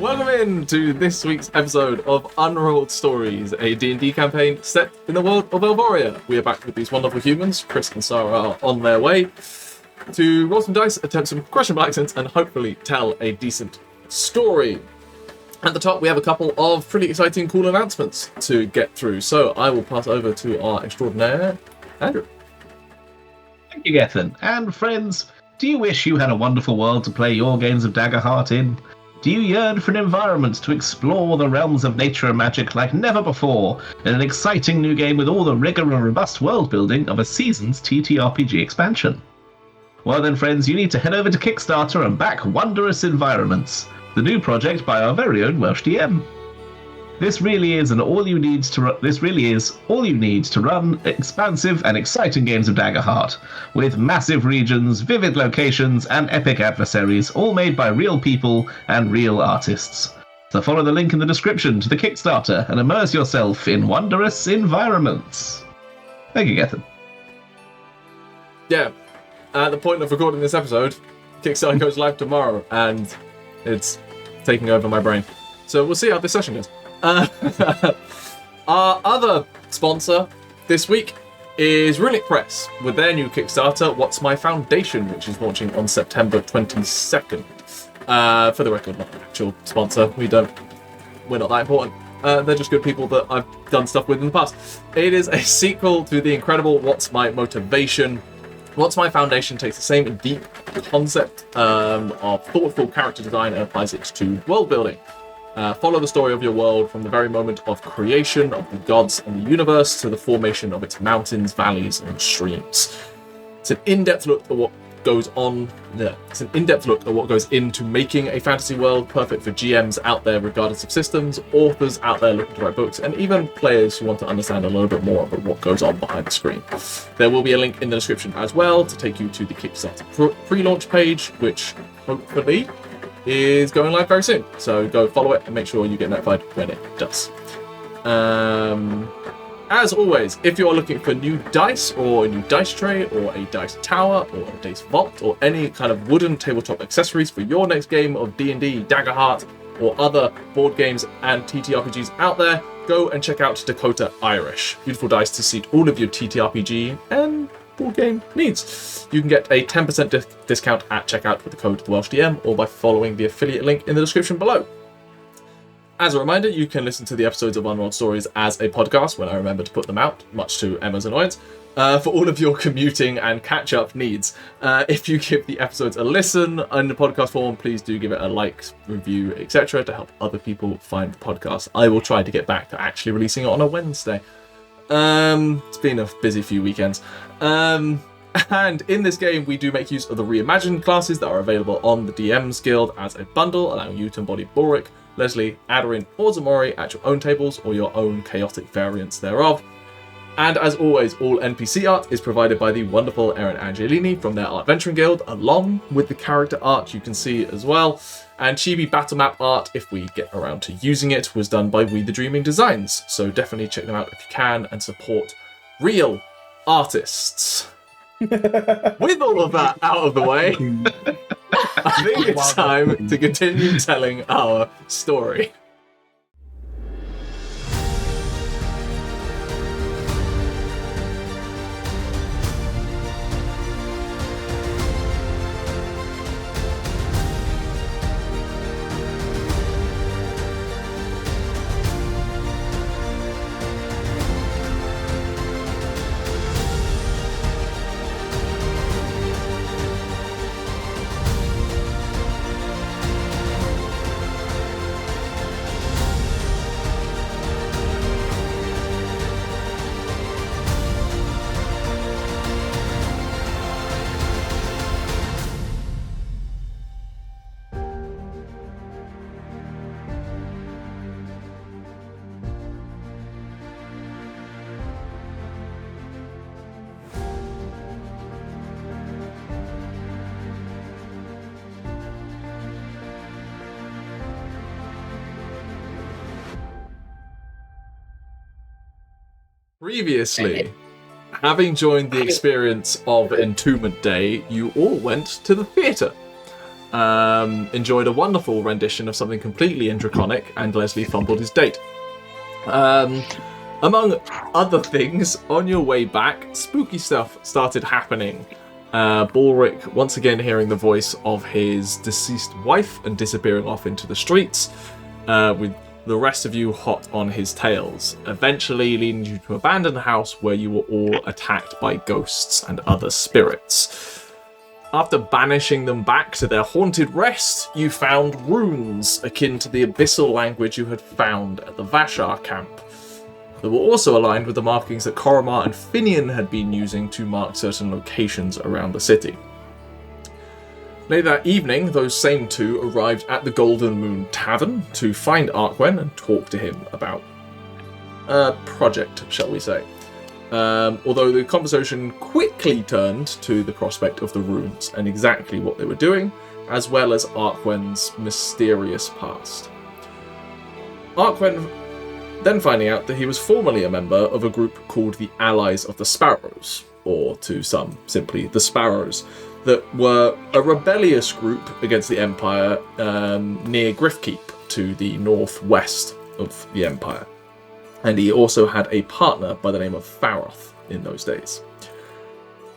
Welcome in to this week's episode of Unrolled Stories, a D&D campaign set in the world of Elvoria. We are back with these wonderful humans. Chris and Sarah are on their way to roll some dice, attempt some questionable accents, and hopefully tell a decent story. At the top, we have a couple of pretty exciting, cool announcements to get through. So I will pass over to our extraordinaire, Andrew. Thank you, Gethin. And friends, do you wish you had a wonderful world to play your games of Daggerheart in? Do you yearn for an environment to explore the realms of nature and magic like never before in an exciting new game with all the rigor and robust world building of a seasoned TTRPG expansion? Well then, friends, you need to head over to Kickstarter and back Wondrous Environments, the new project by our very own Welsh DM. This really is all you need to run expansive and exciting games of Daggerheart, with massive regions, vivid locations, and epic adversaries, all made by real people and real artists. So follow the link in the description to the Kickstarter and immerse yourself in wondrous environments. Thank you, Gethin. Yeah, at the point of recording this episode, Kickstarter goes live tomorrow, and it's taking over my brain. So we'll see how this session goes. Our other sponsor this week is Runic Press with their new Kickstarter, What's My Foundation, which is launching on September 22nd. For the record, not an actual sponsor. We're not that important. They're just good people that I've done stuff with in the past. It is a sequel to the incredible What's My Motivation. What's My Foundation takes the same deep concept of thoughtful character design and applies it to world building. Follow the story of your world from the very moment of creation of the gods and the universe to the formation of its mountains, valleys, and streams. It's an in-depth look at what goes into making a fantasy world, perfect for GMs out there regardless of systems, authors out there looking to write books, and even players who want to understand a little bit more about what goes on behind the screen. There will be a link in the description as well to take you to the Kickstarter pre-launch page, which hopefully is going live very soon. So go follow it and make sure you get notified when it does. As always, if you're looking for new dice or a new dice tray or a dice tower or a dice vault or any kind of wooden tabletop accessories for your next game of D&D, Daggerheart, or other board games and TTRPGs out there, go and check out Dakota Irish. Beautiful dice to suit all of your TTRPG and board game needs. You can get a 10% discount at checkout with the code WelshDM or by following the affiliate link in the description below. As a reminder, you can listen to the episodes of Unrolled Stories as a podcast when I remember to put them out, much to Emma's annoyance, for all of your commuting and catch-up needs. If you give the episodes a listen in the podcast form, please do give it a like, review, etc. to help other people find the podcast. I will try to get back to actually releasing it on a Wednesday. It's been a busy few weekends. And in this game, we do make use of the Reimagined Classes that are available on the DM's Guild as a bundle, allowing you to embody Balrick, Lesley, Aderyn, or Ximori at your own tables or your own chaotic variants thereof. And as always, all NPC art is provided by the wonderful Aderyn Angelini from their Art Venturing Guild, along with the character art you can see as well. And Chibi battle map art, if we get around to using it, was done by WeTheDreamingDesigns. So definitely check them out if you can and support real artists. With all of that out of the way, I think it's time to continue telling our story. Previously, having joined the experience of Entombment Day, you all went to the theatre. enjoyed a wonderful rendition of something completely indraconic, and Lesley fumbled his date. Among other things, on your way back, spooky stuff started happening. Balrick, once again hearing the voice of his deceased wife and disappearing off into the streets, with the rest of you hot on his tails, eventually leading you to abandon the house where you were all attacked by ghosts and other spirits. After banishing them back to their haunted rest, you found runes akin to the abyssal language you had found at the Vashar camp. They were also aligned with the markings that Coromar and Finian had been using to mark certain locations around the city. Later that evening, those same two arrived at the Golden Moon Tavern to find Arquen and talk to him about a project, shall we say. Although the conversation quickly turned to the prospect of the runes and exactly what they were doing, as well as Arquen's mysterious past. Arquen then finding out that he was formerly a member of a group called the Allies of the Sparrows, or to some, simply the Sparrows, that were a rebellious group against the Empire near Griffkeep, to the northwest of the Empire. And he also had a partner by the name of Faroth in those days.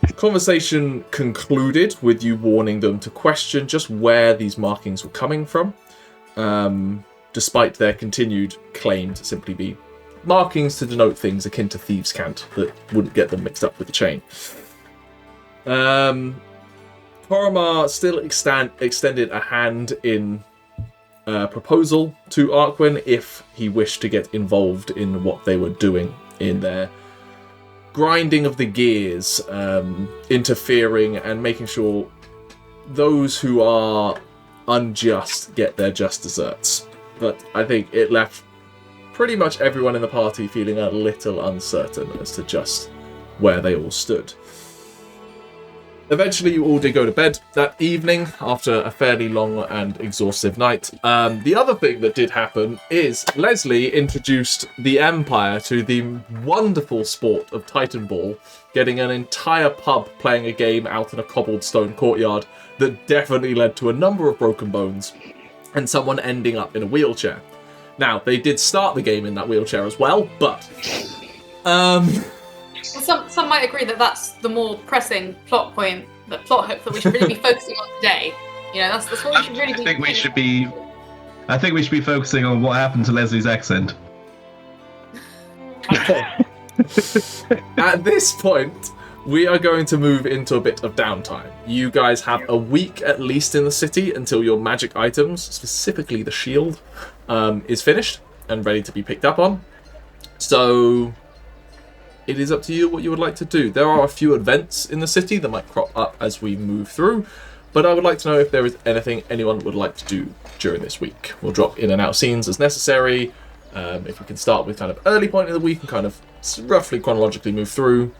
The conversation concluded with you warning them to question just where these markings were coming from, despite their continued claim to simply be markings to denote things akin to thieves' cant that wouldn't get them mixed up with the chain. Coromar still extended a hand in proposal to Arquen if he wished to get involved in what they were doing in their grinding of the gears, interfering and making sure those who are unjust get their just desserts. But I think it left pretty much everyone in the party feeling a little uncertain as to just where they all stood. Eventually, you all did go to bed that evening after a fairly long and exhaustive night. The other thing that did happen is Lesley introduced the Empire to the wonderful sport of Titan Ball, getting an entire pub playing a game out in a cobbled stone courtyard that definitely led to a number of broken bones and someone ending up in a wheelchair. Now, they did start the game in that wheelchair as well, but... Some might agree that that's the more pressing plot point, the plot hook that we should really be focusing on today. You know, that's what we should really be. I think we should be focusing on what happened to Leslie's accent. At this point, we are going to move into a bit of downtime. You guys have a week at least in the city until your magic items, specifically the shield, is finished and ready to be picked up on. So it is up to you what you would like to do. There are a few events in the city that might crop up as we move through, but I would like to know if there is anything anyone would like to do during this week. We'll drop in and out scenes as necessary. If we can start with kind of early point of the week and kind of roughly chronologically move through,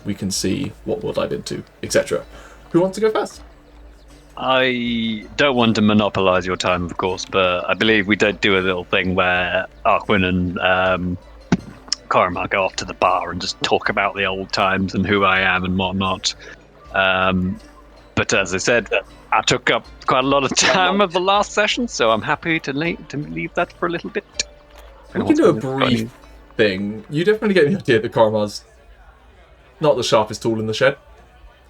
we can see what we'll dive into, etc. Who wants to go first? I don't want to monopolise your time, of course, but I believe we did do a little thing where Arquen and Coromar go off to the bar and just talk about the old times and who I am and whatnot. But as I said, I took up quite a lot of time of the last session, so I'm happy to leave that for a little bit. We can do a brief thing. You definitely get the idea that Coromar's not the sharpest tool in the shed.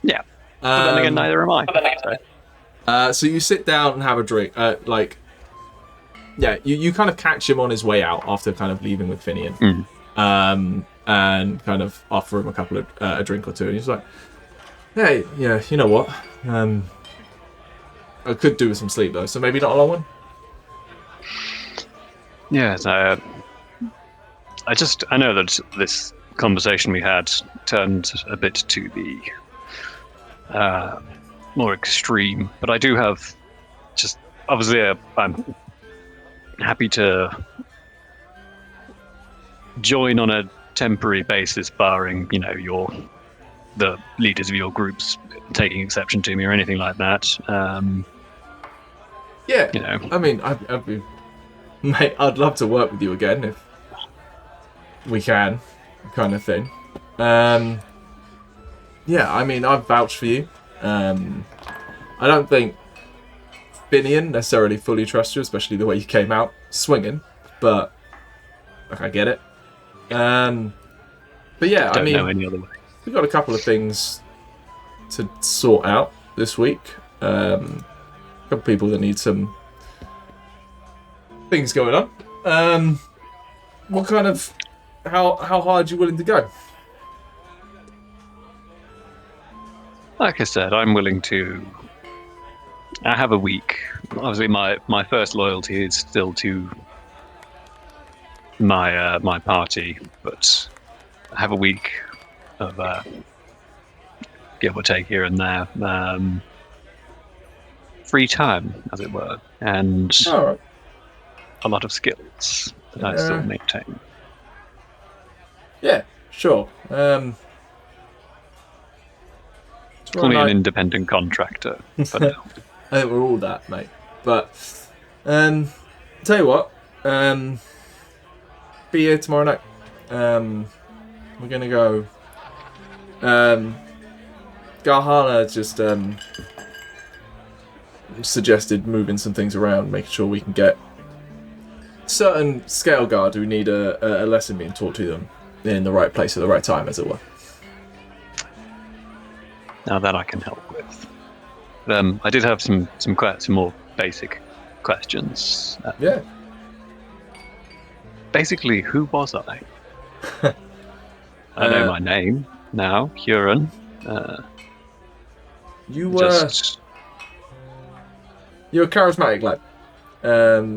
Yeah. But then again, neither am I. So you sit down and have a drink. You kind of catch him on his way out after kind of leaving with Finian. And kind of offer him a drink or two. And he's like, hey, yeah, you know what? I could do with some sleep though, so maybe not a long one. Yes, I know that this conversation we had turned a bit to the more extreme, but I do have just obviously I'm happy to join on a temporary basis, barring the leaders of your groups taking exception to me or anything like that. I mean, I'd love to work with you again if we can, kind of thing. I mean, I've vouched for you. I don't think Binion necessarily fully trust you, especially the way you came out swinging, but I get it. But yeah, Don't know any other way. We've got a couple of things to sort out this week. A couple of people that need some things going on. What kind of... How hard are you willing to go? Like I said, I'm willing to... I have a week. Obviously, my first loyalty is still to my party, but I have a week of give or take here and there, free time, as it were, and All right. a lot of skills that I still maintain. Yeah, sure. Only an independent contractor. For now. I think we're all that, mate. But tell you what, be here tomorrow night. We're gonna go. Garhana just suggested moving some things around, making sure we can get certain scale guard who need a lesson being taught to them in the right place at the right time, as it were. Now that I can help with. I did have some more basic questions. Yeah. Basically, who was I? I know my name now, Huron. You were you're a charismatic lad.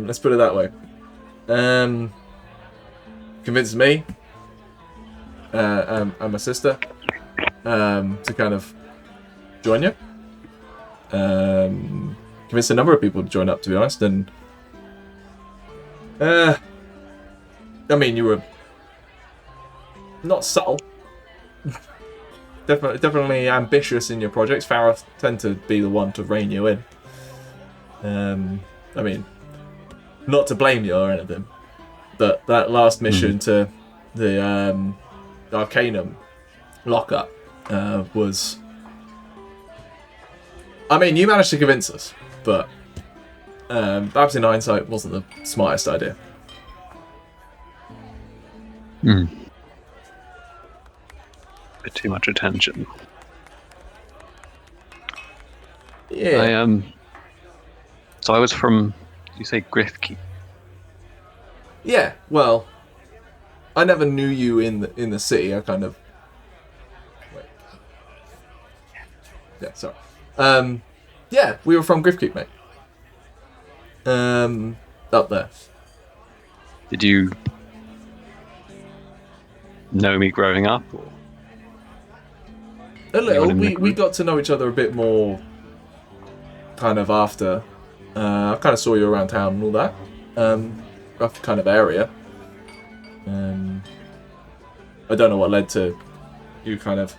Let's put it that way. Convinced me and my sister to kind of join you. Convinced a number of people to join up, to be honest, and I mean, you were not subtle. Definitely ambitious in your projects. Farah tend to be the one to rein you in. I mean, not to blame you or anything, but that last mission to the Arcanum lockup was... I mean, you managed to convince us, but perhaps in hindsight wasn't the smartest idea. Bit too much attention. Yeah. So I was from, did you say Grifkeep? Yeah, well, I never knew you in the city. I kind of... Wait. Yeah, sorry. Yeah, we were from Grifkeep, mate. Up there. Did you know me growing up? Or? A little. We got to know each other a bit more kind of after. I kind of saw you around town and all that. Rough kind of area. I don't know what led to you kind of...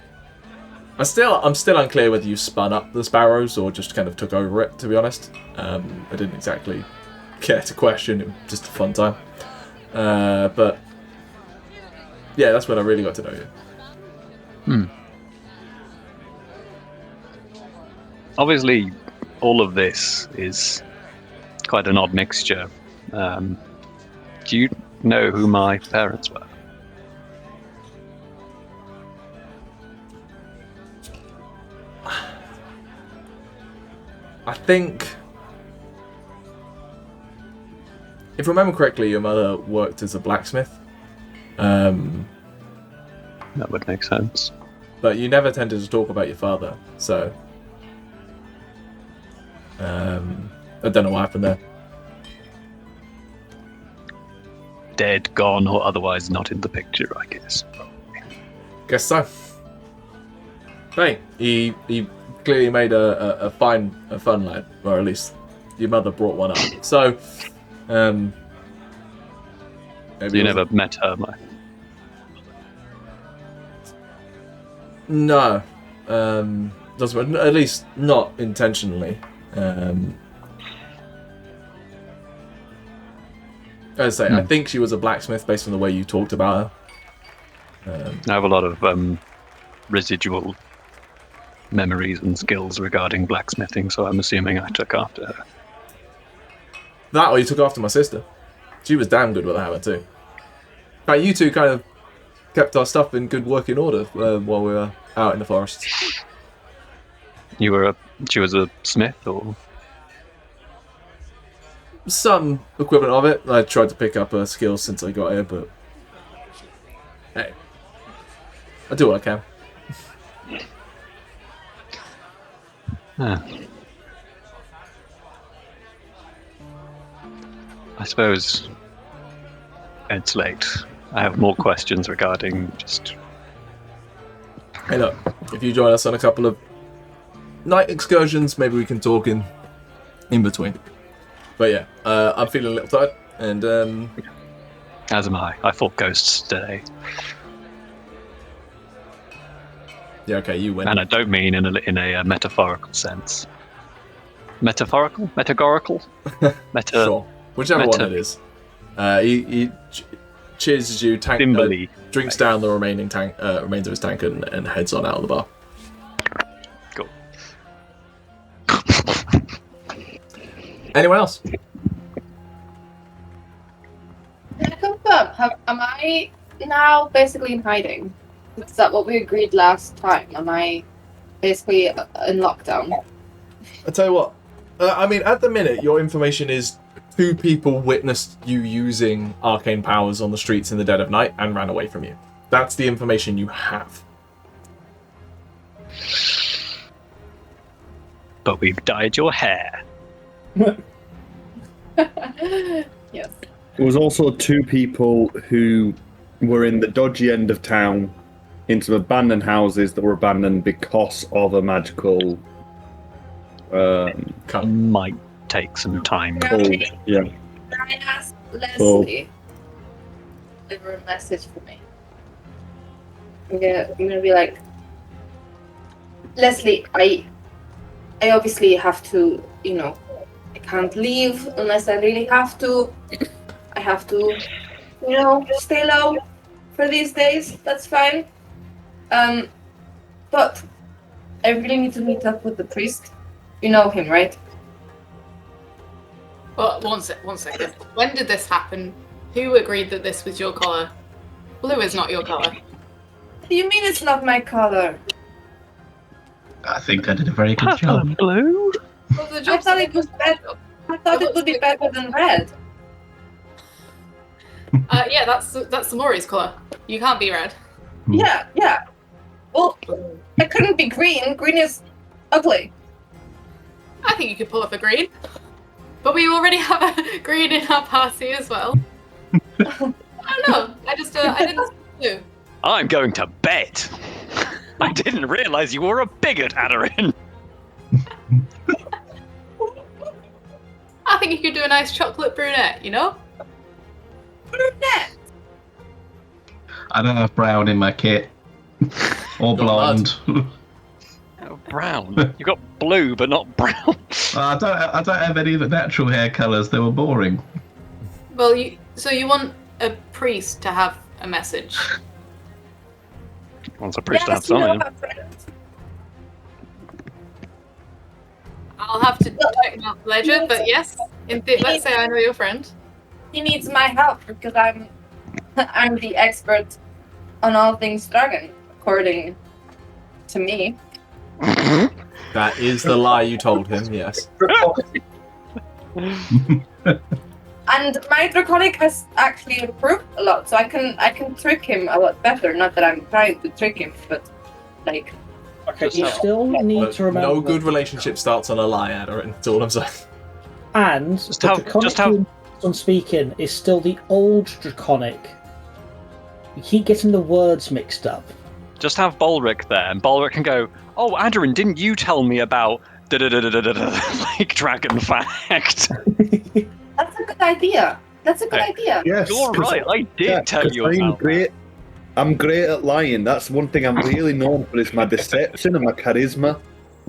I'm still unclear whether you spun up the Sparrows or just kind of took over it, to be honest. I didn't exactly care to question. It was just a fun time. But yeah, that's when I really got to know you. Obviously, all of this is quite an odd mixture. Do you know who my parents were? I think, if I remember correctly, your mother worked as a blacksmith. That would make sense. But you never tended to talk about your father, so I don't know what happened there. Dead, gone, or otherwise not in the picture, I guess. Guess so. Hey, he clearly made a fun lad, or at least your mother brought one up. So, maybe you never met her, Mike? No, doesn't, at least not intentionally. As I say, I think she was a blacksmith based on the way you talked about her. I have a lot of residual memories and skills regarding blacksmithing, so I'm assuming I took after her. That or you took after my sister. She was damn good with a hammer too. But you two kind of kept our stuff in good working order while we were out in the forest. She was a smith, or Some equivalent of it. I tried to pick up her skills since I got here, but hey, I do what I can. I suppose it's late. I have more questions regarding just. Hey, look, if you join us on a couple of night excursions, maybe we can talk in between. But yeah, I'm feeling a little tired, and As am I. I fought ghosts today, yeah, okay, you win. and I don't mean in a metaphorical sense. Metaphorical? Metaphorical? Sure, whichever one it is. He cheers you, drinks down the remains of his tank, and heads on out of the bar. Cool. Anyone else? Can I confirm? Am I now basically in hiding? Is that what we agreed last time? Am I basically in lockdown? I tell you what. I mean, at the minute, your information is 2 people witnessed you using arcane powers on the streets in the dead of night and ran away from you. That's the information you have. But we've dyed your hair. Yes. There was also 2 people who were in the dodgy end of town in some abandoned houses that were abandoned because of a magical Might take some time. cold. Yeah. Can I ask Lesley to deliver a message for me? I'm gonna be like, Lesley, I obviously have to, I can't leave unless I really have to. I have to, stay low for these days. That's fine. But I really need to meet up with the priest. You know him, right? Well, one second. When did this happen? Who agreed that this was your colour? Blue is not your colour. What do you mean it's not my color? I think I did a very good job. Blue? Well, the I job's thought it was better. I thought it would be better than red. yeah, that's Ximori's colour. You can't be red. Yeah. Well, I couldn't be green. Green is ugly. I think you could pull off a green. But we already have a green in our party as well. I don't know. I didn't do. I'm going to bed. I didn't realise you were a bigot, Aderyn. I think you could do a nice chocolate brunette, Brunette. I don't have brown in my kit. Or blonde. Oh, brown. You got blue, but not brown. I don't have any of the natural hair colours. They were boring. Well, so you want a priest to have a message? Wants a priest to have Yes, you know something. her friend. I'll have to check my ledger, but yes. Let's say I know your friend. He needs my help because I'm the expert on all things dragon, according to me. That is the lie you told him, yes. And my draconic has actually improved a lot, so I can trick him a lot better. Not that I'm trying to trick him, but like. Okay, you still need But to remember. no good relationship starts on a lie, Aderyn. That's all I'm saying. And Just the have- draconic just have- I'm speaking is still the old draconic. You keep getting the words mixed up. Just have Balrick there, and Balrick can go, "Oh, Aderyn, didn't you tell me about like dragon fact?" That's a good idea. That's a good idea. Yes. You're right. I did tell 'cause you I'm about great. I'm great at lying. That's one thing I'm really known for is my deception and my charisma. that.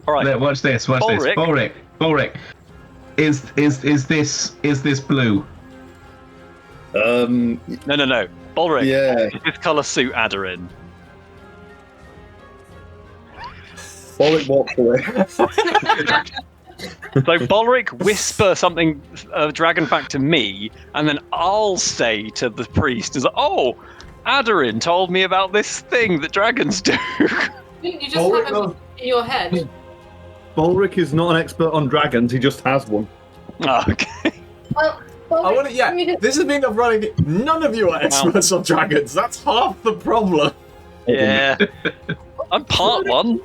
All right. Look, watch this. Watch this. Balrick. Is this blue? No. Balrick. Yeah. Does this colour suit Aderyn? Balrick walks away. So Balrick whisper something dragon fact to me, and then I'll say to the priest, "Is oh, Aderyn told me about this thing that dragons do." You just have it in your head. Balrick is not an expert on dragons, he just has one. Oh, okay. Well, I want to, yeah, this has been running. None of you are experts on dragons. That's half the problem. Yeah. I'm part one.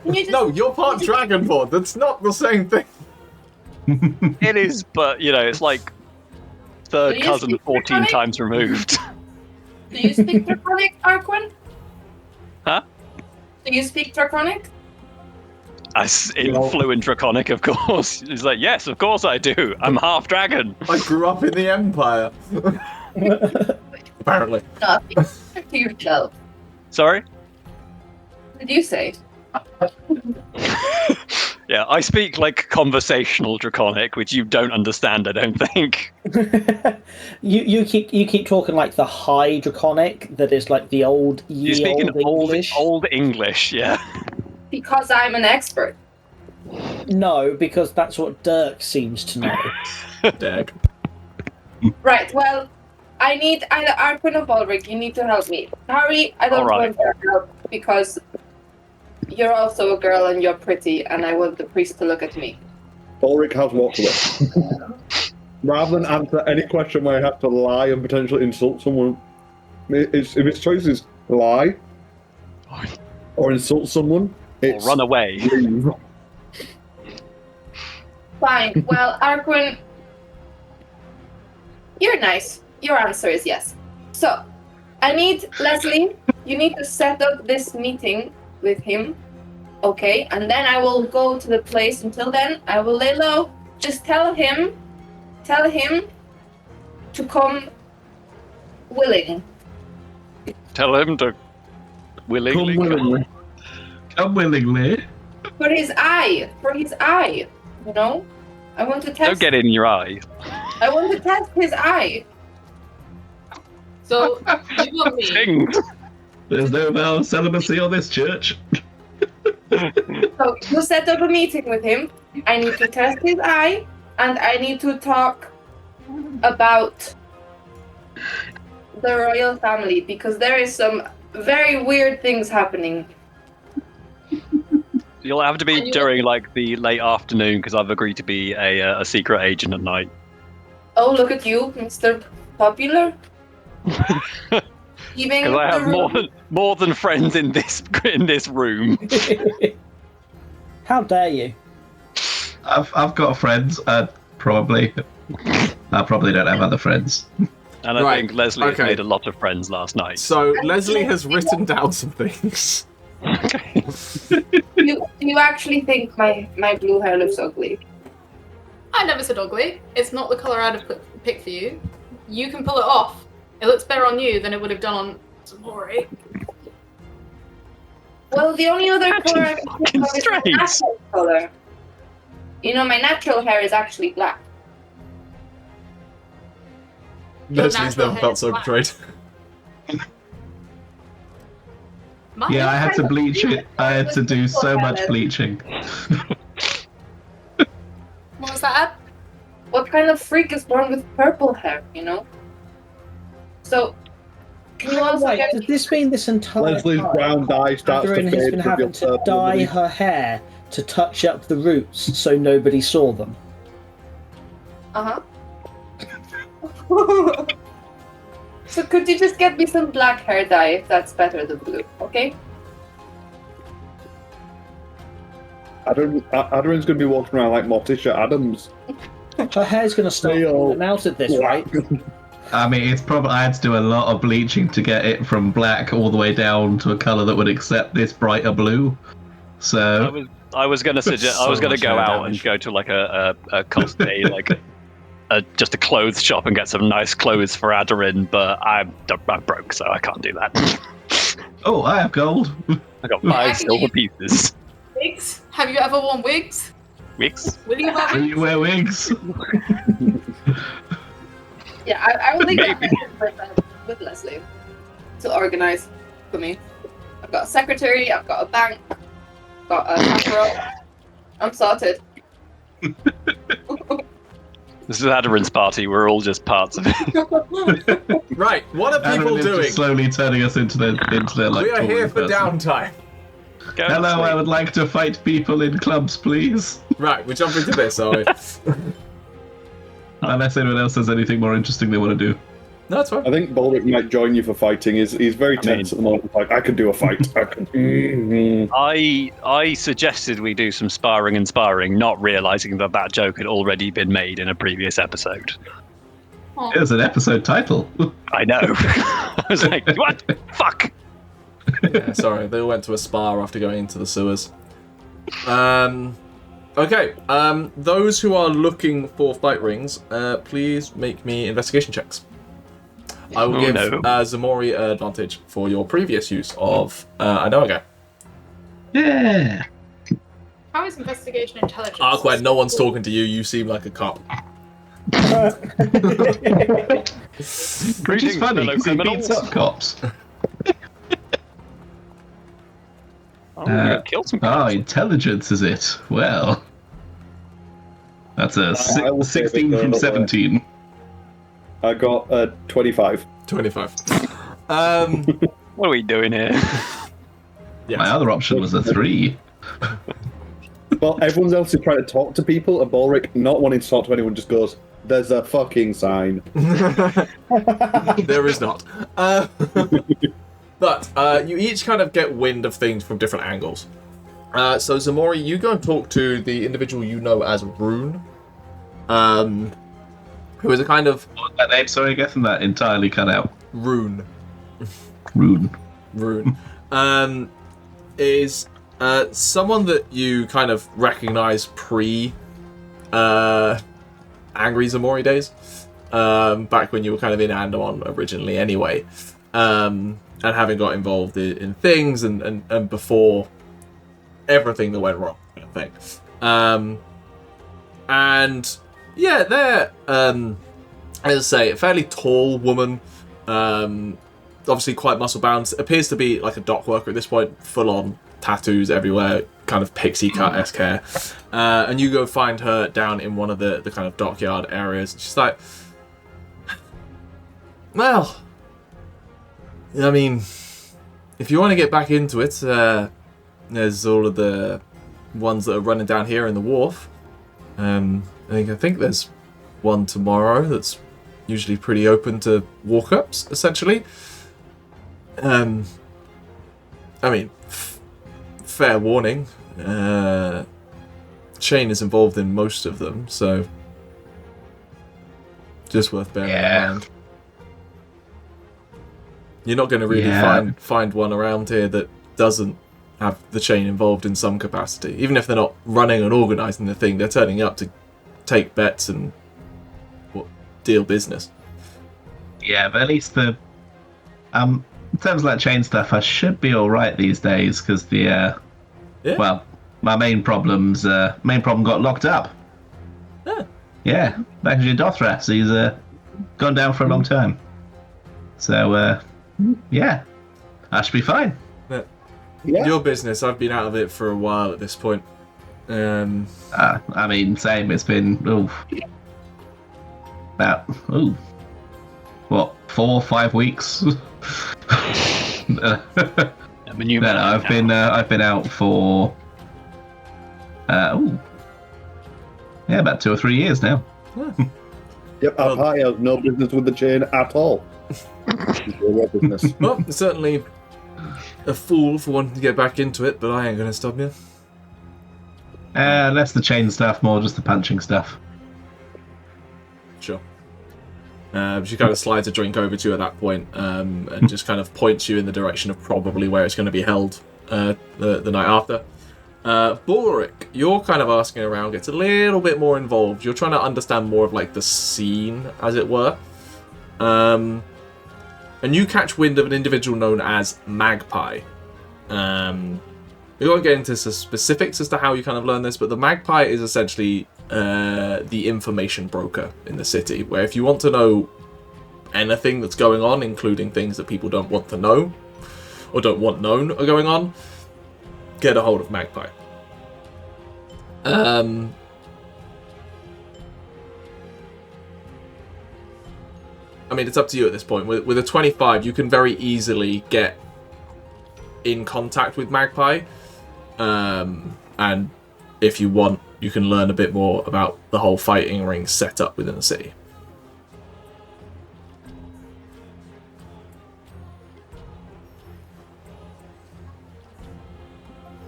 No, you're part Dragonborn. That's not the same thing. It is, but, you know, it's like third cousin 14 times removed. Do you speak Draconic, Arquen? Huh? Do you speak Draconic? In fluent Draconic, of course. He's like, yes, of course I do. I'm half dragon. I grew up in the Empire. Apparently. Nothing. To yourself. Sorry? What did you say? Yeah, I speak like conversational Draconic, which you don't understand, I don't think. you keep talking like the high Draconic, that is like the old You speak in English. old English, yeah. Because I'm an expert. No, because that's what Dirk seems to know. Dag. Right, well, I need either Arquen or Balrick. You need to help me. Tauri, I don't want your help because you're also a girl and you're pretty, and I want the priest to look at me. Balrick has walked away. Rather than answer any question where I have to lie and potentially insult someone, if its choice is lie or insult someone, it's or run away. Leave. Fine. Well, Arquen, you're nice. Your answer is yes. So, I need Lesley. You need to set up this meeting with him, okay? And then I will go to the place. Until then, I will lay low. Just tell him to come willing. Tell him to willingly come. Come willingly. For his eye, you know? I want to test. Don't get it in your eye. I want to test his eye. So, you want me? Sing. There's no vow of celibacy on this church. So you set up a meeting with him. I need to test his eye, and I need to talk about the royal family because there is some very weird things happening. You'll have to be during like the late afternoon because I've agreed to be a secret agent at night. Oh, look at you, Mr. Popular. Because I have more than friends in this room. How dare you? I've got friends. Probably. I probably don't have other friends. And I think Lesley made a lot of friends last night. So Lesley has written down some things. Okay. Do you actually think my blue hair looks ugly? I never said ugly. It's not the colour I'd have picked for you. You can pull it off. It looks better on you than it would have done on Ximori. Well, the only other color I can think of is my natural color. You know, my natural hair is actually black. Leslie's never felt so betrayed. Yeah, I had to bleach it. I had to do so much bleaching. What was that? What kind of freak is born with purple hair, you know? So, can you also Wait, get does this mean this entire Leslie's time brown dye starts to Aderyn fade. has been having to dye her hair to touch up the roots so nobody saw them? Uh-huh. So could you just get me some black hair dye if that's better than blue, okay? Aderyn's going to be walking around like Morticia Adams. Her hair's going to start falling out at this rate. I mean, it's probably I had to do a lot of bleaching to get it from black all the way down to a color that would accept this brighter blue. So I was going to suggest I was going to go out and go to like a cosplay like just a clothes shop and get some nice clothes for Aderyn, but I'm broke, so I can't do that. Oh, I have gold. I got 5 silver pieces. Wigs? Have you ever worn wigs? Wigs? Will you wear Do wigs? you wear wigs? Yeah, I will leave that with Lesley to organize for me. I've got a secretary, I've got a bank, I've got a chaperone. I'm sorted. This is Aderyn's party. We're all just parts of it. Right, what are people Aderyn is doing? just slowly turning us into their like. We are here Tauri for person. downtime. Go to Hello, I sleep. would like to fight people in clubs, please. Right, we're jumping to this, are we? Unless anyone else has anything more interesting they want to do. No, it's fine. I think Balrick might join you for fighting. He's very tense at the moment. Like, I could do a fight. I could. I suggested we do some sparring, not realizing that joke had already been made in a previous episode. It was an episode title. I know. I was like, what? Fuck. Yeah, sorry, they all went to a spa after going into the sewers. Okay, those who are looking for fight rings, please make me investigation checks. I will give Ximori an advantage for your previous use of I know a guy. Yeah. How is investigation intelligence? Arquen, no one's talking to you. You seem like a cop. Which is funny, because he beats up cops. Oh, we're gonna kill some cops. Intelligence is it? Well. That's a I will say 16 that, from no, 17. I got 25. 25. What are we doing here? Yes. My other option was a 3. Well, everyone else is trying to talk to people, and Balrick, not wanting to talk to anyone, just goes, "There's a fucking sign." There is not. But you each kind of get wind of things from different angles. So Ximori, you go and talk to the individual you know as Rune, who is a kind of What was that name? Sorry, getting that entirely cut out. Rune. Rune. Is someone that you kind of recognize pre Angry Ximori days, back when you were kind of in Andemon originally anyway, and having got involved in things and before everything that went wrong, kind of thing. And yeah, they're as I say, a fairly tall woman, obviously quite muscle bound. Appears to be like a dock worker at this point, full on tattoos everywhere, kind of pixie cut-esque hair. And you go find her down in one of the kind of dockyard areas. She's like, well, I mean, if you want to get back into it, there's all of the ones that are running down here in the wharf. I think there's one tomorrow that's usually pretty open to walk-ups, essentially. I mean, fair warning, Shane is involved in most of them, so just worth bearing in mind. You're not going to really find one around here that doesn't have the chain involved in some capacity. Even if they're not running and organising the thing, they're turning up to take bets and deal business. Yeah, but at least in terms of that chain stuff, I should be alright these days, because well, my main problem got locked up. Yeah, back in Dothras, he's gone down for a long time. So, yeah, I should be fine. Yeah. Your business, I've been out of it for a while at this point. I mean, same, it's been, about, 4 or 5 weeks? I mean, I've been out for about 2 or 3 years now. Yep, our party has no business with the chain at all. It's your business. Well, certainly a fool for wanting to get back into it, but I ain't going to stop you. Less the chain stuff, more just the punching stuff. Sure. She kind of slides a drink over to you at that point, and just kind of points you in the direction of probably where it's going to be held the night after. Balrick, you're kind of asking around, gets a little bit more involved. You're trying to understand more of like the scene, as it were. And you catch wind of an individual known as Magpie. We won't get into specifics as to how you kind of learn this, but the Magpie is essentially the information broker in the city, where if you want to know anything that's going on, including things that people don't want to know or don't want known are going on, get a hold of Magpie. I mean, it's up to you at this point. With a 25, you can very easily get in contact with Magpie. And if you want, you can learn a bit more about the whole fighting ring setup within the city.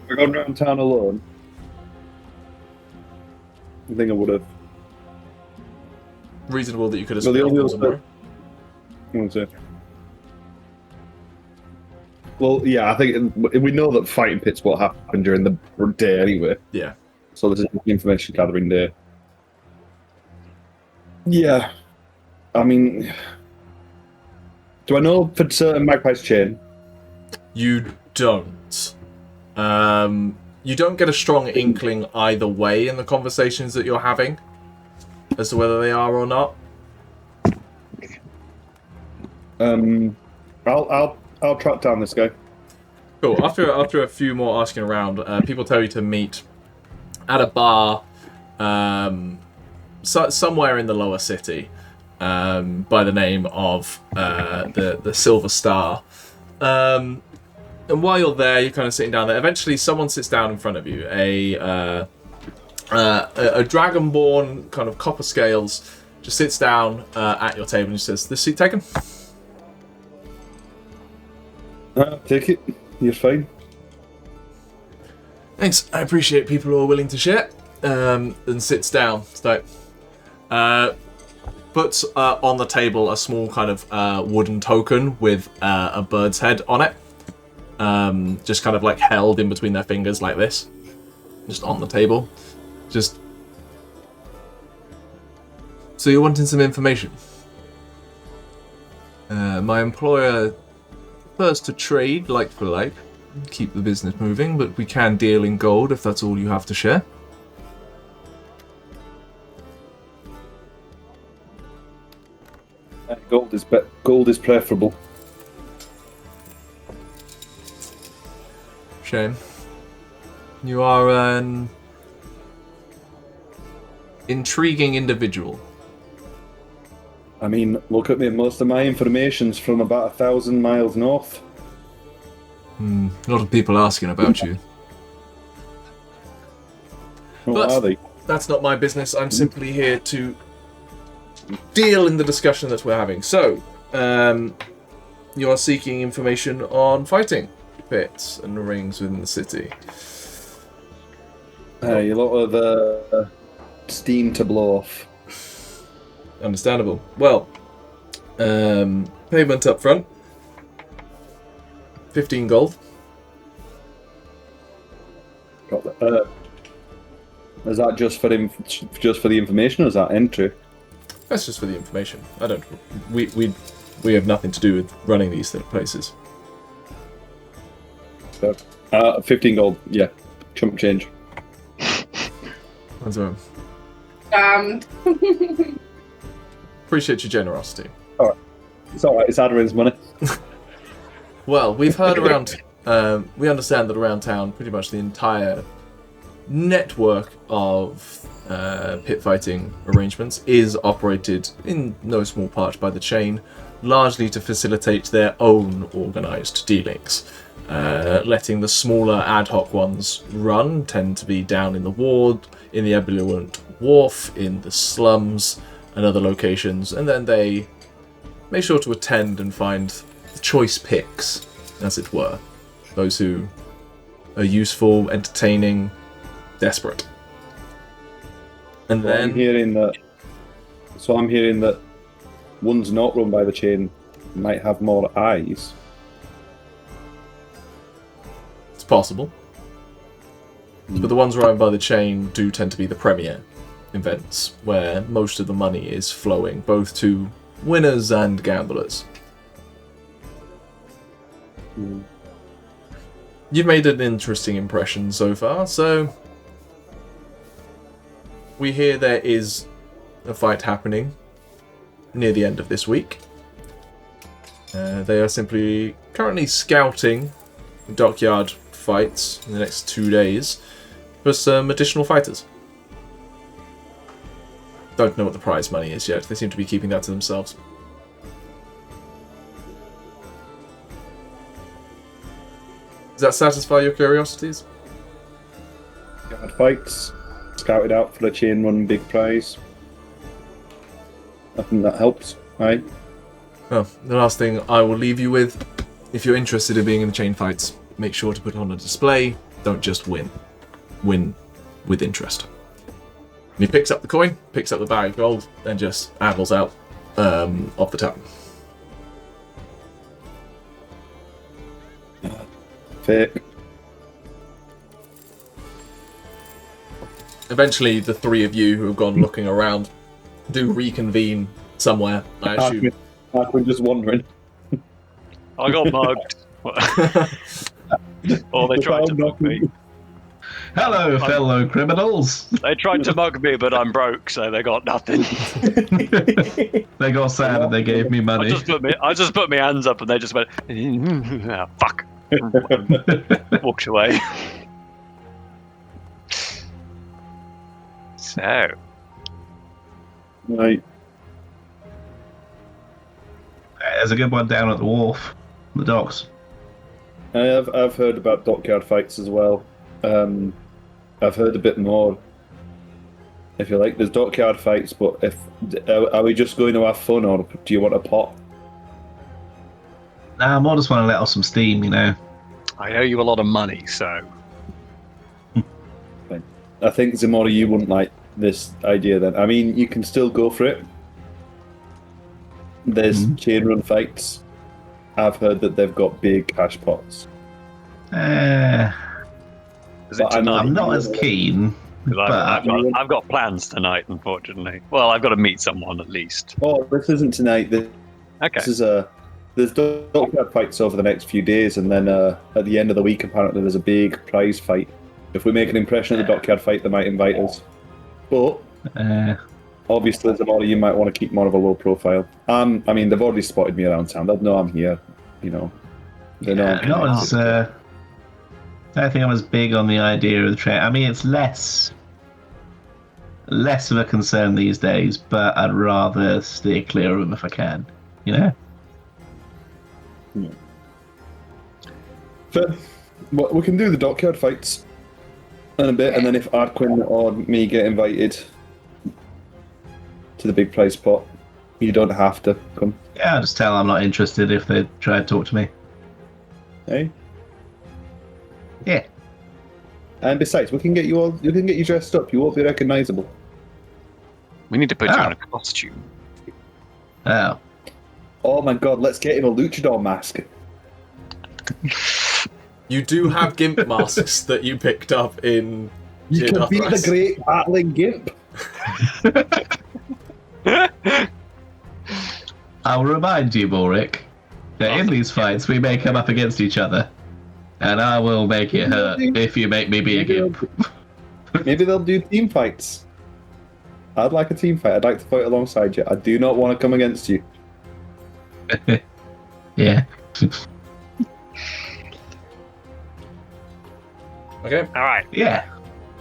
If I'd gone around town alone, I think I would have. Reasonable that you could have Well, the spent only on other- somewhere. One sec. Well, yeah, I think we know that fighting pit's what happened during the day anyway. Yeah. So this is the information gathering day. Yeah. I mean, do I know for certain Magpie's chain? You don't. You don't get a strong inkling either way in the conversations that you're having as to whether they are or not. I'll track down this guy. Cool. After a few more asking around, people tell you to meet at a bar somewhere in the lower city by the name of the Silver Star. And while you're there, you're kind of sitting down there. Eventually, someone sits down in front of you. A dragonborn, kind of copper scales, just sits down at your table and says, "This seat taken?" Take it. You're fine. Thanks. I appreciate people who are willing to share. And sits down. So, puts on the table a small kind of wooden token with a bird's head on it. Just kind of like held in between their fingers like this. Just on the table. Just... So you're wanting some information? My employer prefers to trade like for like. Keep the business moving, but we can deal in gold if that's all you have to share. Gold is preferable. Shame. You are an intriguing individual. I mean, look at me. Most of my information's from about 1,000 miles north. A lot of people asking about you. What are they? That's not my business. I'm simply here to deal in the discussion that we're having. So, you are seeking information on fighting pits and rings within the city. A lot of steam to blow off. Understandable. Well, payment up front. 15 gold. Got that. Is that just for the information, or is that entry? That's just for the information. I don't. We have nothing to do with running these places. So, 15 gold. Yeah, chump change. That's all. Damned. Appreciate your generosity. It's alright. It's Aderyn's money. Well, we've heard around. We understand that around town, pretty much the entire network of pit fighting arrangements is operated in no small part by the chain, largely to facilitate their own organised dealings. Letting the smaller ad hoc ones run tend to be down in the ward, in the Ebullient Wharf, in the slums, and other locations, and then they make sure to attend and find choice picks, as it were. Those who are useful, entertaining, desperate. And then... I'm hearing that ones not run by the chain might have more eyes. It's possible. But the ones run by the chain do tend to be the premier events, where most of the money is flowing, both to winners and gamblers. You've made an interesting impression so far, so we hear there is a fight happening near the end of this week. They are simply currently scouting dockyard fights in the next 2 days for some additional fighters. Don't know what the prize money is yet. They seem to be keeping that to themselves. that satisfy your curiosities? Guard fights. Scouted out for the chain run big prize. I think that helps, right? Well, the last thing I will leave you with, if you're interested in being in the chain fights, make sure to put on a display. Don't just win. Win with interest. And he picks up the coin, picks up the bag of gold, and just ambles out of the town. Fake. Eventually, the three of you who have gone looking around do reconvene somewhere, I assume. Arquen just wandering. I got mugged. Or they tried to mug me. Hello, fellow criminals. They tried to mug me, but I'm broke, so they got nothing. They got sad and they gave me money. I just put my hands up and they just went, oh, fuck. Walked away. So. Right. There's a good one down at the wharf, the docks. I've heard about dockyard fights as well. I've heard a bit more. If you like, there's dockyard fights, but are we just going to have fun, or do you want a pot? Nah, I just want to let off some steam, you know. I owe you a lot of money, so. I think, Ximori, you wouldn't like this idea then. I mean, you can still go for it. There's chain run fights. I've heard that they've got big cash pots. I'm not as keen. I've got plans tonight, unfortunately. Well, I've got to meet someone at least. Oh, this isn't tonight. This is there's dockyard fights over the next few days, and then at the end of the week, apparently, there's a big prize fight. If we make an impression at the dockyard fight, they might invite us. But obviously, Ximori, you might want to keep more of a low profile. I mean, they've already spotted me around town. They'll know I'm here. You know, they know. I don't think I'm as big on the idea of the train. I mean, it's less of a concern these days, but I'd rather steer clear of them if I can. You know. But we can do the dockyard fights in a bit, and then if Arquen or me get invited to the big prize pot, you don't have to come. Yeah, I'll just tell them I'm not interested if they try to talk to me. Hey. Yeah. And besides, we can get you dressed up. You won't be recognisable. We need to put you in a costume. Oh. Oh my god, let's get him a luchador mask. You do have gimp masks that you picked up in. You can be the great battling gimp. I'll remind you, Balrick, that in these fights we may come up against each other, and I will make it hurt if you make me be a gimp. Maybe they'll do team fights. I'd like a team fight. I'd like to fight alongside you. I do not want to come against you. Yeah. Okay. All right. Yeah.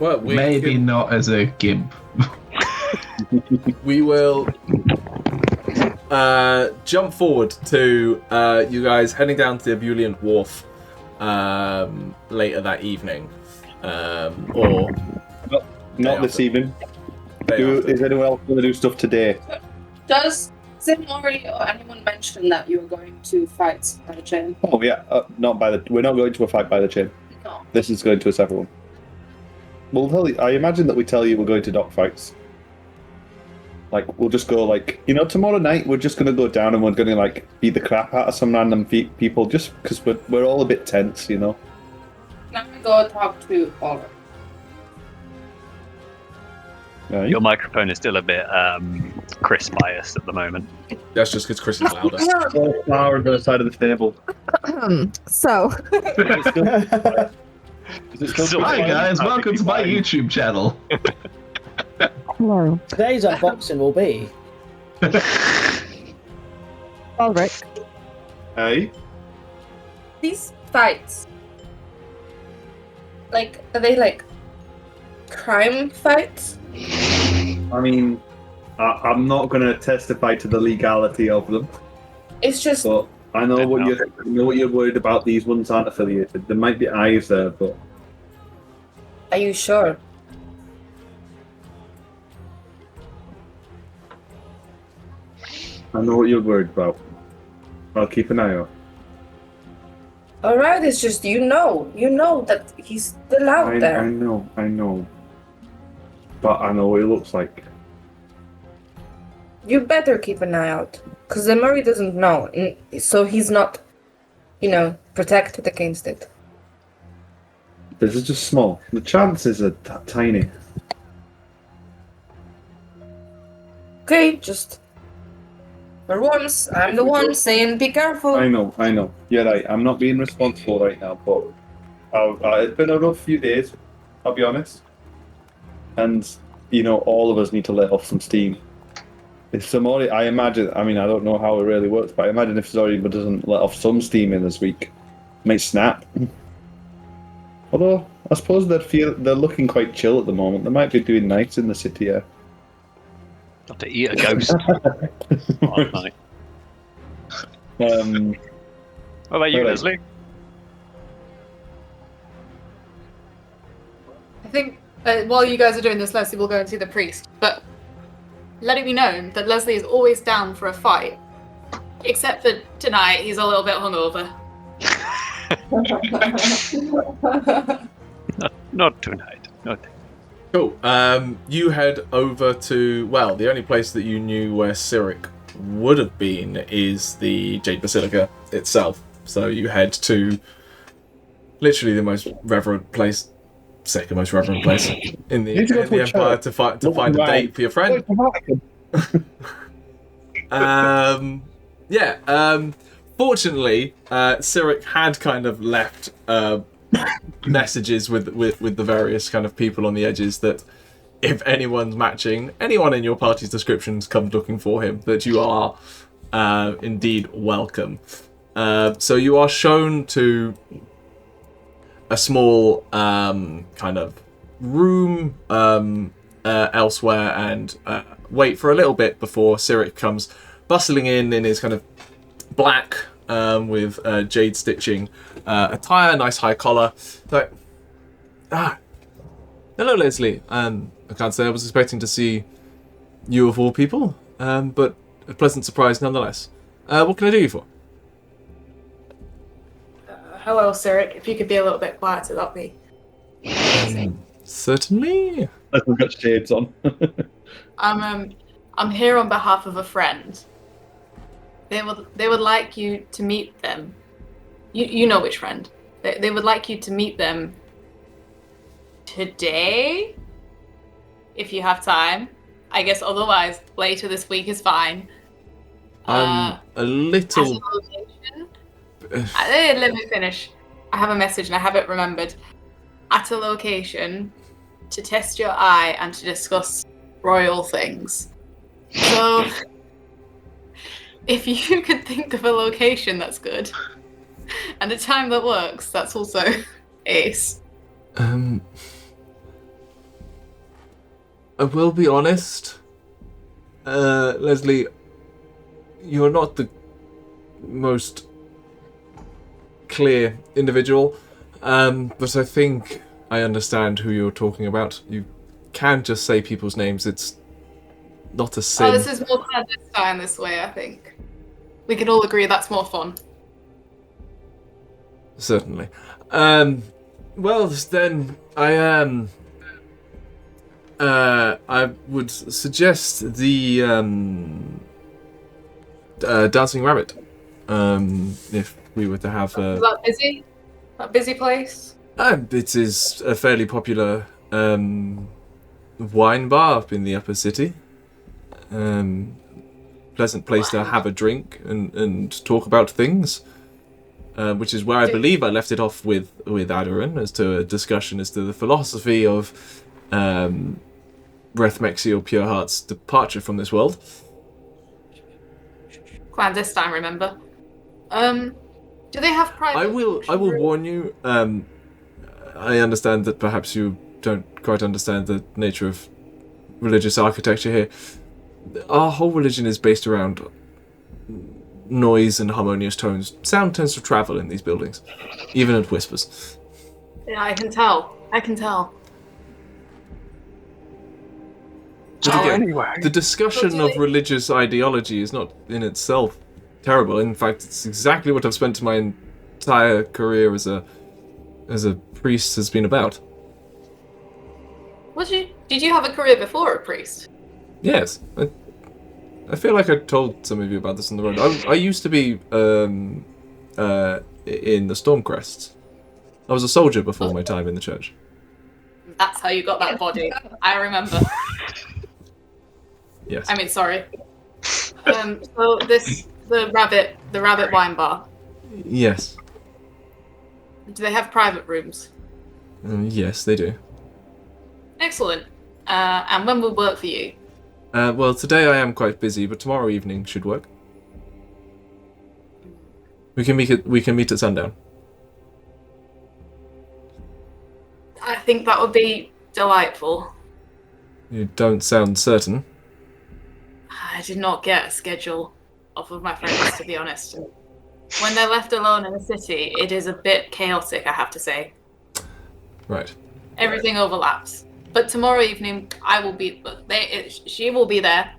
Well, maybe not as a gimp. We will jump forward to you guys heading down to the Abulian Wharf later that evening, or not this evening. Is anyone else going to do stuff today? Does Ximori or anyone mention that you were going to fight by the chain? Oh yeah, we're not going to a fight by the chain. No. This is going to a separate one. We'll tell you. I imagine that we tell you we're going to dock fights. Like, we'll just go, like, tomorrow night we're just going to go down and we're going to, like, beat the crap out of some random people just because we're all a bit tense, Can I go talk to Balrick? Right. Your microphone is still a bit Chris biased at the moment. that's just because Chris is louder. So far on the other side of the table. So. Hi guys, welcome to my YouTube channel. Hello. Today's unboxing will be. Balrick. Hey? These fights, are they crime fights? I mean, I'm not going to testify to the legality of them. It's just But I know what No. you're worried about. These ones aren't affiliated. There might be eyes there, but Are you sure? I know what you're worried about. I'll keep an eye out. Alright, it's just you know that he's still out there. I know. But I know what he looks like. You better keep an eye out, because Ximori doesn't know, so he's not, protected against it. This is just small. The chances are tiny. Okay, just for once, I'm the one saying be careful. I know. You're right. I'm not being responsible right now, but it's been a rough few days, I'll be honest. And, all of us need to let off some steam. If Ximori, I don't know how it really works, but I imagine if Ximori doesn't let off some steam in this week, it might snap. Although, I suppose they're looking quite chill at the moment. They might be doing nice in the city, yeah. Have to eat a ghost. Oh, night. What about you, Alright. Lesley? I think while you guys are doing this, Lesley will go and see the priest. But let it be known that Lesley is always down for a fight. Except for tonight, he's a little bit hungover. Not tonight. Not. Cool. You head over to, the only place that you knew where Cyric would have been is the Jade Basilica itself. So you head to literally the most reverent place, second most reverent place in the Empire to find a date for your friend. Fortunately, Cyric had kind of left messages with the various kind of people on the edges that if anyone's matching anyone in your party's descriptions comes looking for him, that you are indeed welcome. So you are shown to a small kind of room elsewhere and wait for a little bit before Cyric comes bustling in his kind of black with jade stitching attire, nice high collar. Like, hello, Lesley. I can't say I was expecting to see you of all people, but a pleasant surprise nonetheless. What can I do you for? Hello, Cyric. If you could be a little bit quieter, that'd be amazing. Certainly. We've got shades on. I'm here on behalf of a friend. They would like you to meet them. You know which friend. They would like you to meet them today, if you have time. I guess otherwise later this week is fine. I'm a little. Let me finish. I have a message and I have it remembered. At a location to test your eye and to discuss royal things. So, if you could think of a location that's good and a time that works, that's also ace. I will be honest, Lesley, you're not the most clear individual, but I think I understand who you're talking about. You can just say people's names, it's not a sin. Oh, this is more clandestine this way, I think. We can all agree that's more fun. Certainly. Well, then, I would suggest the Dancing Rabbit, if we were to have a... Is that busy? That busy place? It is a fairly popular wine bar up in the upper city. Pleasant place to have a drink and talk about things. Which is where I believe I left it off with Aderyn, as to a discussion as to the philosophy of Rethmexi or Pureheart's departure from this world. Clandestine, remember? Do they have private... I will warn you, I understand that perhaps you don't quite understand the nature of religious architecture here. Our whole religion is based around noise and harmonious tones. Sound tends to travel in these buildings, even at whispers. Yeah, I can tell. But again, the discussion of religious ideology is not in itself terrible. In fact, it's exactly what I've spent my entire career as a priest has been about. Did you have a career before a priest? Yes. I feel like I told some of you about this on the road. I used to be in the Stormcrests. I was a soldier before my time in the church. That's how you got that body. I remember. Yes. I mean, sorry. So the rabbit wine bar. Yes. Do they have private rooms? Yes, they do. Excellent. And when will work for you? Well, today I am quite busy, but tomorrow evening should work. We can meet at sundown. I think that would be delightful. You don't sound certain. I did not get a schedule off of my friends, to be honest. When they're left alone in the city, it is a bit chaotic, I have to say. Right. Everything overlaps. But tomorrow evening, she will be there.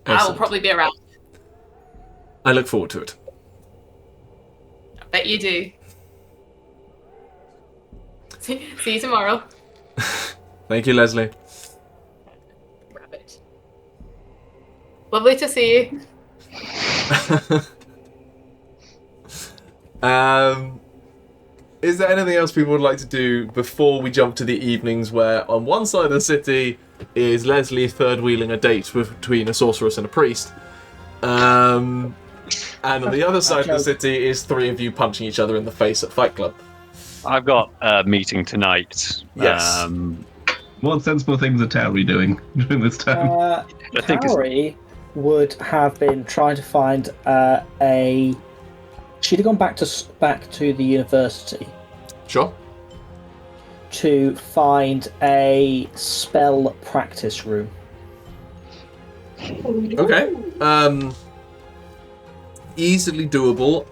Excellent. I will probably be around. I look forward to it. I bet you do. See you tomorrow. Thank you, Lesley. Rabbit. Lovely to see you. Is there anything else people would like to do before we jump to the evenings where on one side of the city is Lesley third-wheeling a date between a sorceress and a priest, and on the other side of the city is three of you punching each other in the face at Fight Club? I've got a meeting tonight. Yes. What sensible things are Tauri doing during this time? Tauri would have been trying to find a... She'd have gone back to the university. Sure. To find a spell practice room. Okay. Easily doable.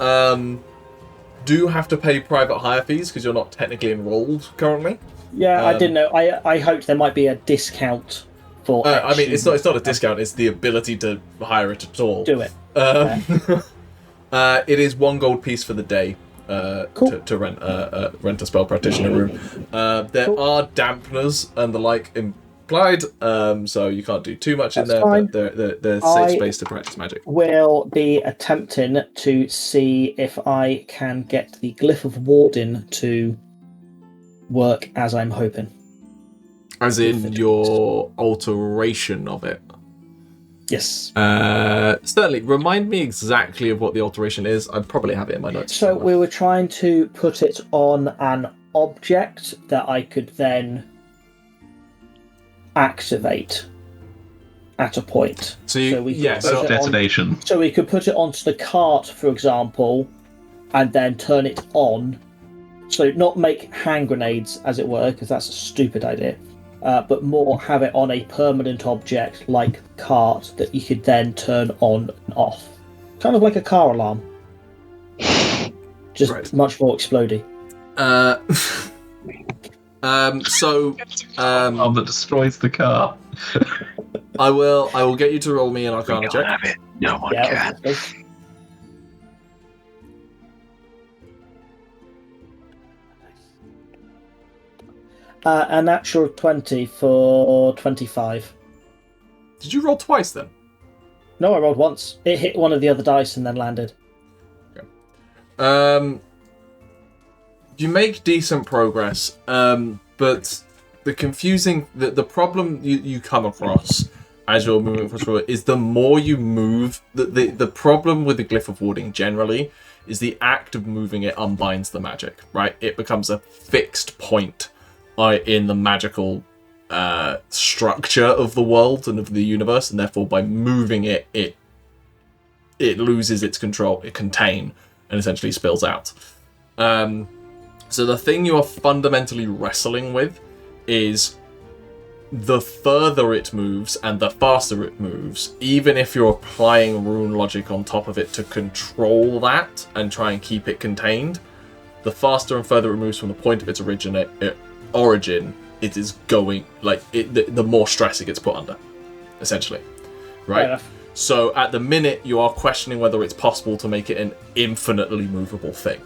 Do have to pay private hire fees because you're not technically enrolled currently. Yeah, I didn't know. I hoped there might be a discount for. I mean, it's not a discount. It's the ability to hire it at all. Do it. It is 1 gold piece for the day Cool. to rent a spell practitioner room. There Cool. are dampeners and the like implied, so you can't do too much in That's there. fine. But there's safe space to practice magic. Will be attempting to see if I can get the glyph of warding to work as I'm hoping. As in your alteration of it. Yes. Certainly. Remind me exactly of what the alteration is. I probably have it in my notes. So we were trying to put it on an object that I could then activate at a point. So we could put So it detonation. So we could put it onto the cart, for example, and then turn it on. So not make hand grenades, as it were, because that's a stupid idea. But more have it on a permanent object like the cart that you could then turn on and off. Kind of like a car alarm. Just Right. much more explodey. That destroys the car. I will get you to roll me an Arcana check. Have it. No one Yeah, can. A natural 20 for 25. Did you roll twice then? No, I rolled once. It hit one of the other dice and then landed. You make decent progress, but the problem you come across as you're moving through it is the more you move, the problem with the glyph of warding generally is the act of moving it unbinds the magic, right? It becomes a fixed point in the magical structure of the world and of the universe, and therefore by moving it loses its control, it contain, and essentially spills out. So the thing you are fundamentally wrestling with is the further it moves and the faster it moves, even if you're applying rune logic on top of it to control that and try and keep it contained, the faster and further it moves from the point of its origin, it is going, like, the more stress it gets put under, essentially. Right? So at the minute, you are questioning whether it's possible to make it an infinitely movable thing.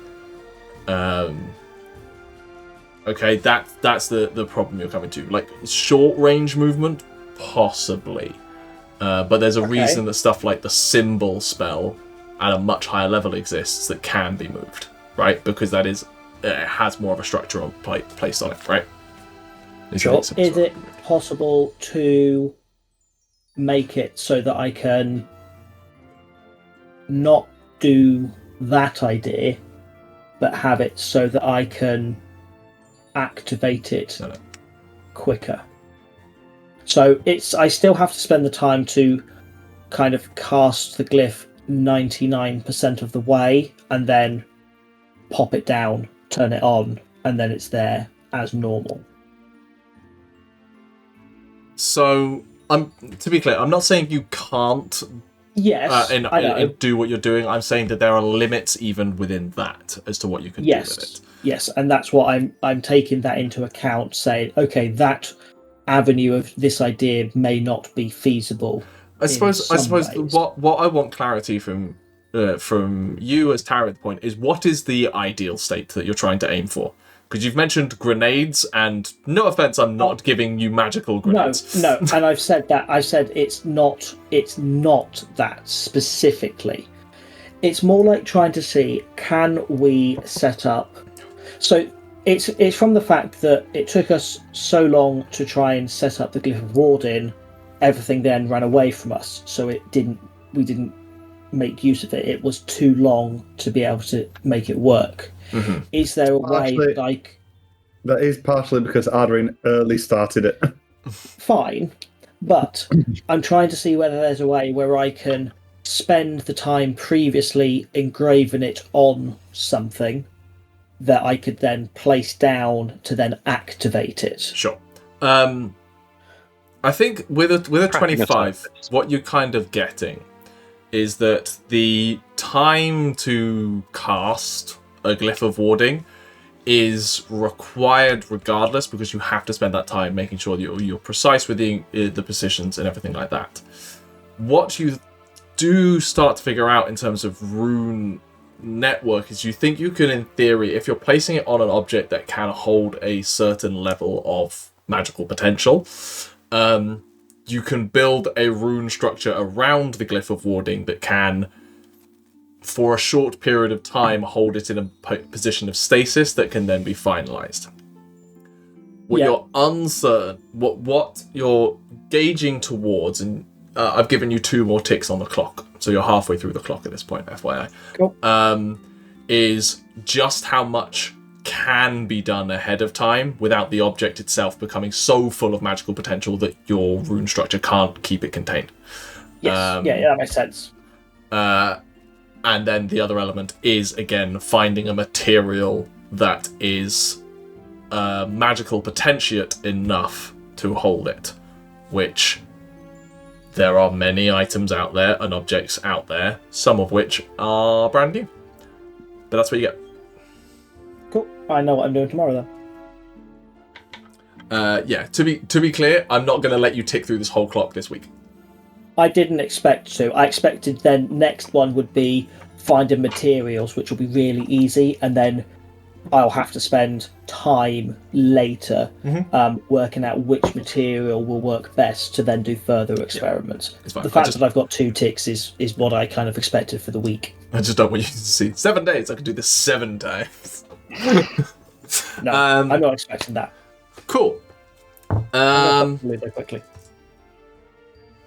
Okay, that's the problem you're coming to. Like, short range movement, possibly. But there's a reason that stuff like the symbol spell at a much higher level exists that can be moved, right? Because that is, it has more of a structure on placed on it, right? Sure. Is it possible to make it so that I can not do that idea, but have it so that I can activate it quicker? So I still have to spend the time to kind of cast the glyph 99% of the way and then pop it down, turn it on, and then it's there as normal. So, to be clear, I'm not saying you can't do what you're doing. I'm saying that there are limits even within that as to what you can do with it. Yes, and that's what I'm taking that into account, saying, okay, that avenue of this idea may not be feasible. I suppose what I want clarity from you as Tauri at the point is, what is the ideal state that you're trying to aim for? Because you've mentioned grenades, and no offense, I'm not giving you magical grenades. No, and I've said that. I said it's not that specifically. It's more like trying to see, can we set up? So it's from the fact that it took us so long to try and set up the glyph of warding, everything then ran away from us. So we didn't make use of it. It was too long to be able to make it work. Mm-hmm. Is there a way like that is partially because Aderyn early started it? Fine, but I'm trying to see whether there's a way where I can spend the time previously engraving it on something that I could then place down to then activate it. Sure. I think with a 25, what you're kind of getting is that the time to cast a glyph of warding is required regardless, because you have to spend that time making sure that you're precise with the positions and everything like that. What you do start to figure out in terms of rune network is, you think you can, in theory, if you're placing it on an object that can hold a certain level of magical potential, you can build a rune structure around the glyph of warding that can, for a short period of time, hold it in a position of stasis that can then be finalized. What you're uncertain, what you're gauging towards, and I've given you 2 more ticks on the clock, so you're halfway through the clock at this point, FYI. Cool. Is just how much can be done ahead of time without the object itself becoming so full of magical potential that your rune structure can't keep it contained. Yes, that makes sense. And then the other element is, again, finding a material that is magical potentiate enough to hold it, which there are many items out there and objects out there, some of which are brand new. But that's what you get. Cool. I know what I'm doing tomorrow then. To be clear, I'm not going to let you tick through this whole clock this week. I didn't expect to. I expected then next one would be finding materials, which will be really easy, and then I'll have to spend time later working out which material will work best to then do further experiments. The fact that I've got 2 ticks is what I kind of expected for the week. I just don't want you to see 7 days. I could do this 7 times. No, I'm not expecting that. Cool. Move there quickly.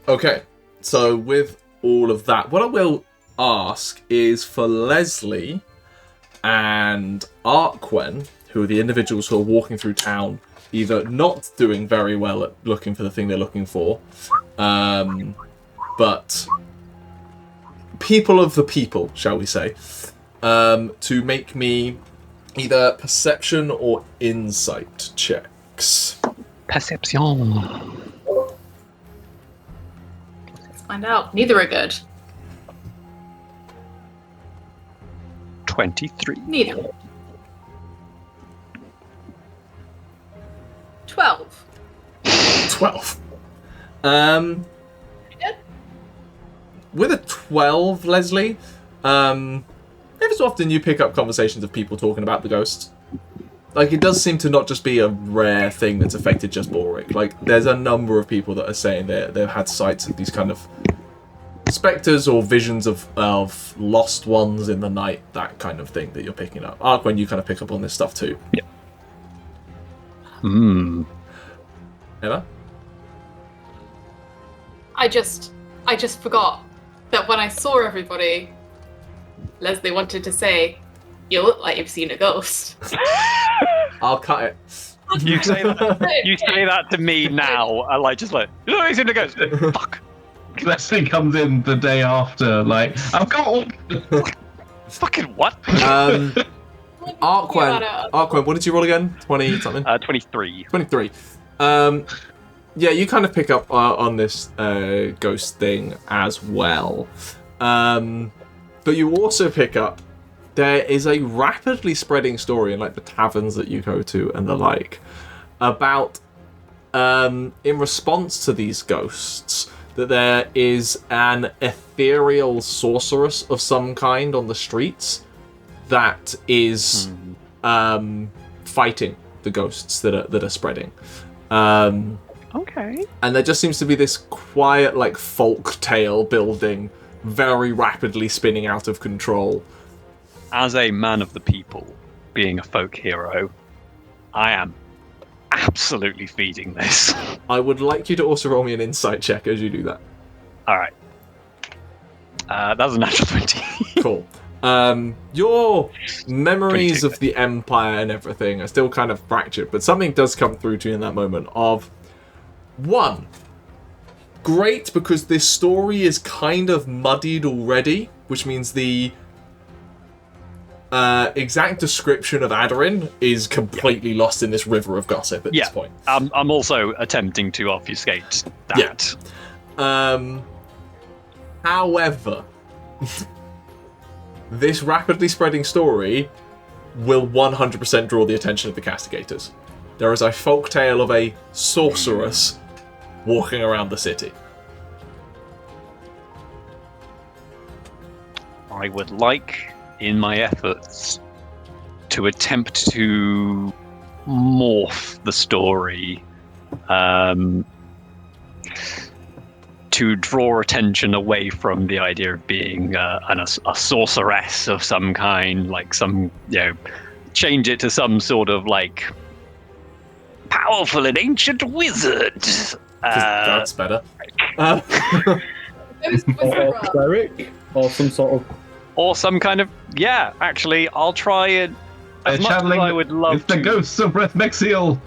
Okay, so with all of that, what I will ask is for Lesley and Arquen, who are the individuals who are walking through town, either not doing very well at looking for the thing they're looking for, but people of the people, shall we say, to make me either perception or insight checks. Perception. Let's find out. Neither are good. 23. Neither. 12. 12. With a 12, Lesley, every so often you pick up conversations of people talking about the ghosts. Like, it does seem to not just be a rare thing that's affected just Balrick. Like, there's a number of people that are saying they've had sights of these kind of spectres or visions of lost ones in the night, that kind of thing that you're picking up. Arquen, you kind of pick up on this stuff too. Yeah. Hmm. Emma? I just forgot that when I saw everybody, Lesley wanted to say, "You look like you've seen a ghost." I'll cut it. You say that. You say that to me now. I like just like, oh, he's in the ghost. Fuck. Lesley comes in the day after, like, I've got one. Fucking what? Arquen, what did you roll again? 20 something? 23. 23. Yeah, you kind of pick up on this ghost thing as well. But you also pick up there is a rapidly spreading story in like the taverns that you go to and the like about in response to these ghosts that there is an ethereal sorceress of some kind on the streets that is fighting the ghosts that are spreading. Okay. And there just seems to be this quiet, like, folk tale building, very rapidly spinning out of control. As a man of the people, being a folk hero, I am absolutely feeding this. I would like you to also roll me an insight check as you do that. Alright. That was a natural 20. Cool. Your memories 22. of the Empire and everything are still kind of fractured, but something does come through to you in that moment of... One, great, because this story is kind of muddied already, which means the exact description of Aderyn is completely lost in this river of gossip at this point. I'm also attempting to obfuscate that. Yeah. However, this rapidly spreading story will 100% draw the attention of the castigators. There is a folk tale of a sorceress walking around the city. I would like, in my efforts, to attempt to morph the story to draw attention away from the idea of being a sorceress of some kind, like some, change it to some sort of like powerful and ancient wizard. That's better. Cleric? Or some sort of... Or some kind of... Yeah, actually, I'll try and... As much as I would love it's the ghosts of Brethmexiel.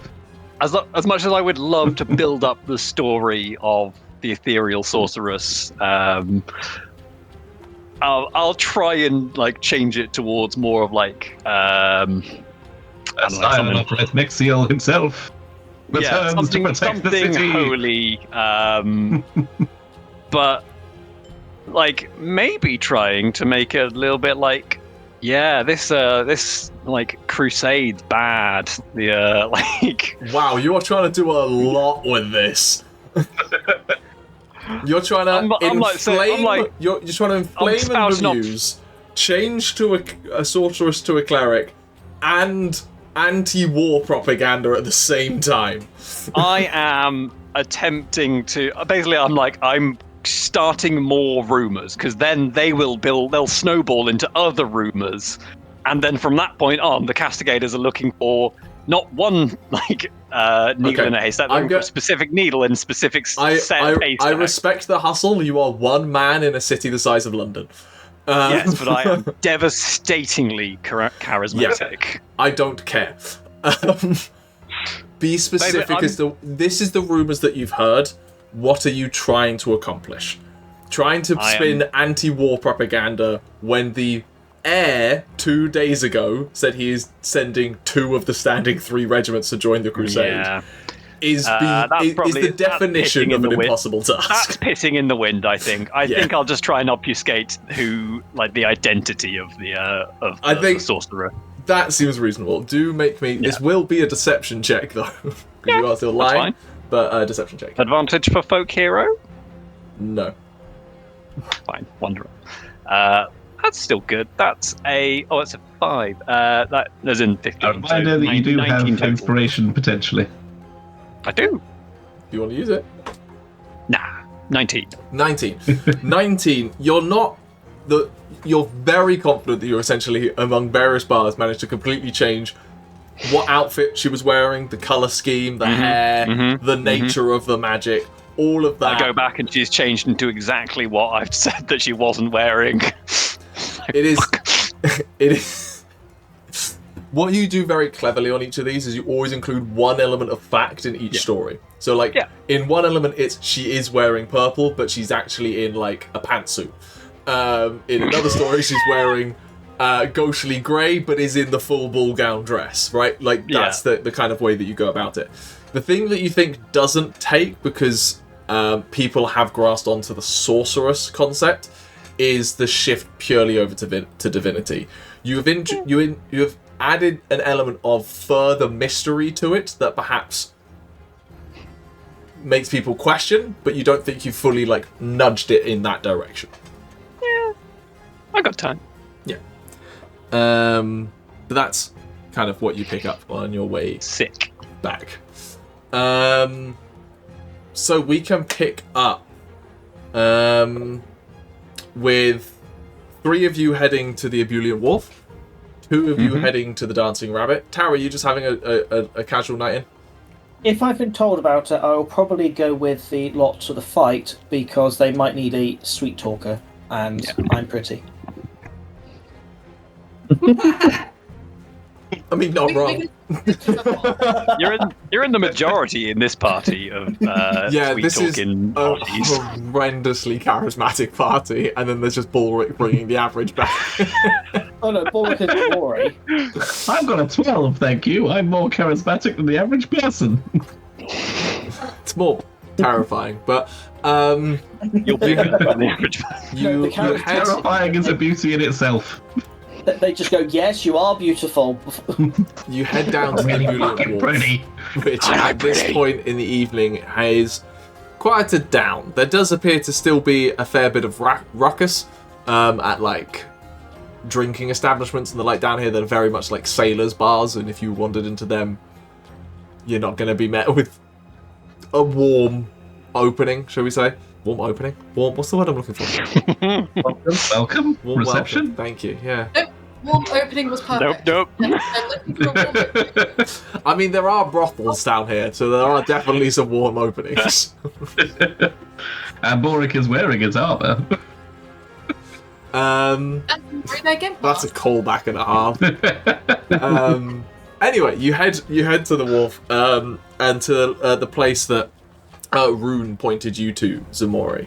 As much as I would love to build up the story of the ethereal sorceress, I'll try and like change it towards more of like... Scion of Brethmexiel himself. Returns to protect the city. Holy, but like maybe trying to make it a little bit like, this like crusade's bad. The like. Wow, you are trying to do a lot with this. You're trying to inflame. You're trying to inflame and amuse, change to a sorceress to a cleric, and anti-war propaganda at the same time. I am attempting to basically I'm starting more rumors, because then they'll snowball into other rumors, and then from that point on the castigators are looking for not one needle in a haystack, they're looking for a specific needle in specific haystack. I respect the hustle. You are one man in a city the size of London. Yes, but I am devastatingly charismatic. Yeah, I don't care. Be specific. This is the rumors that you've heard. What are you trying to accomplish? Trying to spin anti-war propaganda when the heir 2 days ago said he is sending 2 of the standing 3 regiments to join the crusade. Yeah. is that's probably the definition pissing of in an the wind. impossible task. That's pissing in the wind, I think. I Yeah. think I'll just try and obfuscate the identity of the sorcerer. That seems reasonable. Do make me. This will be a deception check though, because you are still That's lying. fine. But deception check. Advantage for folk hero? No. Fine, wonderful. That's still good. That's it's a 5. There's in 15. A reminder that you do have 19 total. inspiration potentially. I do. Do you want to use it? Nah, 19. 19. 19. You're very confident that you're essentially, among various bars, managed to completely change what outfit she was wearing, the colour scheme, the hair, the nature of the magic, all of that. I go back and she's changed into exactly what I've said that she wasn't wearing. It is. What you do very cleverly on each of these is you always include one element of fact in each story. So, in one element, it's she is wearing purple, but she's actually in, a pantsuit. In another story, she's wearing ghostly grey, but is in the full ball gown dress, right? That's the kind of way that you go about it. The thing that you think doesn't take, because people have grasped onto the sorceress concept, is the shift purely over to divinity. You have added an element of further mystery to it that perhaps makes people question, but you don't think you fully nudged it in that direction. Yeah, I got time. Yeah. But that's kind of what you pick up on your way back. So we can pick up with 3 of you heading to the Ebullient Wolf, 2 of you heading to the Dancing Rabbit. Tauri, you just having a casual night in? If I've been told about it, I'll probably go with the lot to the fight because they might need a sweet talker, and I'm pretty. I mean, not wrong. You're in the majority in this party of sweet this talking is a parties. horrendously charismatic party, and then there's just Balrick bringing the average back. Oh no, Balrick is glory. I've got a 12, thank you. I'm more charismatic than the average person. It's more terrifying, but You're bigger than the average person. you head. Terrifying is a beauty in itself. They just go, yes, you are beautiful. You head down to the Ebullient Wolf, which at this point in the evening has quieted down. There does appear to still be a fair bit of ruckus at drinking establishments and the like down here that are very much like sailors' bars, and if you wandered into them, you're not going to be met with a warm opening, shall we say? Warm opening? Warm, what's the word I'm looking for? Welcome. Warm Reception. welcome. Thank you, yeah. Warm opening was perfect. Nope. I'm looking for a warm opening. I mean, there are brothels down here, so there are definitely some warm openings. And Balrick is wearing his armour. That's a callback and a half. Anyway, you head to the wharf and to the place that Rune pointed you to, Ximori,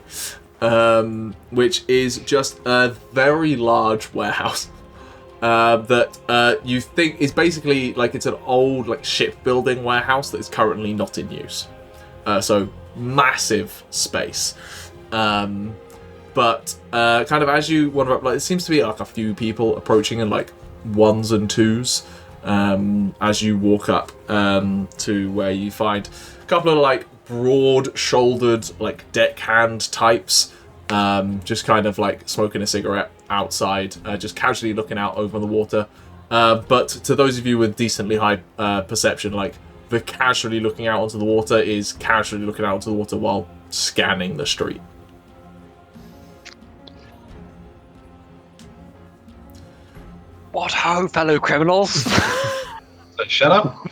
which is just a very large warehouse that you think is basically it's an old shipbuilding warehouse that is currently not in use. So massive space. But kind of as you wander up, it seems to be a few people approaching in ones and twos as you walk up to where you find a couple of broad-shouldered deckhand types just kind of smoking a cigarette outside, just casually looking out over the water. But to those of you with decently high perception, the casually looking out onto the water is casually looking out onto the water while scanning the street. What ho, fellow criminals! Shut up.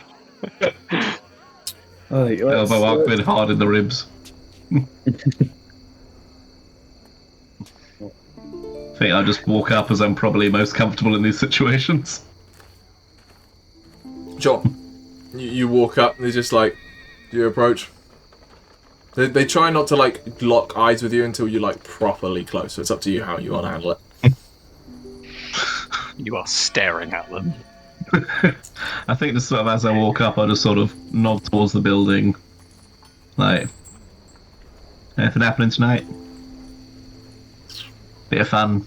Elbow Arquen hard in the ribs. I think I'll just walk up as I'm probably most comfortable in these situations. John, you walk up and they're just you approach. They try not to lock eyes with you until you're properly close, so it's up to you how you want to handle it. You are staring at them. I think just as I walk up, I just nod towards the building, Like, anything happening tonight? Bit of fun.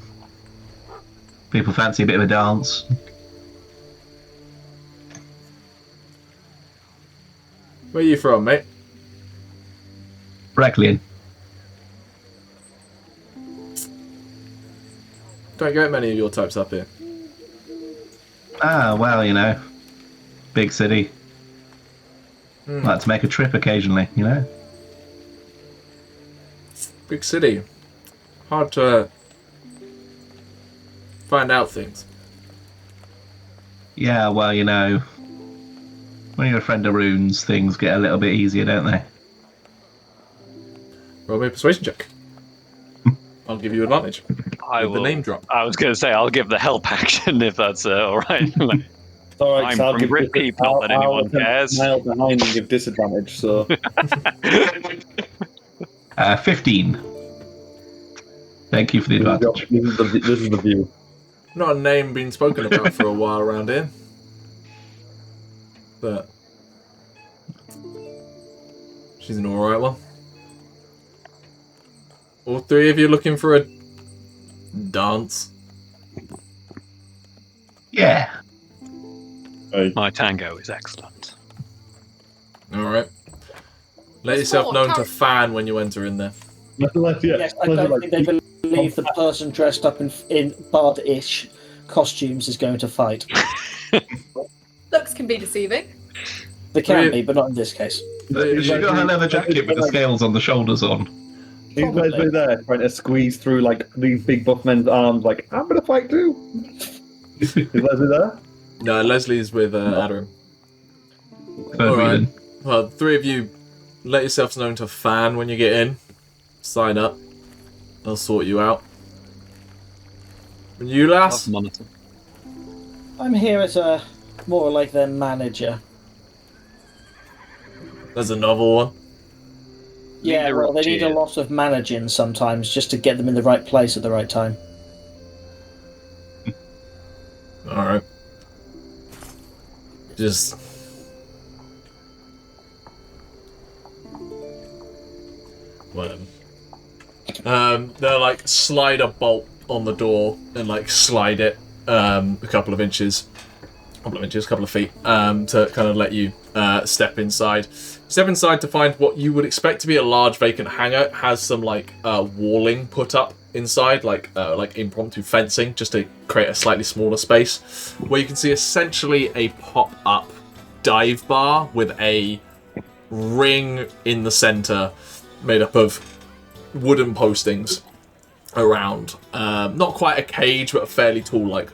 People fancy a bit of a dance. Where are you from, mate? Bracklin. Don't get many of your types up here. Ah, well, you know. Big city. Like to make a trip occasionally, you know? Big city. Hard to find out things. Yeah, well, you know. When you're a friend of runes, things get a little bit easier, don't they? Roll me a persuasion check. I'll give you advantage. I With the name drop. I was going to say I'll give the help action if that's all right. All right, I'm so I'll from give Ripkeep, not that anyone cares. Smile behind and give disadvantage. So 15. Thank you for the advantage. this is the view. Not a name being spoken about for a while around here. But she's an alright one. All three of you looking for a dance? Yeah. My tango is excellent. Alright. Let yourself known to fan when you enter in there. Yes, I don't think they believe the person dressed up in bard-ish costumes is going to fight. Looks can be deceiving. They can be, but not in this case. She got her leather jacket with the scales on the shoulders on. He's Lesley there trying to squeeze through like these big buff men's arms like, I'm gonna fight too. Is Lesley there? No, Leslie's with Aderyn. Third Alright. reading. Well, the three of you let yourselves known to fan when you get in. Sign up. They'll sort you out. And you, lass? Monitor. I'm here as a more like their manager. There's a novel one. Yeah, well, they need a lot of managing sometimes just to get them in the right place at the right time. Alright. Just... whatever. They'll like slide a bolt on the door and like slide it a couple of feet to kind of let you step inside. Step inside to find what you would expect to be a large vacant hangar. It has some like walling put up inside, like impromptu fencing, just to create a slightly smaller space, where you can see essentially a pop-up dive bar with a ring in the center made up of wooden postings around. Not quite a cage, but a fairly tall, like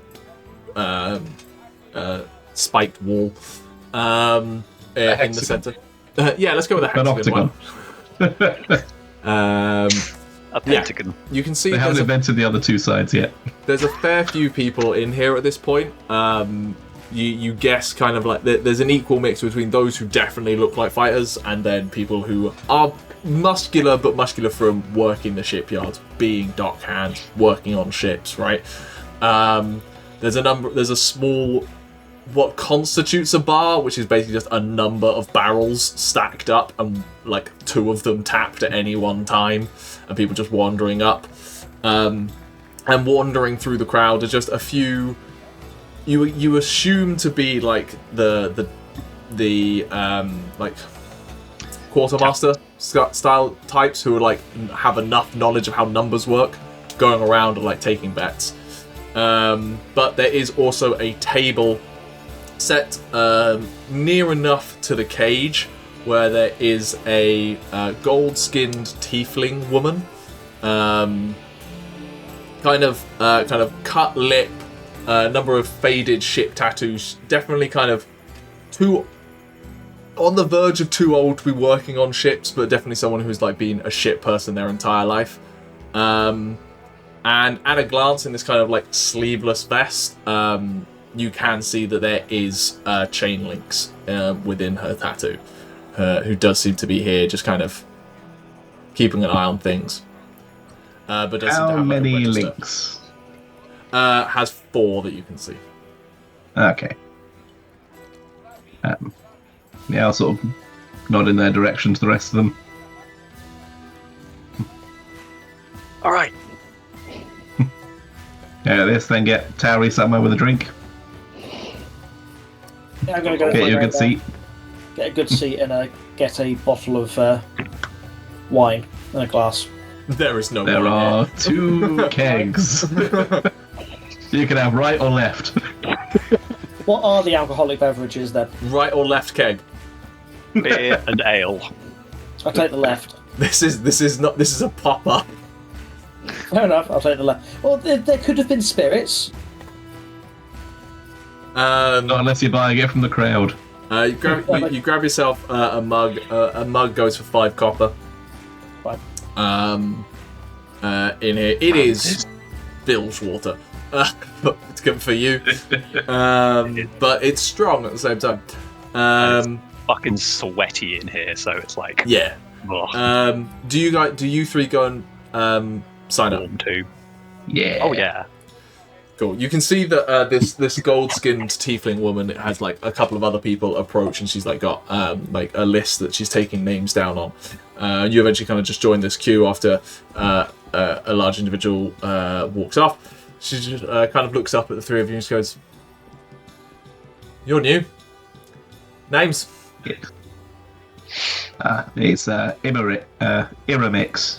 spiked wall in the center. Yeah, let's go with a hexagon one. A pentagon. Yeah, you can see They haven't invented the other two sides yet. there's a fair few people in here at this point. You guess kind of like there's an equal mix between those who definitely look like fighters and then people who are muscular, but muscular from working the shipyards, being dock hands, working on ships, right? There's a small, what constitutes a bar, which is basically just a number of barrels stacked up and like two of them tapped at any one time, and people just wandering up. And wandering through the crowd are just a few you assume to be like the like quartermaster style types who are like have enough knowledge of how numbers work, going around and like taking bets. But there is also a table set near enough to the cage where there is a gold-skinned tiefling woman, kind of cut lip, a number of faded ship tattoos, definitely kind of on the verge of too old to be working on ships, but definitely someone who's like been a ship person their entire life. And at a glance in this kind of like sleeveless vest, you can see that there is chain links within her tattoo, who does seem to be here just kind of keeping an eye on things. But doesn't How have many like, a register. links? Has 4 that you can see. Okay. Yeah, I'll sort of nod in their direction to the rest of them. All right. Yeah, let's then get Tauri somewhere with a drink. Yeah, I'm gonna go Get for you a good seat. Get a good seat and get a bottle of wine and a glass. There is no There wine are 2 kegs. You can have right or left. What are the alcoholic beverages then? here. Right or left keg? Beer and ale. I'll take the left. This is a pop-up. Fair enough, I'll take the left. Well, there could have been spirits. Not unless you're buying it from the crowd. You grab yourself a mug. A mug goes for 5 copper. Fine. In here, it is bilge water. It's good for you, but it's strong at the same time. Fucking sweaty in here, so it's like Yeah. ugh, Do you 3 go and sign up? warm too. Yeah. Oh yeah. Cool. You can see that this gold-skinned tiefling woman has like a couple of other people approach, and she's like got like a list that she's taking names down on. You eventually kind of just join this queue after a large individual walks off. She just kind of looks up at the 3 of you and just goes, "You're new. Names?" It's Iramix.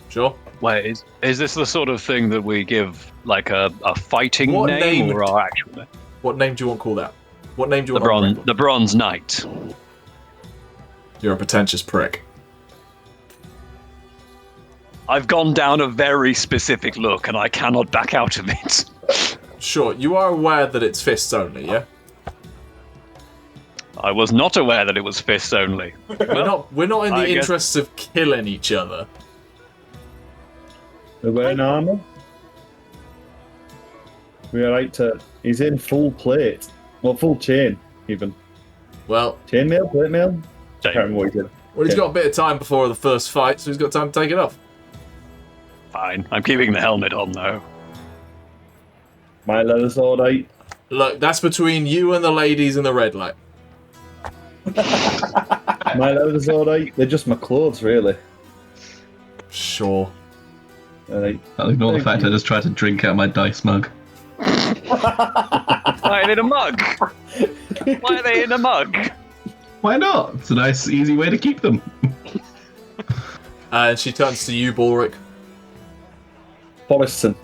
Sure. Wait, is this the sort of thing that we give like a fighting What name, name? or our actual name? What name do you want called that? What name do you The want? on bronze, record? the Bronze Knight. You're a pretentious prick. I've gone down a very specific look, and I cannot back out of it. Sure. You are aware that it's fists only, yeah? I was not aware that it was fists only. We're not in the I guess- interests of killing each other. They're wearing armour. We're right to. He's in full plate. Well, full chain, even. Well, Chainmail? Plate mail? Can't remember what he did. well, he's Okay. got a bit of time before the first fight, so he's got time to take it off. Fine. I'm keeping the helmet on though. My leather sword, right? Look, that's between you and the ladies in the red light. My leather sword, right? They're just my clothes, really. Sure. Right. I'll ignore the Thank fact you. I just tried to drink out of my dice mug. Why are they in a mug? Why are they in a mug? Why not? It's a nice, easy way to keep them. And she turns to you, Balrick. Forreston.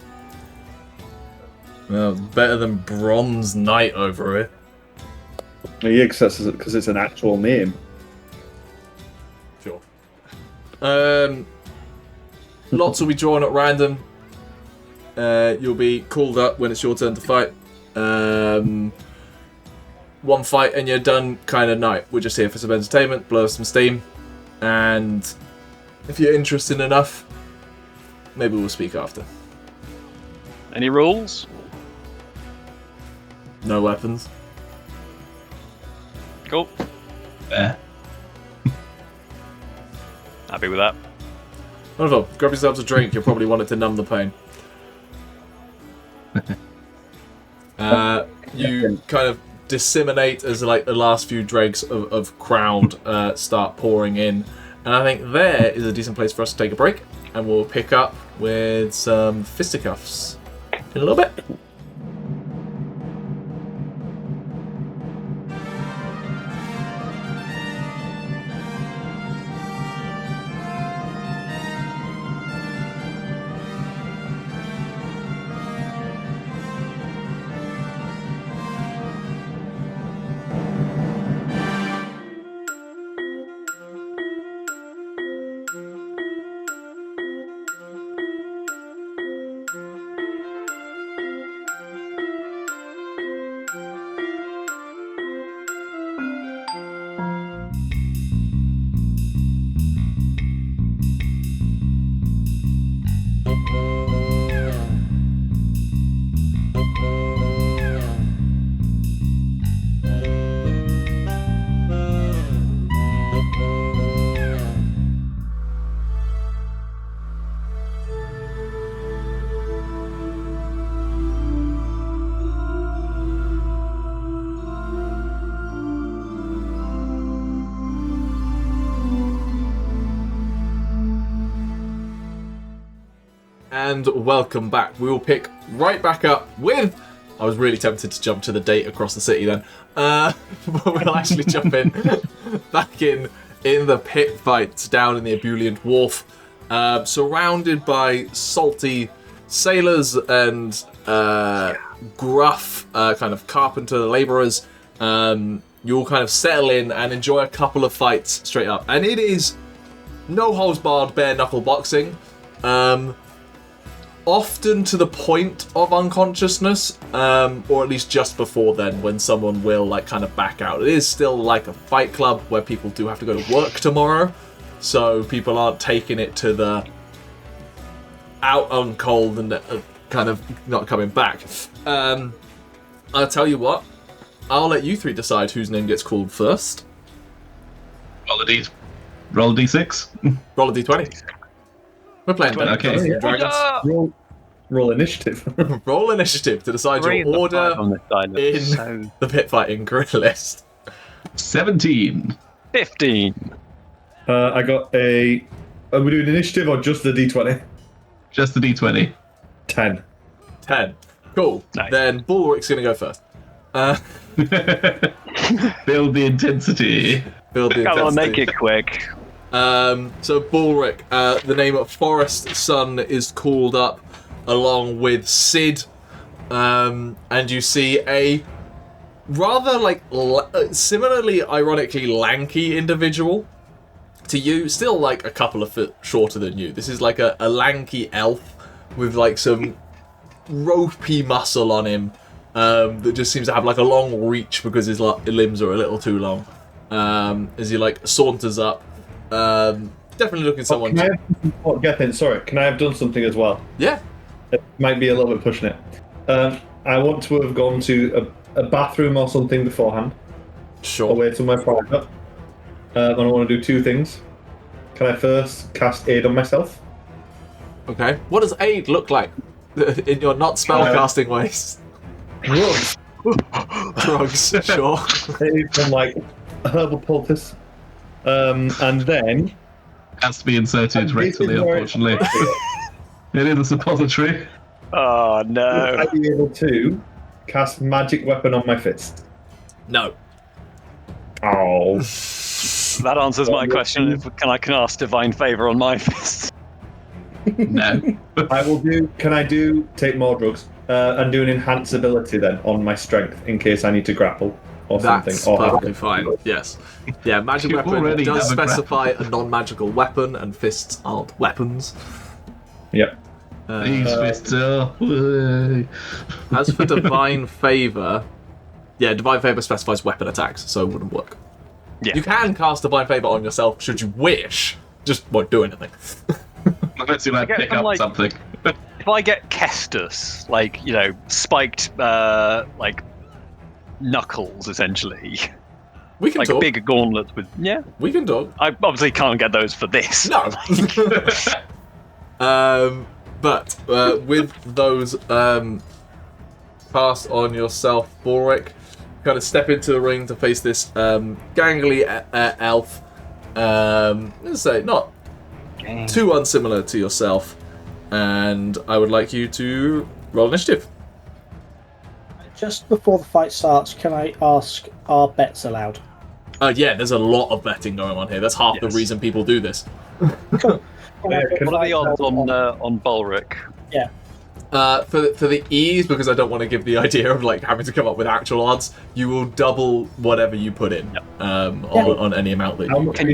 Well, better than Bronze Knight over here. Yeah, because it's an actual name. Sure. Lots will be drawn at random. You'll be called up when it's your turn to fight. One fight and you're done kind of night. We're just here for some entertainment, blow some steam, and if you're interested enough, maybe we'll speak after. Any rules? No weapons. Cool. There. Happy with that. Wonderful. Grab yourselves a drink. You'll probably want it to numb the pain. You kind of disseminate as like the last few dregs of crowd start pouring in, and I think there is a decent place for us to take a break, and we'll pick up with some fisticuffs in a little bit. and welcome back. We will pick right back up with... I was really tempted to jump to the date across the city then. But we'll actually jump in back in the pit fights down in the Ebullient Wharf, surrounded by salty sailors and gruff kind of carpenter labourers. You'll kind of settle in and enjoy a couple of fights straight up. And it is no holds barred bare knuckle boxing. Often to the point of unconsciousness, or at least just before then, when someone will like kind of back out. It is still like a fight club where people do have to go to work tomorrow, so people aren't taking it to the out on cold and kind of not coming back. I'll tell you what, I'll let you three decide whose name gets called first. Roll a d6. Roll a d20. We're playing Dungeons and Dragons. Roll initiative. Roll initiative to decide your order in the pit fighting grid list. 17. 15. I got a... Are we doing initiative or just the d20? Just the d20. 10. 10. Cool. Nice. Then Balrick's going to go first. Build the intensity. Come on, make it quick. So Balrick, the name of Forest Sun is called up along with Sid, and you see a rather like similarly ironically lanky individual to you, still like a couple of foot shorter than you. This is like a lanky elf with like some ropey muscle on him, that just seems to have like a long reach because his limbs are a little too long, as he like saunters up. Definitely looking someone. Sorry, can I have done something as well? Yeah. It might be a little bit pushing it. I want to have gone to a bathroom or something beforehand. Sure. Away to my private. And I want to do two things. Can I first cast Aid on myself? Okay. What does Aid look like in your not spellcasting ways? Drugs. Drugs, sure. Aid from like a herbal poultice. And then... Has to be inserted rectally, unfortunately. It is a suppository. Oh, no. Would I be able to cast magic weapon on my fist? No. Oh. That answers my question. Can I cast Divine Favour on my fist? No. I will do... Can I take more drugs? And do an enhance ability then on my strength in case I need to grapple or something. That's perfectly fine, yes. Yeah, magic weapon does specify a non-magical weapon, and fists aren't weapons. Yep. These fists are... As for Divine Favour... Yeah, Divine Favour specifies weapon attacks, so it wouldn't work. Yeah. You can cast Divine Favour on yourself should you wish, just won't do anything. Unless you like pick up something. If I get Kestus, like, you know, spiked, like, knuckles, essentially. We can like talk. Big gauntlets with... Yeah. We can talk. I obviously can't get those for this. No. But with those cast on yourself, Balrick, kind of step into the ring to face this gangly elf. Let's say not too unsimilar to yourself, and I would like you to roll initiative. Just before the fight starts, can I ask, are bets allowed? Yeah, there's a lot of betting going on here. That's half the reason people do this. Cool. What are the odds on Balrick? Yeah. For the ease, because I don't want to give the idea of like having to come up with actual odds, you will double whatever you put in on any amount that you Can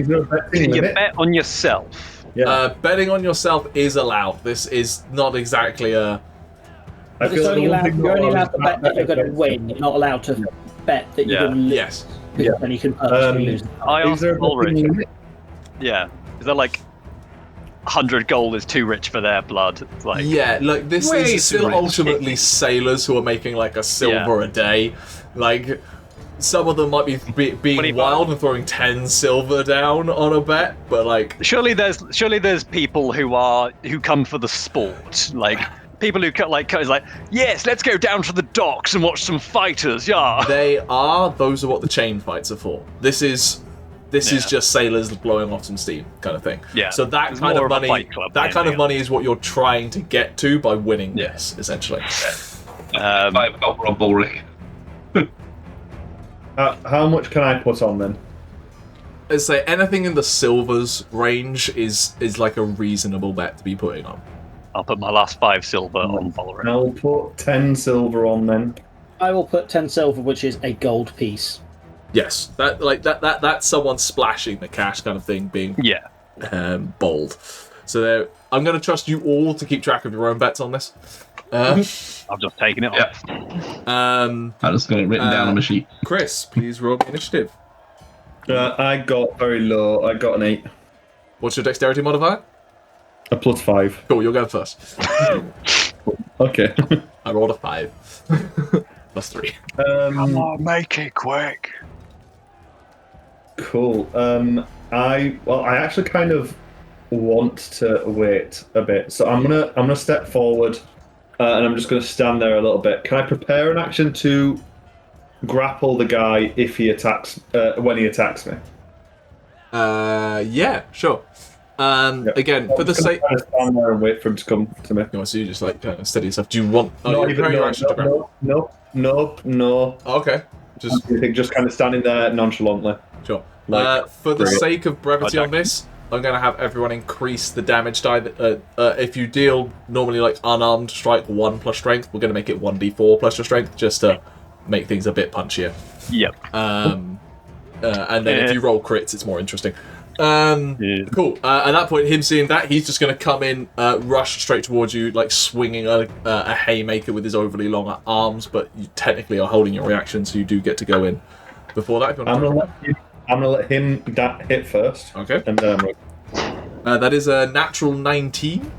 you bet on yourself? Yeah. Betting on yourself is allowed. This is not exactly a... You're only allowed to bet that you're going to win. You're not allowed to bet that you're going to lose. Yes. Because then you can purposely lose. I asked Balrick. Yeah. Is that like 100 gold is too rich for their blood? It's like, yeah, like this is still ultimately sailors who are making like a silver a day. Like some of them might be being wild and throwing 10 silver down on a bet, but like surely there's people who come for the sport, like people who is like, yes, let's go down to the docks and watch some fighters. Yeah, those are what the chain fights are for. This This is just sailors blowing off some steam, kind of thing. Yeah. So that It's kind more of of a money, Fight Club that than kind of anything money is what you're trying to get to by winning Yeah. this, essentially. I've got Rob Balrick. How much can I put on then? I'd say anything in the silvers range is like a reasonable bet to be putting on. I'll put my last 5 silver on Balrick. I'll put 10 silver on then. I will put 10 silver, which is a gold piece. Yes, that's someone splashing the cash kind of thing, being bold. So there, I'm going to trust you all to keep track of your own bets on this. I've just taken it off. I just got it written down on a sheet. Chris, please roll the initiative. I got very low. I got an 8. What's your dexterity modifier? A +5. Cool, you'll go first. Okay. I rolled a 5. +3. Come on, make it quick. Cool. I actually kind of want to wait a bit, so I'm gonna step forward, and I'm just gonna stand there a little bit. Can I prepare an action to grapple the guy if he attacks when he attacks me? Yeah, sure. Again, for the sake, I'm just gonna stand there and wait for him to come to me. so you just like steady yourself. Do you want? Not even your action to grapple. No. Okay, Just kind of standing there nonchalantly. sure. Like, For the brilliant. sake of brevity on this, I'm going to have everyone increase the damage die. If you deal normally like unarmed strike 1 plus strength, we're going to make it 1d4 plus your strength, just to make things a bit punchier. Yep. And then if you roll crits, it's more interesting. Cool. At that point, him seeing that, he's just going to come in, rush straight towards you, like swinging a haymaker with his overly long arms, but you technically are holding your reaction, so you do get to go in before that. I'm gonna let him hit first. Okay. And then that is a natural 19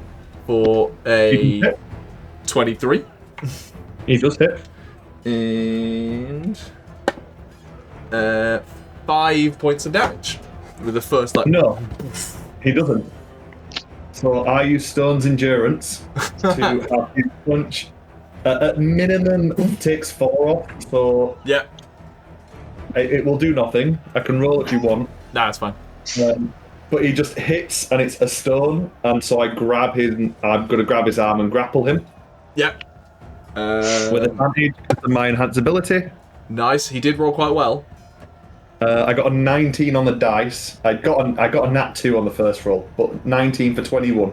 for a 23. he does hit. And 5 points of damage with the first No, he doesn't. So I use Stone's Endurance to have his punch at minimum takes 4 off. So Yeah. it will do nothing. I can roll if you want. Nah, it's fine. But he just hits and it's a stone, and so I grab him. I'm going to grab his arm and grapple him. Yep. With advantage because of my enhanced ability. Nice. He did roll quite well. I got a 19 on the dice. I got a nat 2 on the first roll, but 19 for 21.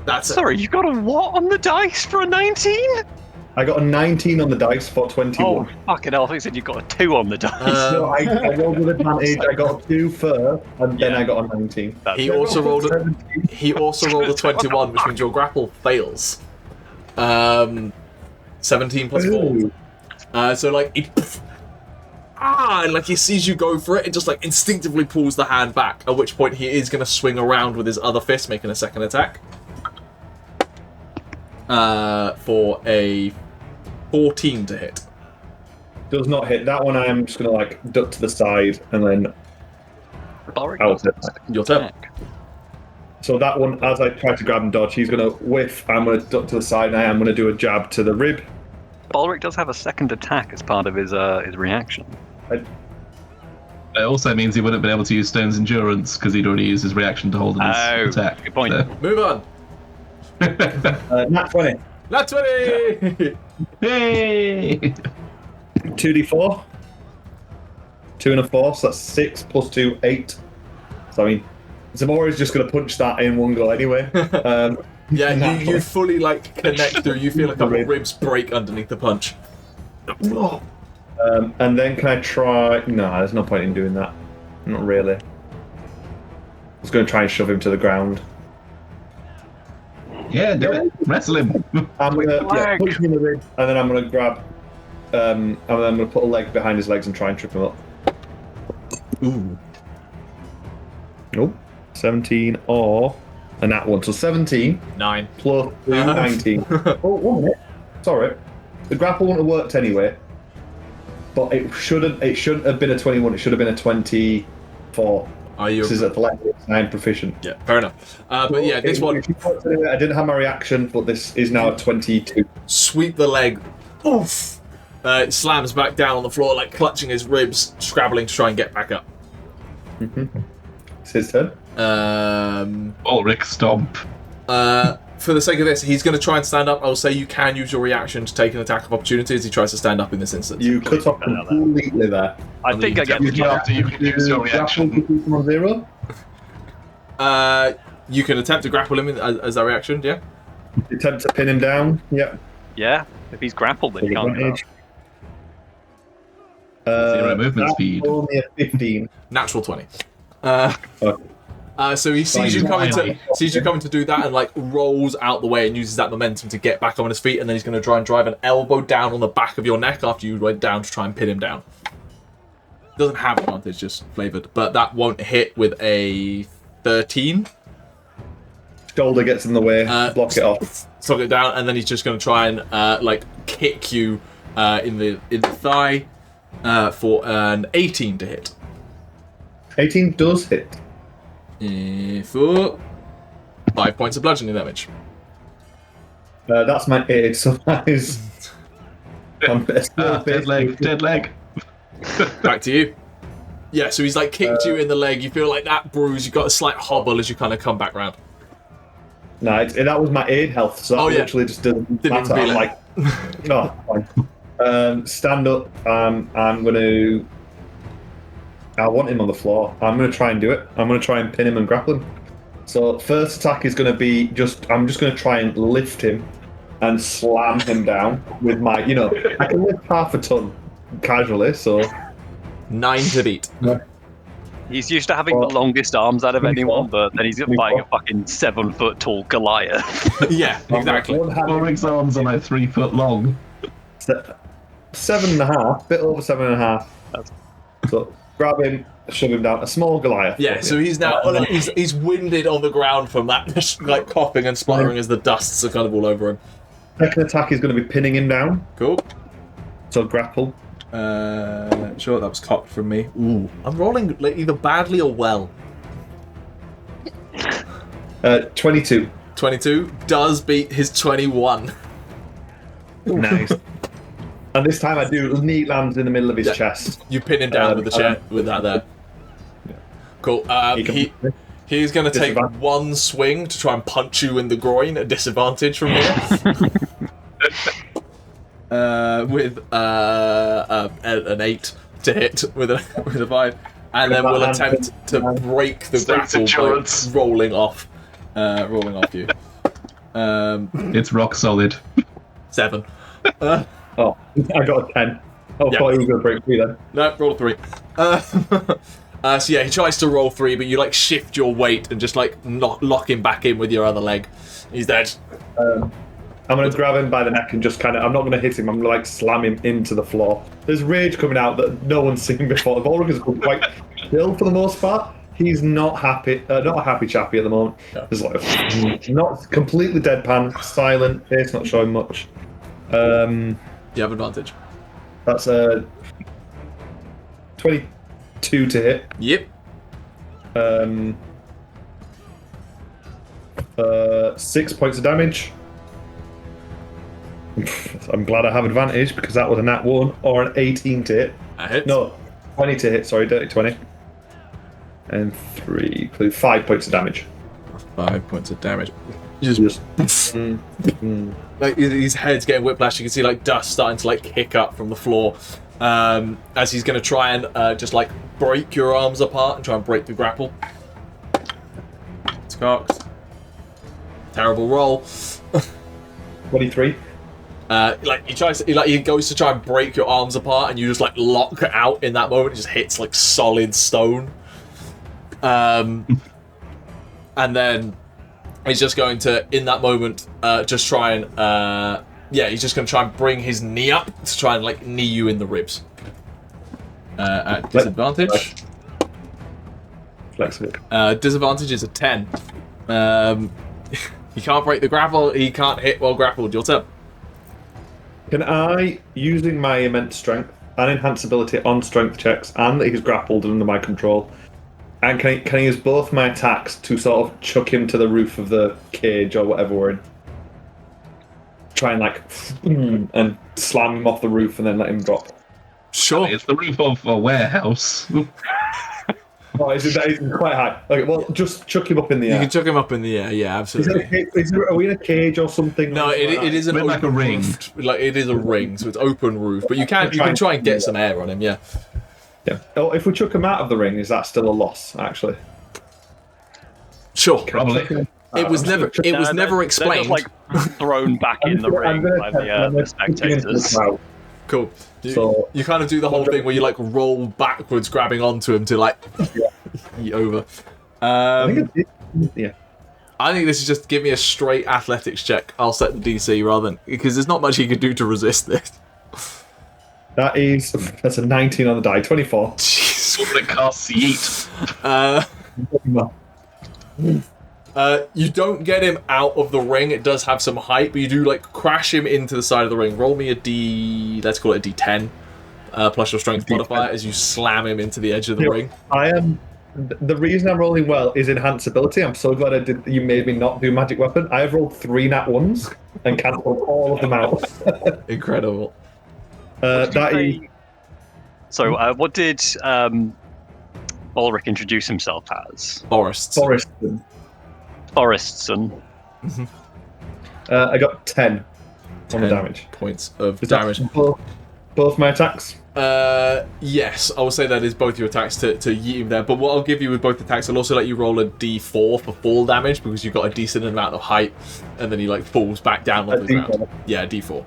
That's it. Sorry, you got a what on the dice for a 19? I got a 19 on the dice for 21. Oh, fucking hell, I thought you said you got a 2 on the dice. So I rolled with advantage. I got a 2 first, and then I got a 19. He also rolled a 21, which means your grapple fails. 17 plus 4. So like and like he sees you go for it and just like instinctively pulls the hand back, at which point he is going to swing around with his other fist, making a second attack. For a 14 to hit. Does not hit. That one I am just going to like duck to the side and then out it. Your turn. So that one, as I try to grab and dodge, he's going to whiff. I'm going to duck to the side and I am going to do a jab to the rib. Balrick does have a second attack as part of his reaction. It also means he wouldn't have been able to use Stone's Endurance because he'd already used his reaction to hold his attack. Good point. So. Move on. Nat 20. Nat 20! Hey! 2d4. 2 and a 4, so that's 6 plus 2, 8. So I mean, Ximori's just going to punch that in one go anyway. Yeah, you fully like connect through. You feel like a couple ribs break underneath the punch. And then can I try... No, there's no point in doing that. Not really. I was going to try and shove him to the ground. Yeah, do it. Wrestle him. I'm going to punch him in the rib, and then I'm going to grab... and then I'm going to put a leg behind his legs and try and trip him up. Ooh. Nope. 17 or... a nat 1. So 17. 9. Plus 2, 19. Oh, 1 minute. Sorry. The grapple wouldn't have worked anyway. But it shouldn't have been a 21. It should have been a 24. Are you? This is at the level 9 proficient. Yeah, fair enough. But yeah, this one... I didn't have my reaction, but this is now a 22. Sweep the leg. Oof! It slams back down on the floor, like clutching his ribs, scrabbling to try and get back up. It's his turn. Balrick stomp. For the sake of this, he's going to try and stand up. I'll say you can use your reaction to take an attack of opportunity as he tries to stand up in this instance. You cut off completely there. I think I get the job. You can use your reaction. On 0. You can attempt to grapple him as that reaction, yeah? Attempt to pin him down. Yep. Yeah, if he's grappled, then he can't get up. Zero movement speed. Only a 15. Natural 20. So he sees you coming to do that and like rolls out the way and uses that momentum to get back on his feet, and then he's going to try and drive an elbow down on the back of your neck after you went down to try and pin him down. Doesn't have advantage, just flavoured, but that won't hit with a 13. Shoulder gets in the way. Block it off. Knock it down, and then he's just going to try and like kick you in the thigh for an 18 to hit. 18 does hit. For 5 points of bludgeoning damage. That's my aid, so that is. Dead leg. Back to you. Yeah, so he's like kicked you in the leg. You feel like that bruise. You got a slight hobble as you kind of come back round. No, that was my aid health, so that literally just didn't matter. I'm like, no, fine. Stand up. I'm going to. I want him on the floor. I'm going to try and do it. I'm going to try and pin him and grapple him. So first attack is going to be I'm just going to try and lift him and slam him down with my, I can lift half a ton casually, so. 9 to beat. He's used to having the longest arms out of anyone, but then he's fighting a fucking 7-foot tall Goliath. Yeah, exactly. Balrick's arms are like 3 foot long. 7.5, bit over 7.5. So grab him, shove him down. A small Goliath. Yeah, so he's now he's winded on the ground from that, like coughing and spluttering as the dusts are kind of all over him. Second attack is going to be pinning him down. Cool. So grapple. Sure, that was cocked from me. Ooh, I'm rolling either badly or well. 22. 22 does beat his 21. Nice. And this time I do knee lands in the middle of his chest. You pin him down with the chair with that there. Yeah. Cool. He's going to take one swing to try and punch you in the groin at disadvantage from here. With an 8 to hit with a 5, and then we'll attempt to break the grapple by rolling off you. It's rock solid. 7. Oh, I got a 10. Oh, I thought he was going to break 3 then. No, roll a 3. So yeah, he tries to roll 3, but you like shift your weight and just like lock him back in with your other leg. He's dead. I'm going to grab him by the neck and just kind of, I'm not going to hit him, I'm going to like slam him into the floor. There's rage coming out that no one's seen before. Balrick is quite chill for the most part. He's not happy, not a happy chappy at the moment. Yeah. There's like, not completely deadpan, silent, face not showing much. You have advantage. That's a 22 to hit. Yep. 6 points of damage. I'm glad I have advantage because that was a nat 1 or an 18 to hit. A hit. No, 20 to hit, sorry, dirty 20. And 5 points of damage. 5 points of damage. Just like his head's getting whiplash. You can see like dust starting to like kick up from the floor as he's going to try and just like break your arms apart and try and break the grapple. It's cocked. Terrible roll. 23. Like he goes to try and break your arms apart, and you just like lock out in that moment. It just hits like solid stone. And then he's just going to, in that moment, just try and he's just going to try and bring his knee up to try and like knee you in the ribs. At disadvantage. Flexible. Disadvantage is a 10. He can't break the grapple. He can't hit while grappled. Your turn. Can I, using my immense strength and enhanceability on strength checks, and that he's grappled and under my control, and can I use both my attacks to sort of chuck him to the roof of the cage or whatever we're in? try and like and slam him off the roof and then let him drop. Sure. It's the roof of a warehouse. Oh, is it quite high? Okay, well, just chuck him up in the You air. can chuck him up in the air. Yeah, absolutely. Are we in a cage or something? No, it is an We're like a open ring. roof. Like it is a ring, so it's open roof. But you can try and get some air on him. Yeah. Yeah. Oh, if we chuck him out of the ring, is that still a loss? Actually, Sure. Probably. It was never They're explained. just like thrown back in the ring by the spectators. Cool. So- You kind of do the whole thing where you like roll backwards, grabbing onto him to like eat over. Yeah. I think this is just give me a straight athletics check. I'll set the DC rather than because there's not much he can do to resist this. That's a 19 on the die. 24. Jeez. What it casts yeet. You don't get him out of the ring. It does have some height, but you do like crash him into the side of the ring. Roll me a D. Let's call it a D10 plus your strength modifier as you slam him into the edge of the ring. I am. The reason I'm rolling well is enhanced ability. I'm so glad you made me not do magic weapon. I have rolled 3 nat ones and cancelled all of them out. Incredible. That is. So, what did Balrick introduce himself as? Forest. Forestson. I got 10 on the damage. Points of Is that damage. both my attacks? Yes, I will say that is both your attacks to yeet him there. But what I'll give you with both attacks, I'll also let you roll a D4 for fall damage because you've got a decent amount of height, and then he like falls back down on the ground. Yeah, D4.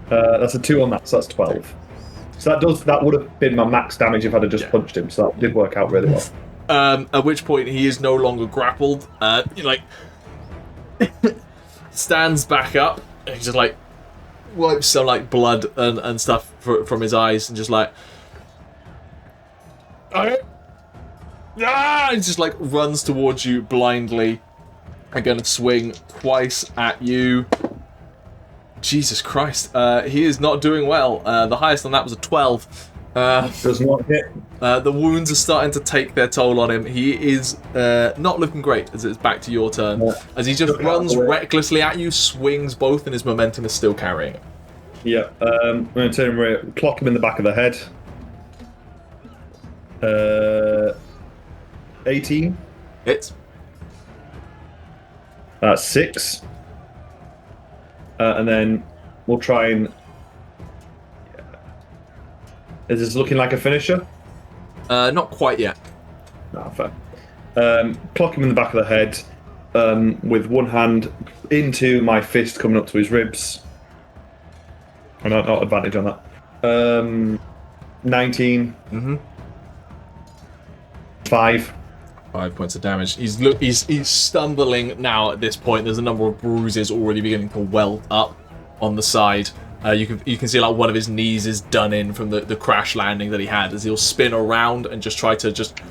That's a 2 on that, so that's 12. So that would have been my max damage if I'd have just punched him. So that did work out really well. At which point he is no longer grappled. He like stands back up and he just like wipes some like blood and stuff from his eyes and just like he just like runs towards you blindly and gonna swing twice at you. Jesus Christ, he is not doing well. The highest on that was a 12. Does not hit. The wounds are starting to take their toll on him. He is not looking great as it's back to your turn. Yeah. As he just runs recklessly at you, swings both, and his momentum is still carrying him. Yeah, I'm going to turn him around, clock him in the back of the head. 18. Hits. 6. And then we'll try and... Is this looking like a finisher? Not quite yet. No, fair. Clock him in the back of the head with one hand into my fist coming up to his ribs. I'm not advantage on that. 19. 5. 5 points of damage. He's stumbling now at this point. There's a number of bruises already beginning to welt up on the side. You can see like one of his knees is done in from the crash landing that he had as he'll spin around and just try to just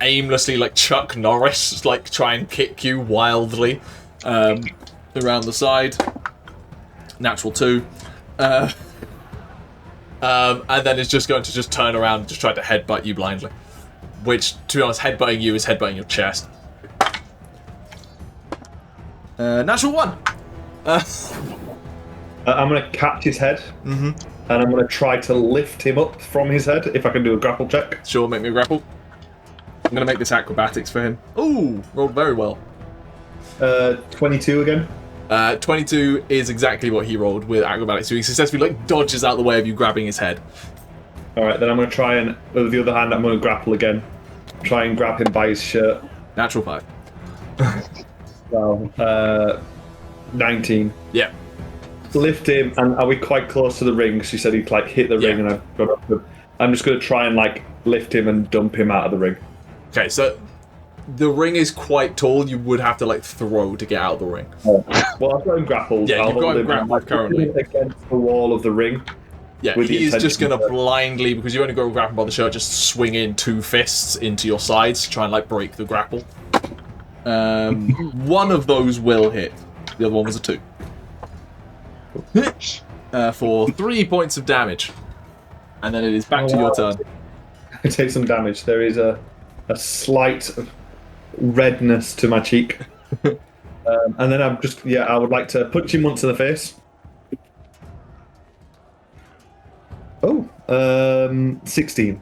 aimlessly like Chuck Norris, like try and kick you wildly around the side. Natural 2. And then it's just going to just turn around and just try to headbutt you blindly. Which, to be honest, headbutting you is headbutting your chest. Natural 1. I'm going to catch his head, and I'm going to try to lift him up from his head, if I can do a grapple check. Sure, make me a grapple. I'm going to make this acrobatics for him. Ooh, rolled very well. 22 again. 22 is exactly what he rolled with acrobatics. So he successfully like dodges out the way of you grabbing his head. Alright, then I'm going to try and, with the other hand, I'm going to grapple again. Try and grab him by his shirt. Natural 5. Well, 19. Yeah. Lift him, and are we quite close to the ring? She said he'd like hit the ring, and I've got up to him. I'm just going to try and like lift him and dump him out of the ring. Okay, so the ring is quite tall. You would have to like throw to get out of the ring. Oh. Well, I've got him grappled. Yeah, you've got him hold grappled currently. against the wall of the ring. Yeah, he is just going to blindly, because you only got to grab him by the shirt, just swing in 2 fists into your sides to try and like break the grapple. One of those will hit. The other one was a 2. For 3 points of damage. And then it is back to your turn. I take some damage. There is a slight redness to my cheek. And then I would like to punch him once in the face. Oh, 16.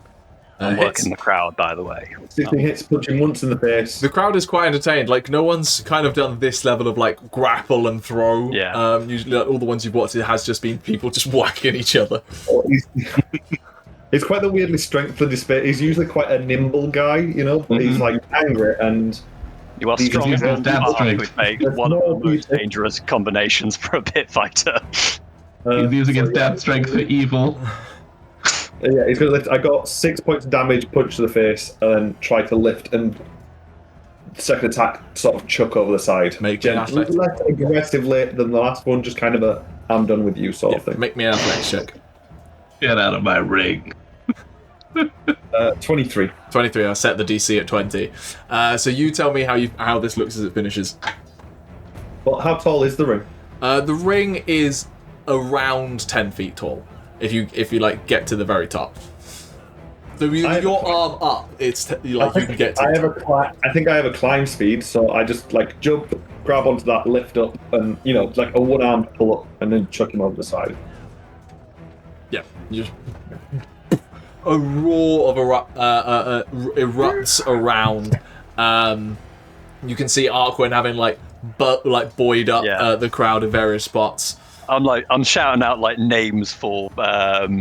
I'm Hits. working the crowd, by the way. 16 hits, punch him once in the face. The crowd is quite entertained. Like, no one's kind of done this level of, like, grapple and throw. Yeah. Usually, like, all the ones you've watched, it has just been people just whacking each other. He's quite the weirdly strengthened display. He's usually quite a nimble guy, you know, but he's, like, angry and... You are He's strong using and dab fast, strength. which makes There's one of no the most people. dangerous combinations for a pit fighter. He's using his dab strength for evil. Yeah, he's going to lift. I got 6 points of damage, punch to the face, and then try to lift and second attack sort of chuck over the side. Make an athletics. less aggressively than the last one, just kind of a I'm done with you sort of thing. Make me an athletics check. Get out of my ring. 23. 23, I'll set the DC at 20. So you tell me how this looks as it finishes. Well, how tall is the ring? The ring is around 10 feet tall. If you like get to the very top. So your arm up, it's you can get to. I think I have a climb speed, so I just like jump, grab onto that, lift up, and like a one-armed pull up, and then chuck him over the side. Yeah, you just a roar of erupts around. You can see Arquen having buoyed up the crowd in various spots. I'm shouting out like names for Balrick.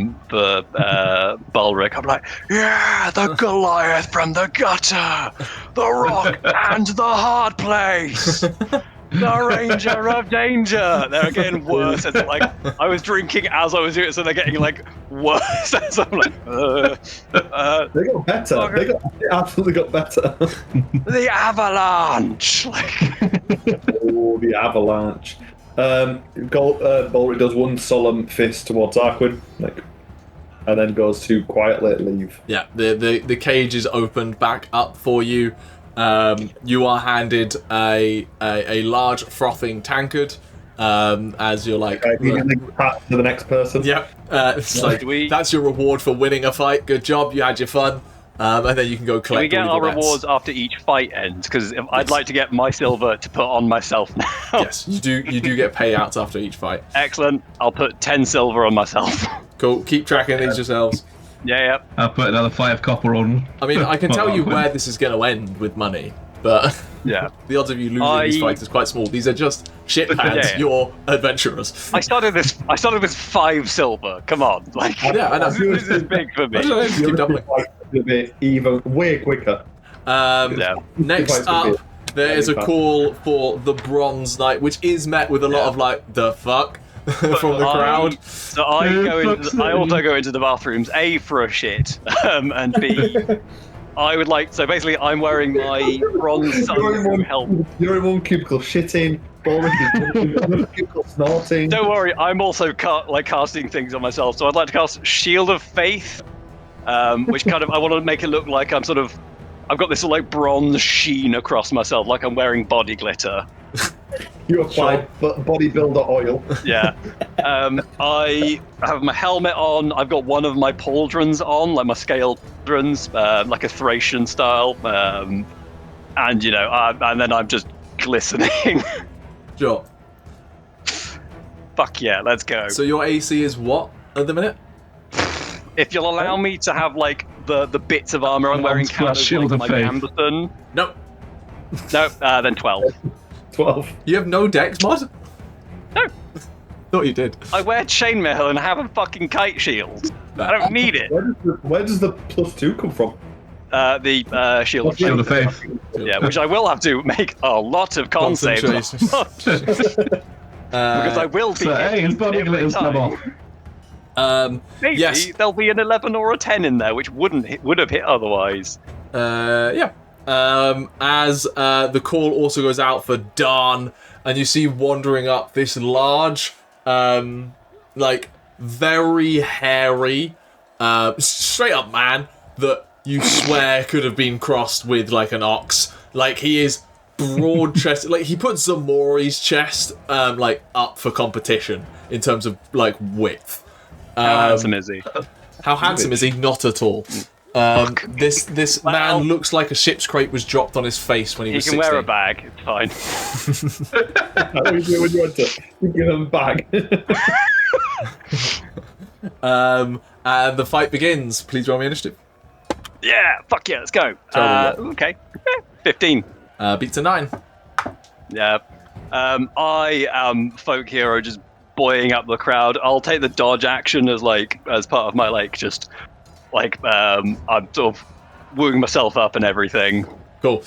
I'm like, yeah, the Goliath from the gutter, the rock and the hard place, the Ranger of Danger. They're getting worse. It's like I was drinking as I was doing it, so they're getting like worse. So I'm like, They got better. They absolutely got better. the avalanche. Oh, the avalanche. Balrick does one solemn fist towards Arquen, and then goes to quietly leave. Yeah, the cage is opened back up for you. You are handed a large frothing tankard. As you're like, pass to the next person. Yep. It's like that's your reward for winning a fight. Good job, you had your fun. And then you can go collect. Can we get all our your bets. rewards after each fight ends? Because I'd like to get my silver to put on myself now. Yes, you do get payouts after each fight. Excellent. I'll put 10 silver on myself. Cool. Keep tracking these yourselves. Yeah. I'll put another 5 copper on. I mean, I can tell you where this is going to end with money, but yeah, the odds of you losing these fights is quite small. These are just shit pants. Yeah. You're adventurers. I started with 5 silver. Come on, yeah, I know. This is big for me. I don't know, just keep doubling. Even way quicker. Next up, there is a call for the Bronze Knight, which is met with a lot of the fuck from the crowd. So I also go into the bathrooms, A, for a shit, and B, I would like. So basically, I'm wearing my bronze sun helmet. You're in one cubicle shitting. Balrick is in another cubicle snorting. Don't worry, I'm also casting things on myself. So I'd like to cast Shield of Faith, which kind of I want to make it look like I've got this bronze sheen across myself, like I'm wearing body glitter. You applied bodybuilder oil. Yeah. I have my helmet on. I've got one of my pauldrons on, like my scale pauldrons, like a Thracian style. And then I'm just glistening. Sure. Fuck yeah, let's go. So your AC is what at the minute? If you'll allow me to have the bits of armor I'm wearing, kind of Shield of my Faith. Gamberson. Nope. No, then 12. 12. You have no dex mod? No. Thought you did. I wear chainmail and have a fucking kite shield. I don't need it. Where does the +2 come from? The Shield of Shield of Faith. Faith. Yeah, which I will have to make a lot of con saves on. Concentration. Because I will be So, hey, his body every glitter's come time. off. Maybe Yes. there'll be an 11 or a 10 in there, which would have hit otherwise. Yeah. As the call also goes out for Darn, and you see wandering up this large, very hairy, straight up man that you swear could have been crossed with an ox. He is broad chested. He puts Ximori's chest up for competition in terms of width. How handsome is he? How handsome is he? Not at all. This man looks like a ship's crate was dropped on his face when he was 16. He can wear a bag. It's fine. How do you do when you want to give him a bag? And the fight begins. Please roll me initiative. Yeah, fuck yeah, let's go. Okay. 15. Beats a 9. Yeah. I am folk hero just buoying up the crowd. I'll take the dodge action as part of my I'm sort of wooing myself up and everything. Cool.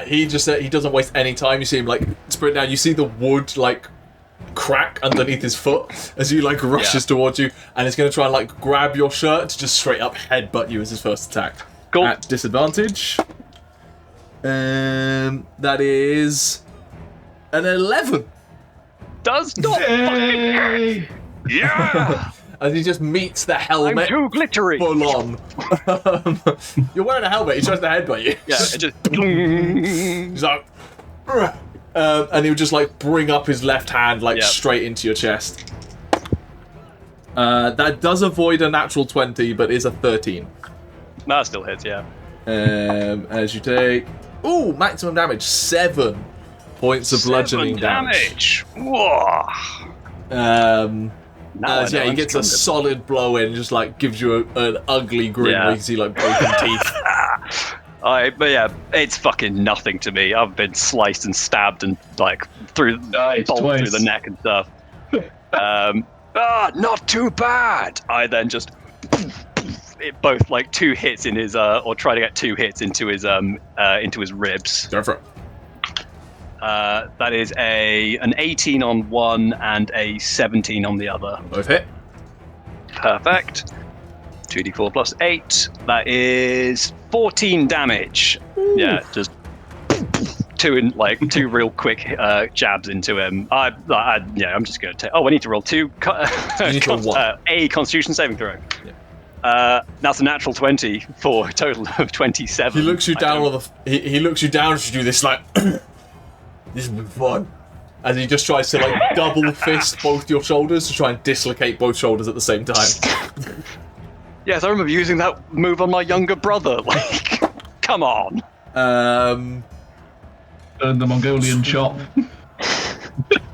He doesn't waste any time. You see him sprint down. You see the wood crack underneath his foot as he rushes towards you, and he's going to try and grab your shirt to just straight up headbutt you as his first attack. Cool. At disadvantage. That is an 11. Does not fucking yeah. As he just meets the helmet. I'm too glittery. Full on. You're wearing a helmet. He tries to headbutt you. Yeah. It just. He's like. And he'll just bring up his left hand straight into your chest. That does avoid a natural 20, but is a 13. No, it still hits, yeah. As you take maximum damage, 7 points of bludgeoning damage. Whoa. He gets a solid blow in, just gives you an ugly grin where you see broken teeth. But yeah, it's fucking nothing to me. I've been sliced and stabbed and through bolts through the neck and stuff. Not too bad. I then just both 2 hits in his or try to get 2 hits into his ribs. Go for it. That is an 18 on one and a 17 on the other. Both hit. Perfect. 2d4 plus 8. That is 14 damage. Ooh. Yeah, just 2 real quick jabs into him. I'm just going to take. Oh, I need to roll 2. A Constitution saving throw. Yeah. That's a natural 20 for a total of 27. He looks you down he looks you down as you do this this will be fun. As he just tries to double fist both your shoulders to try and dislocate both shoulders at the same time. Yes, I remember using that move on my younger brother. Come on. The Mongolian chop.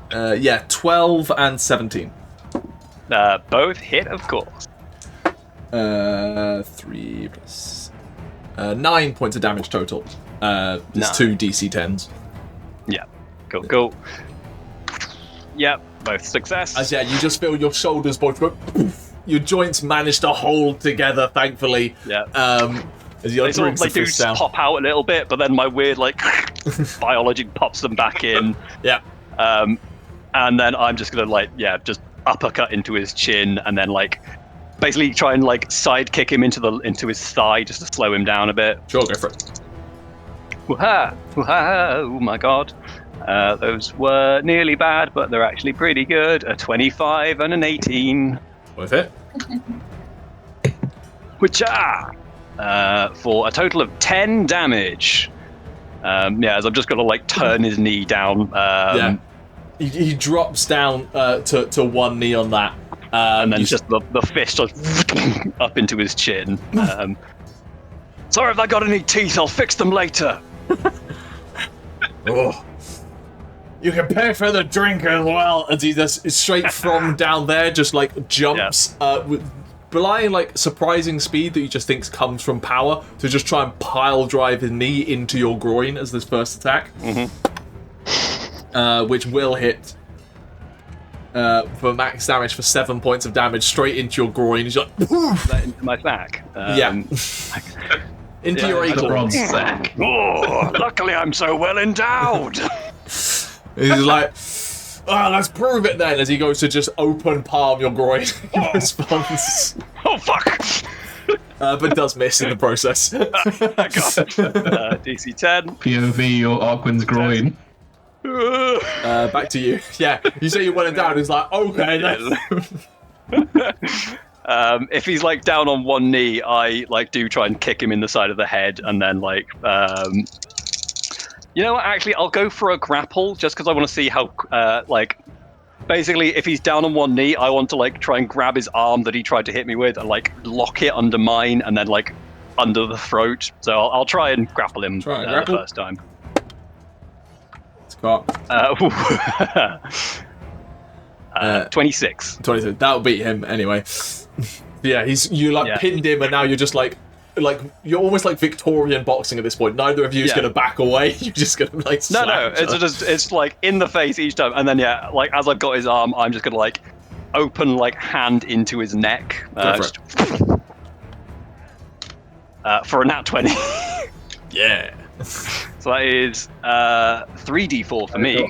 12 and 17. Both hit, of course. 3 plus 9 points of damage total. There's 2 DC 10s. Yeah, cool. Yep, both success. You just feel your shoulders both go poof. Your joints manage to hold together, thankfully. Yeah. As they do pop out a little bit, but then my weird biology pops them back in. Yeah. And then I'm just gonna just uppercut into his chin, and then basically try and side kick him into his thigh just to slow him down a bit. Sure, go for it. Woo-ha! Oh my god. Those were nearly bad, but they're actually pretty good. A 25 and an 18. With it. Whicha! For a total of 10 damage. As I'm just gonna turn his knee down. He drops down to one knee on that. And then just the fist up into his chin. Sorry if I got any teeth, I'll fix them later. Oh. You can pay for the drink as well. And he just straight from down there, just jumps with surprising speed that you just think comes from power to just try and pile drive his knee into your groin as this first attack, which will hit for max damage for 7 points of damage straight into your groin. He's into my sack. Into your acorn sack. Oh, luckily I'm so well endowed. He's let's prove it then, as he goes to just open palm your groin in response. Oh, fuck! But does miss in the process. DC 10. POV your Arquen's groin. Back to you. Yeah, you say you went and down, he's okay then. If he's down on one knee, I do try and kick him in the side of the head, and then you know what, actually I'll go for a grapple just because I want to see how basically if he's down on one knee, I want to try and grab his arm that he tried to hit me with and lock it under mine, and then under the throat. So I'll try and grapple him Grapple. the first time. It's got 26. 22. That'll beat him anyway. Yeah, you pinned him, and now you're just like you're almost like Victorian boxing at this point. Neither of you is going to back away. You're just going to like No, slam each other. it's like in the face each time, and then like as I've got his arm, I'm just going to like open like hand into his neck. For a nat 20. Yeah. So that is 3d4 for me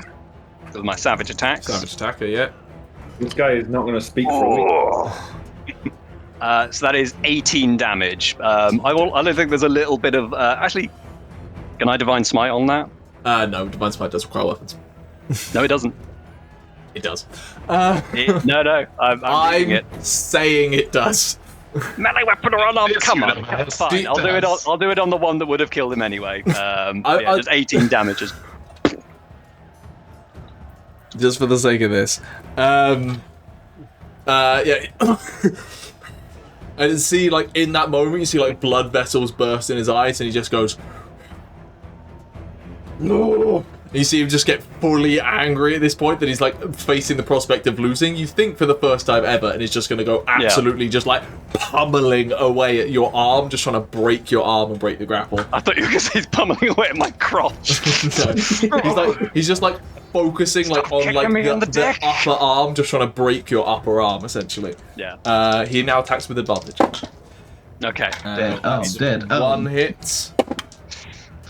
with my savage attacks. Savage attacker, yeah. This guy is not going to speak for a week. So that is 18 damage. I don't think there's a little bit of... actually, can I Divine Smite on that? No, Divine Smite does require weapons. No, it doesn't. It does. No, I'm reading it. Saying it does. Melee weapon or unarmed? Come on. Yes, Fine, it I'll do it on the one that would have killed him anyway. There's 18 damages. Just for the sake of this. Yeah. And see, like, in that moment, you see, like, blood vessels burst in his eyes, and he just goes... No! And you see him just get fully angry at this point, that he's, like, facing the prospect of losing. You think for the first time ever, and he's just going to go absolutely just, like, pummeling away at your arm, just trying to break your arm and break the grapple. I thought you were going to say he's pummeling away at my crotch. No. He's just, like, focusing, like, on, like, the upper arm, just trying to break your upper arm, essentially. Yeah. He now attacks with advantage. Okay. Dead. One hit.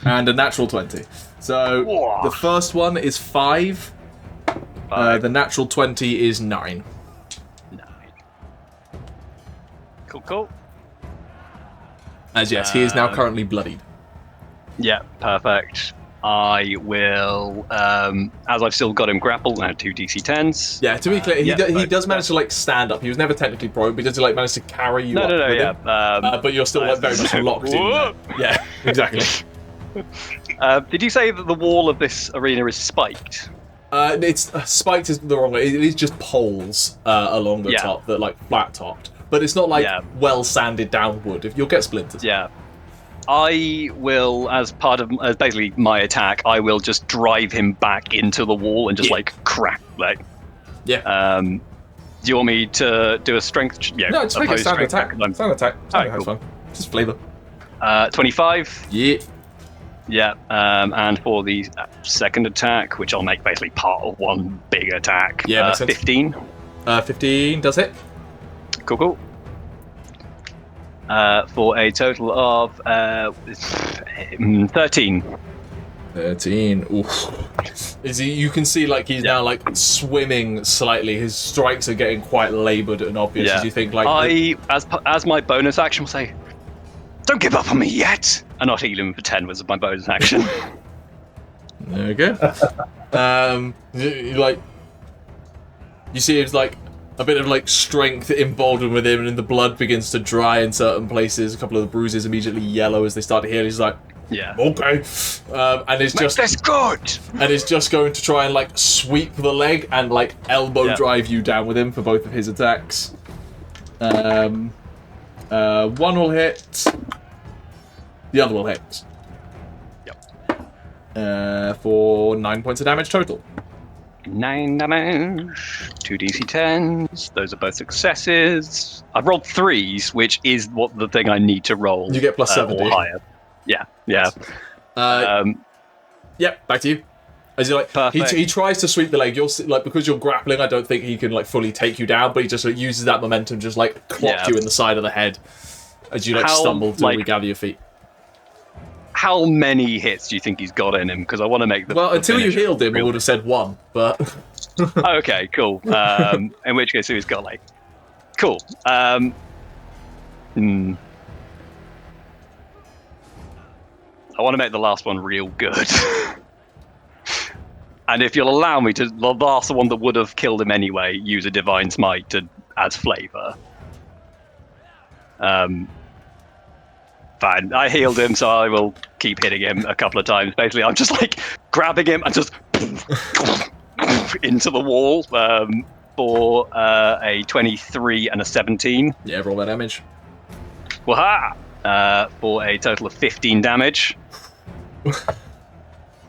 And a natural 20. So, the first one is 5. The natural 20 is 9. 9. Cool. As yes, he is now currently bloodied. Yeah, perfect. I will, as I've still got him grappled, now 2 DC-10s. Yeah, to be clear, he does manage to, like, stand up. He was never technically prone, but he does, like, manage to carry you up with him. But you're still, like, very much locked in there. Yeah, exactly. Did you say that the wall of this arena is spiked? It's spiked is the wrong way. It is just poles along the top that like flat topped, but it's not like well sanded down wood. If you'll get splinters. Yeah. I will, as basically my attack, I will just drive him back into the wall and just like crack, like. Yeah. Do you want me to do a strength? Yeah. No, just make a standard attack. Standard attack. Cool. Fun. Just flavor. 25. Yeah. Yeah, and for the second attack, which I'll make basically part of one big attack, 15. 15 does hit. Cool. For a total of 13. 13. Oof. You can see like he's now like swimming slightly. His strikes are getting quite laboured and obvious. As you think like as my bonus action will say, "Don't give up on me yet," and not heal him for 10 was my bonus action. There we go. You see it's like a bit of like strength emboldened with him, and then the blood begins to dry in certain places. A couple of the bruises immediately yellow as they start to heal. He's like, okay, and it's just that's good. And it's just going to try and like sweep the leg and like elbow drive you down with him for both of his attacks. One will hit. The other will hit. Yep. For 9 points of damage total. 9 damage. 2 DC-10s. Those are both successes. I've rolled 3s, which is what the thing I need to roll. You get plus 7 or higher. Yeah. Yep. Back to you. As you like, he tries to sweep the leg. You're like, because you're grappling, I don't think he can like fully take you down, but he just like, uses that momentum, just like clock you in the side of the head as you like stumble to regather your feet. How many hits do you think he's got in him? Because I want to make the. Well, until you healed him, I would have said 1, but. Okay, cool. In which case, he's got like. Cool. I want to make the last one real good. And if you'll allow me to, the last one that would have killed him anyway, use a Divine Smite as flavour. Fine. I healed him, so I will keep hitting him a couple of times. Basically, I'm just like grabbing him and just into the wall for a 23 and a 17. Yeah, roll that damage. Waha! for a total of 15 damage.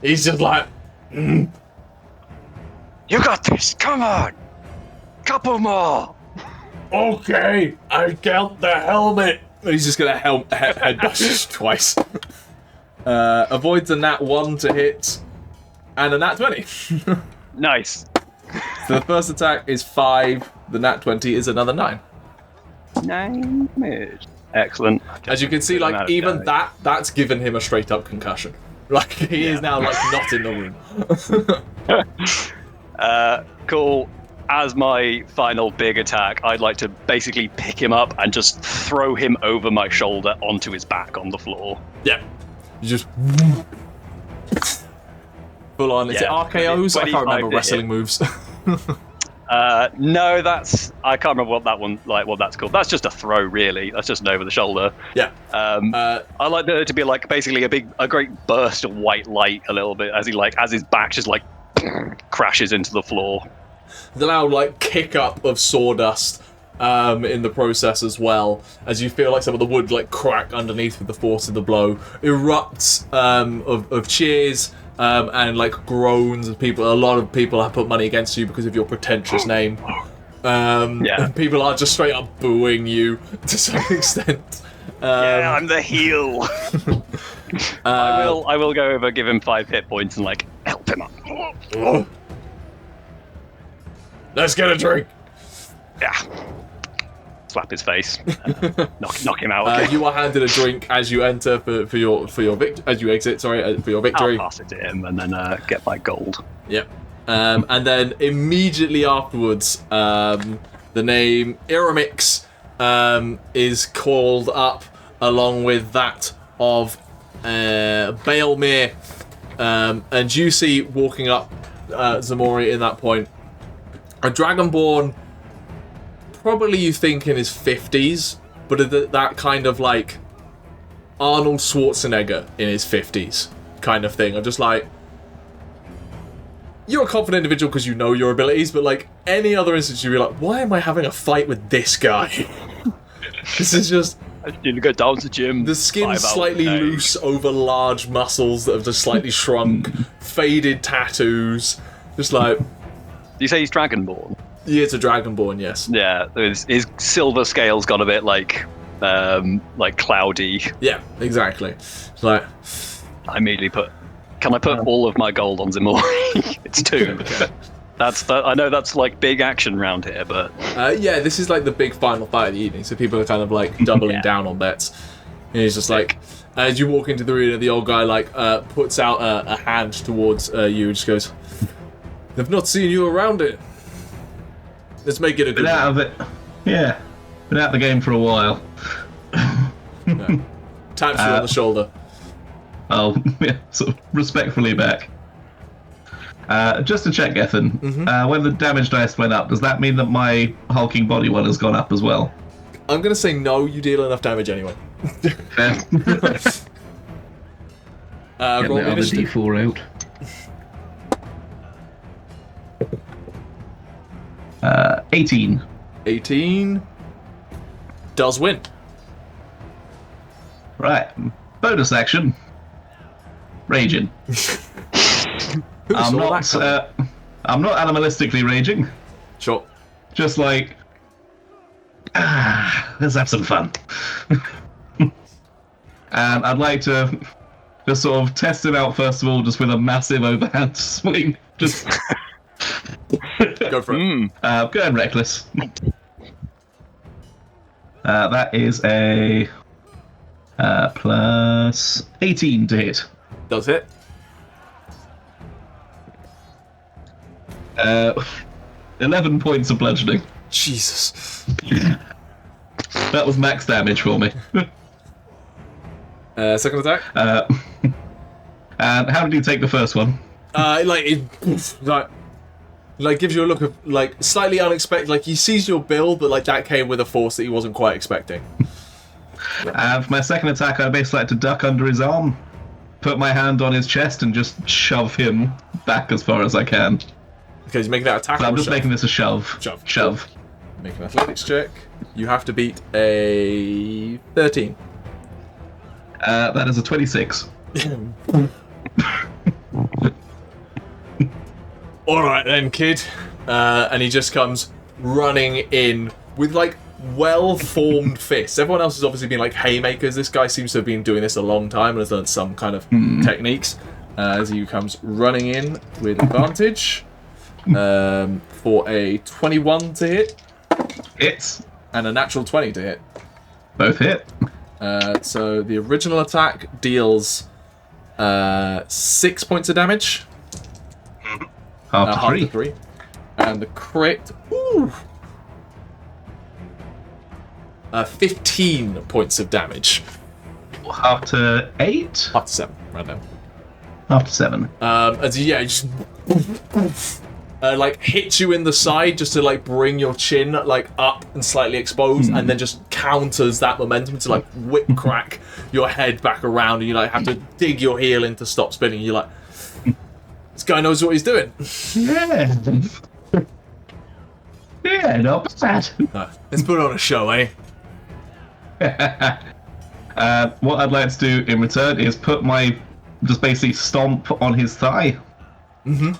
He's just like, You got this. Come on. Couple more. okay, I count the helmet. He's just gonna head dash twice. Avoids a nat 1 to hit, and a nat 20. Nice. So the first attack is 5, the nat 20 is another 9. 9 damage. Excellent. As you can see, Good amount like, of even damage. that's given him a straight up concussion. Like, he is now, like, not in the room. Cool. As my final big attack, I'd like to basically pick him up and just throw him over my shoulder onto his back on the floor. Yeah. You just... Full on. Is it Yeah, RKOs? I can't 25 remember to wrestling hit. moves. No, I can't remember what that one, like, what that's called. That's just a throw, really. That's just an over the shoulder. Yeah. I like there to be like basically a great burst of white light, a little bit as his back just like crashes into the floor. The loud, like, kick up of sawdust in the process as well, as you feel like some of the wood, like, crack underneath with the force of the blow. Erupts of cheers and, like, groans of people. A lot of people have put money against you because of your pretentious name. And people are just straight up booing you to some extent. Yeah, I'm the heel. I will go over, give him 5 hit points, and like help him up. Let's get a drink. Yeah. Slap his face. Knock him out. You are handed a drink as you enter for your as you exit. Sorry, for your victory. I'll pass it to him and then get my gold. Yep. And then immediately afterwards, the name Iramix is called up along with that of Baelmere. And you see walking up Ximori in that point, a Dragonborn, probably you think in his 50s, but that kind of like Arnold Schwarzenegger in his 50s kind of thing. I'm just like, you're a confident individual because you know your abilities, but like any other instance, you'd be like, why am I having a fight with this guy? This is just... I just need to go down to the gym. The skin's slightly loose over large muscles that have just slightly shrunk, faded tattoos, just like... Do you say he's Dragonborn? Yeah, it's a Dragonborn, yes. Yeah, his silver scale's got a bit like cloudy. Yeah, exactly. It's like... I immediately Can I put all of my gold on Ximori? It's 2. Okay. I know that's like big action round here, but yeah, this is like the big final fight of the evening, so people are kind of like doubling down on bets. And he's just like, as you walk into the arena, the old guy like puts out a hand towards you and just goes, "They've not seen you around it. Let's make it a good Been out of it. Yeah. Been out of the game for a while. No. Taps you on the shoulder. Oh, yeah, sort of respectfully back. Just to check, Gethin, when the damage dice went up, does that mean that my hulking body one has gone up as well? I'm going to say no, you deal enough damage anyway. Fair. Get Roll the other initiative. D4 out. 18. 18 does win. Right. Bonus action. Raging. Who I'm saw not. that coming? I'm not animalistically raging. Sure. Just like, let's have some fun. And I'd like to just sort of test it out first of all, just with a massive overhand swing. Just Go for it. going reckless. That is a plus 18 to hit. Does hit. 11 points of bludgeoning. Jesus. That was max damage for me. Second attack. And how did you take the first one? Like gives you a look of like slightly unexpected. Like he sees your build, but like that came with a force that he wasn't quite expecting. And for my second attack, I'd basically like to duck under his arm, put my hand on his chest, and just shove him back as far as I can. Okay, he's making that attack. So I'm just shove? making this a shove. Make an athletics check. You have to beat a 13. That is a 26. All right then, kid. And he just comes running in with like well-formed fists. Everyone else has obviously been like haymakers. This guy seems to have been doing this a long time and has learned some kind of techniques. As he comes running in with advantage for a 21 to hit. Hits. And a natural 20 to hit. Both hit. So the original attack deals 6 points of damage. Half to 3. And the crit, 15 points of damage. Half to 8? Half to 7, right now. Half to 7. As he, just like hits you in the side just to like bring your chin like up and slightly exposed, and then just counters that momentum to like whip crack your head back around, and you like have to dig your heel in to stop spinning. You're like, this guy knows what he's doing. Yeah. Yeah, not bad. Let's put on a show, eh? What I'd like to do in return is just basically stomp on his thigh. Mm-hmm.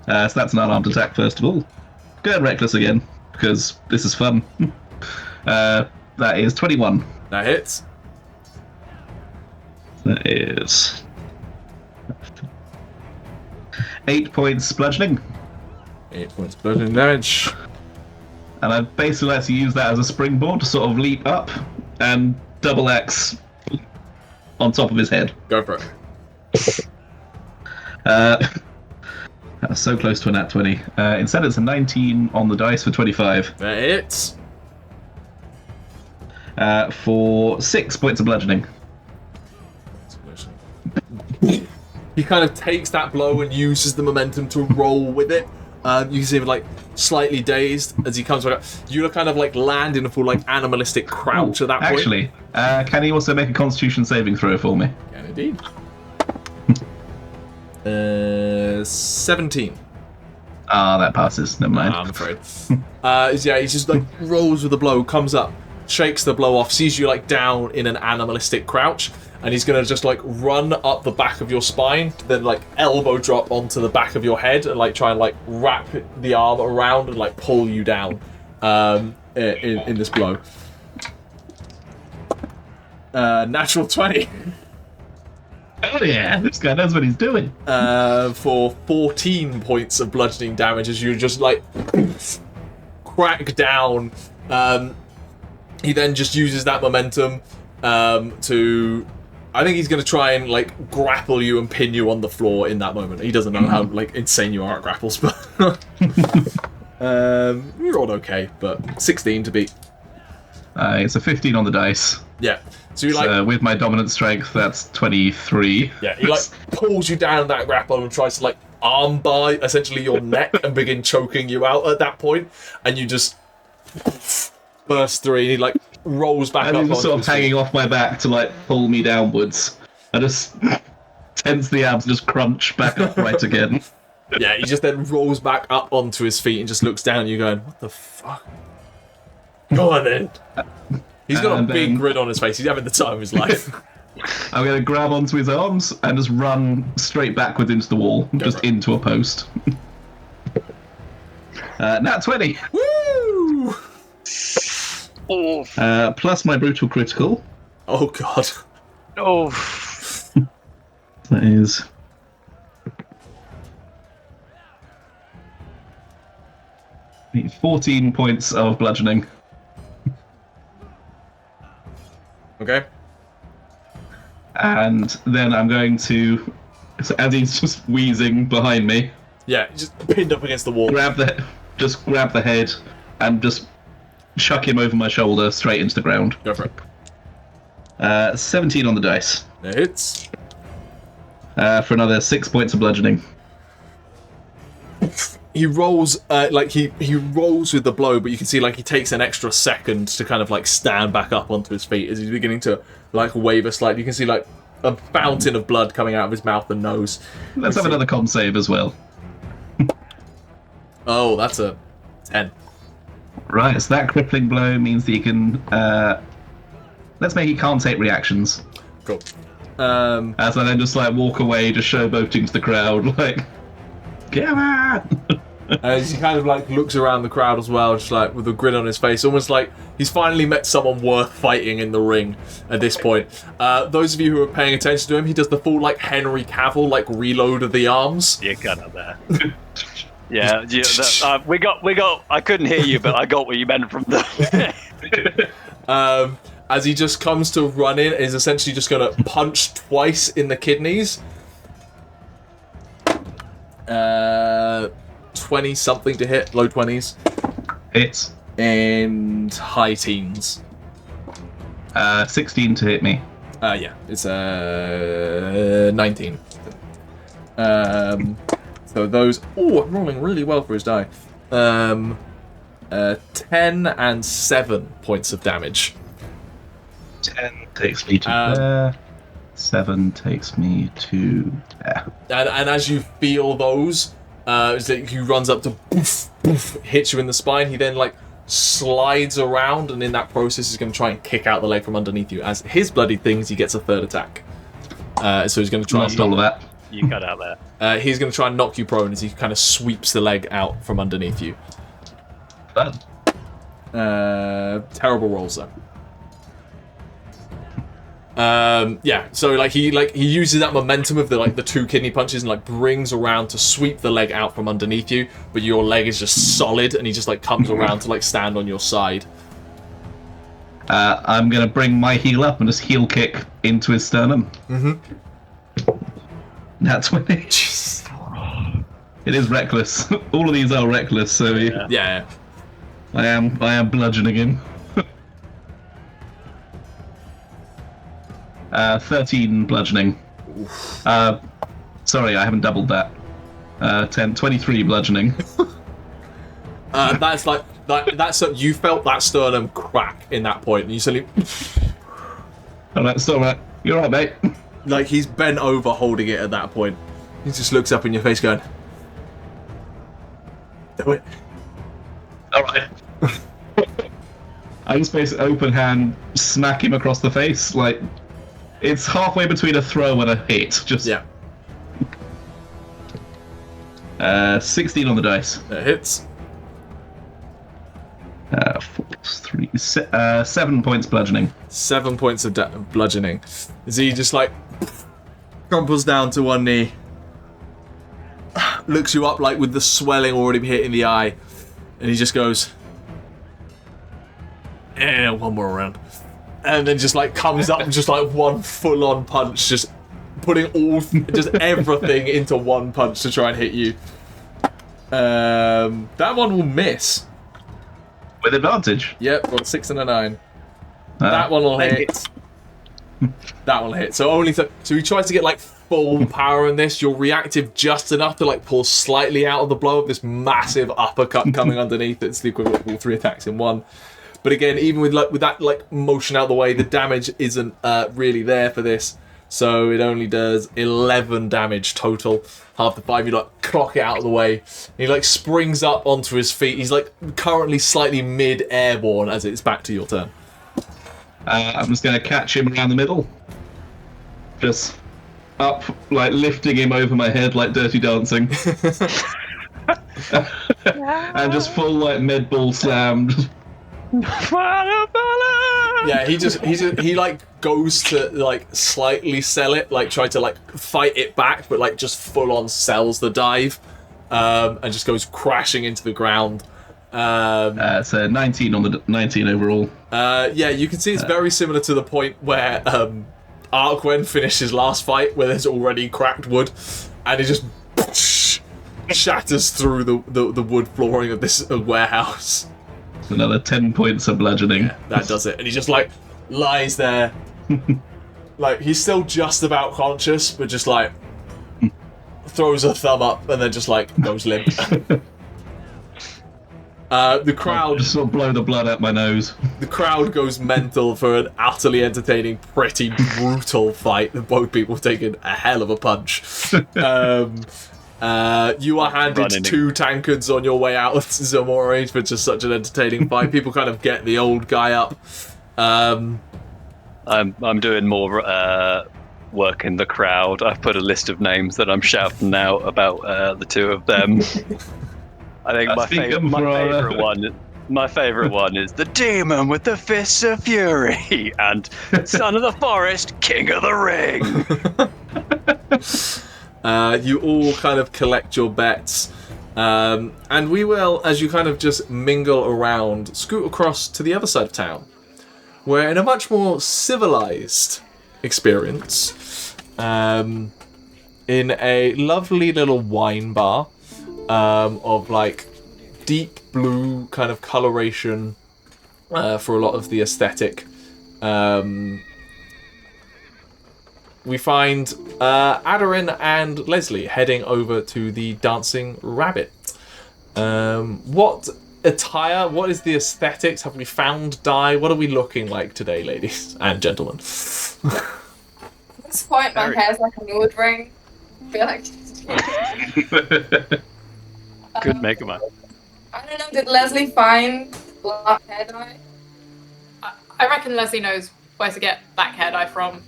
So that's an unarmed attack, first of all. Go ahead, Reckless again, because this is fun. That is 21. That hits. That is 8 points bludgeoning. 8 points bludgeoning damage. And I'd basically like to use that as a springboard to sort of leap up and double X on top of his head. Go for it. That's so close to a nat 20. Instead, it's a 19 on the dice for 25. That hits. For 6 points of bludgeoning. He kind of takes that blow and uses the momentum to roll with it. You can see him like slightly dazed as he comes back up. You kind of like land in a full like animalistic crouch at that point. Actually, can he also make a Constitution saving throw for me? Can indeed. 17. Ah, that passes. Never mind. I'm afraid. Yeah, he just like rolls with the blow, comes up, shakes the blow off, sees you like down in an animalistic crouch, and he's gonna just like run up the back of your spine, then like elbow drop onto the back of your head and like try and like wrap the arm around and like pull you down in this blow. Natural 20. Oh yeah, this guy knows what he's doing. For 14 points of bludgeoning damage as you just like crack down. He then just uses that momentum to... I think he's going to try and like grapple you and pin you on the floor in that moment. He doesn't know how like insane you are at grapples, but you're all okay. But 16 to beat. It's a 15 on the dice. Yeah. So you like with my dominant strength, that's 23. Yeah, he like pulls you down that grapple and tries to like armbar essentially your neck and begin choking you out at that point, and you just burst through. And he like rolls back and up. And he's sort of hanging off my back to like pull me downwards. I just tense the abs, and just crunch back upright again. Yeah, he just then rolls back up onto his feet and just looks down at you, going, "What the fuck? Go on then." He's got a big grin on his face. He's having the time of his life. I'm going to grab onto his arms and just run straight backwards into the wall, just into a post. Nat 20. Woo! Plus my brutal critical. Oh god. Oh. That is 14 points of bludgeoning. Okay. And then I'm going to, so as he's just wheezing behind me. Yeah, just pinned up against the wall. Grab the head and just chuck him over my shoulder straight into the ground. Go for it. 17 on the dice. It hits. For another 6 points of bludgeoning. He rolls, he rolls with the blow, but you can see like he takes an extra second to kind of like stand back up onto his feet as he's beginning to like waver slightly. You can see like a fountain of blood coming out of his mouth and nose. Let's have another con save as well. Oh, that's a 10. Right, so that crippling blow means that you can let's make it can't take reactions. Cool. As I then just like walk away, just showboating to the crowd, like, come on! As he kind of like looks around the crowd as well, just like with a grin on his face, almost like he's finally met someone worth fighting in the ring at this point. Those of you who are paying attention to him, he does the full like Henry Cavill like reload of the arms. You got it there. Yeah, we got. I couldn't hear you, but I got what you meant from the. As he just comes to run in, is essentially just gonna punch twice in the kidneys. 20 something to hit, low 20s. Hits. And high teens. 16 to hit me. Yeah, it's 19. So those. Oh, I'm rolling really well for his die. 10 and 7 points of damage. 10 takes me to there. 7 takes me to there. And as you feel those, he runs up to boof, boof, hits you in the spine. He then like slides around, and in that process is going to try and kick out the leg from underneath you. As his bloody things, he gets a third attack. So he's going to try. Lost all of that. You cut out there. He's going to try and knock you prone as he kind of sweeps the leg out from underneath you. Fun. Terrible rolls though. Yeah, so like he uses that momentum of the two kidney punches and like brings around to sweep the leg out from underneath you, but your leg is just solid, and he just like comes around to like stand on your side. I'm gonna bring my heel up and just heel kick into his sternum. That's when it is reckless. All of these are reckless, so yeah. I am bludgeoning him. 13 bludgeoning. Sorry, I haven't doubled that. 23 bludgeoning. That's like that's you felt that sternum crack in that point, and you suddenly. Alright, you're right, mate. Like he's bent over holding it at that point. He just looks up in your face, going, "Do it." Alright. I just basically open hand, smack him across the face, like. It's halfway between a throw and a hit. Just yeah. 16 on the dice. It hits. 7 points bludgeoning. 7 points of bludgeoning. As he just like crumples down to one knee, looks you up like with the swelling already hitting the eye, and he just goes, one more round. And then just like comes up and just like one full-on punch, just putting just everything into one punch to try and hit you. That one will miss. With advantage? Yep, got a 6 and a 9. That one will hit. That one will hit. So only so he tries to get like full power in this. You're reactive just enough to like pull slightly out of the blow of this massive uppercut coming underneath. It's the equivalent of all 3 attacks in one. But again, even with that like motion out of the way, the damage isn't really there for this. So it only does 11 damage total. Half the 5, you like clock it out of the way. He like springs up onto his feet. He's like currently slightly mid-airborne as it's back to your turn. I'm just going to catch him around the middle. Just up, like lifting him over my head like Dirty Dancing. And just full like med ball slam. Yeah, he like goes to like slightly sell it, like try to like fight it back, but like just full on sells the dive, and just goes crashing into the ground. So 19 on the 19 overall. Yeah, you can see it's very similar to the point where Arquen finished his last fight, where there's already cracked wood, and it just shatters through the wood flooring of this warehouse. Another 10 points of bludgeoning. Yeah, that does it. And he just like lies there. Like he's still just about conscious, but just like throws a thumb up and then just like goes limp. The crowd just sort of blow the blood out my nose. The crowd goes mental for an utterly entertaining, pretty brutal fight. Both people taking a hell of a punch. You are handed 2 tankards on your way out of Ximori for just such an entertaining fight. People kind of get the old guy up. I'm doing more work in the crowd. I've put a list of names that I'm shouting out about the two of them. I think my favorite one is the demon with the fists of fury and son of the forest, king of the ring. You all kind of collect your bets, and we will, as you kind of just mingle around, scoot across to the other side of town, where in a much more civilized experience, in a lovely little wine bar of like deep blue kind of coloration for a lot of the aesthetic. We find Aderyn and Lesley heading over to the Dancing Rabbit. What attire, what is the aesthetics? Have we found dye? What are we looking like today, ladies and gentlemen? At this point, my hair's like a nude ring. I feel like Good Megamind. I don't know, did Lesley find black hair dye? I reckon Lesley knows where to get black hair dye from.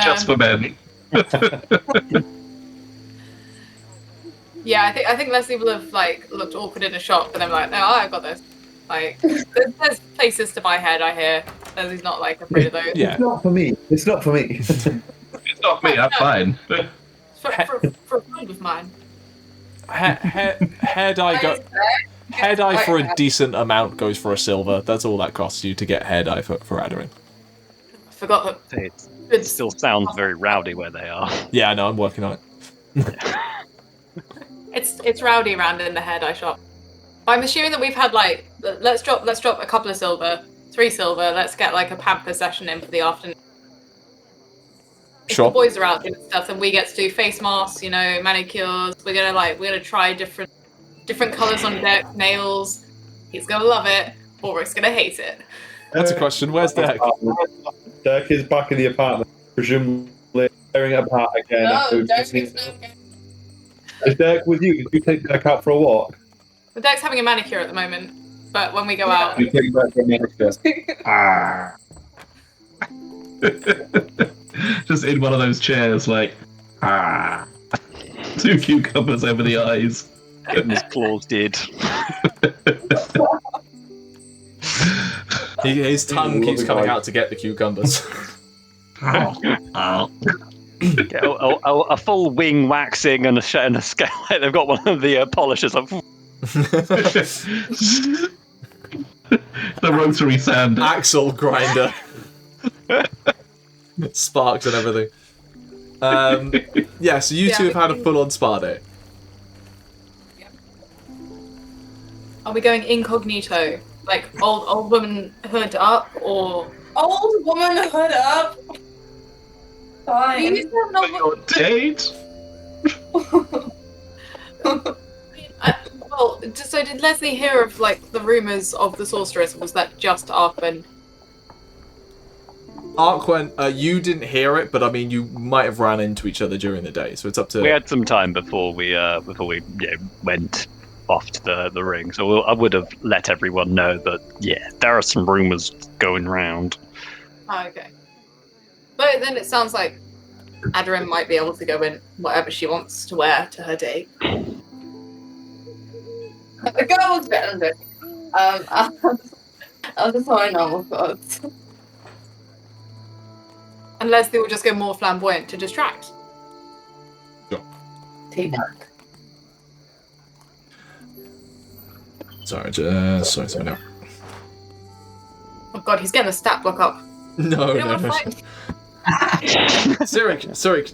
Just for men. Yeah, I think Lesley will have like looked awkward in a shop, and I'm like, no, I've got this. Like, there's places to buy hair dye here. Lesley's not like afraid of those. Yeah. It's not for me. It's not for me. It's not me, I'm fine. For a friend of mine. Hair dye hair dye for a decent amount goes for a silver. That's all that costs you to get hair dye for Aderyn. I forgot that. It still sounds very rowdy where they are. Yeah, I know. I'm working on it. It's rowdy around in the hair dye shop. I'm assuming that we've had like let's drop a couple of silver, 3 silver. Let's get like a pamper session in for the afternoon. Sure. If the boys are out doing stuff, and we get to do face masks, manicures. We're gonna try different colours on Deck, nails. He's gonna love it, or he's gonna hate it. That's a question. Where's Deck? Deck is back in the apartment, presumably tearing it apart again. No, Deck is Is Deck with you? Did you take Deck out for a walk? The Deck's having a manicure at the moment, but when we go out, You take Deck for a manicure. Just in one of those chairs, like, 2 cucumbers over the eyes. Getting his claws did. His tongue keeps coming out to get the cucumbers. Get a full wing waxing and a scale. They've got one of the polishers. The rotary sander. Axle grinder. Sparks and everything. Yeah, so you two have had a full-on spa day. are we going incognito? Like old woman hood up, or Old woman hood up? Fine. you used to have an old For your date? well, so did Lesley hear of like the rumours of the sorceress? Or was that just Arquen? Arquen, you didn't hear it, but I mean, you might have ran into each other during the day, so it's up to. We had some time before we went off to the ring, so I would have let everyone know that there are some rumours going around. Oh, okay. But then it sounds like Aderyn might be able to go in whatever she wants to wear to her date. The girl looks better than I'll just wear normal clothes. And Lesley will just go more flamboyant to distract. Teamwork. Sorry, something now. Oh god, he's getting the stat block up. No. You don't want to fight? Cyric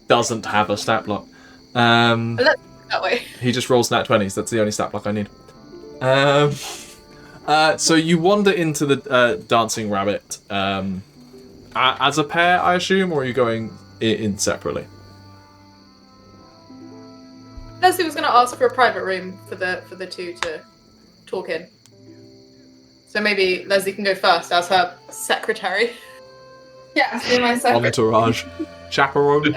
doesn't have a stat block. That way. He just rolls nat 20s. That's the only stat block I need. So you wander into the Dancing Rabbit as a pair, I assume, or are you going in separately? Lesley was going to ask for a private room for the two to talk in. So maybe Lesley can go first as her secretary. Yeah, see my secretary. Entourage. Chaperone.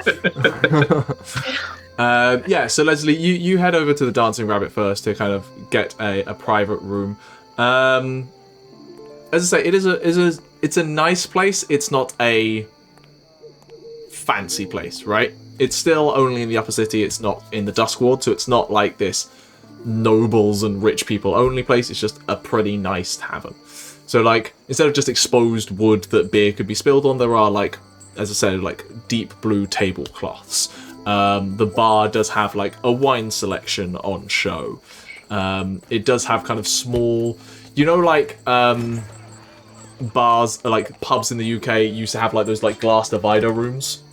So Lesley, you head over to the Dancing Rabbit first to kind of get a private room. as I say, it's a nice place. It's not a fancy place, right? It's still only in the upper city. It's not in the Dusk Ward, so it's not like this nobles and rich people only place. It's just a pretty nice tavern. So, like, instead of just exposed wood that beer could be spilled on, there are, like, as I said, like, deep blue tablecloths. The bar does have, like, a wine selection on show. It does have kind of small, you know, like, bars, like, pubs in the UK used to have, like, those, like, glass divider rooms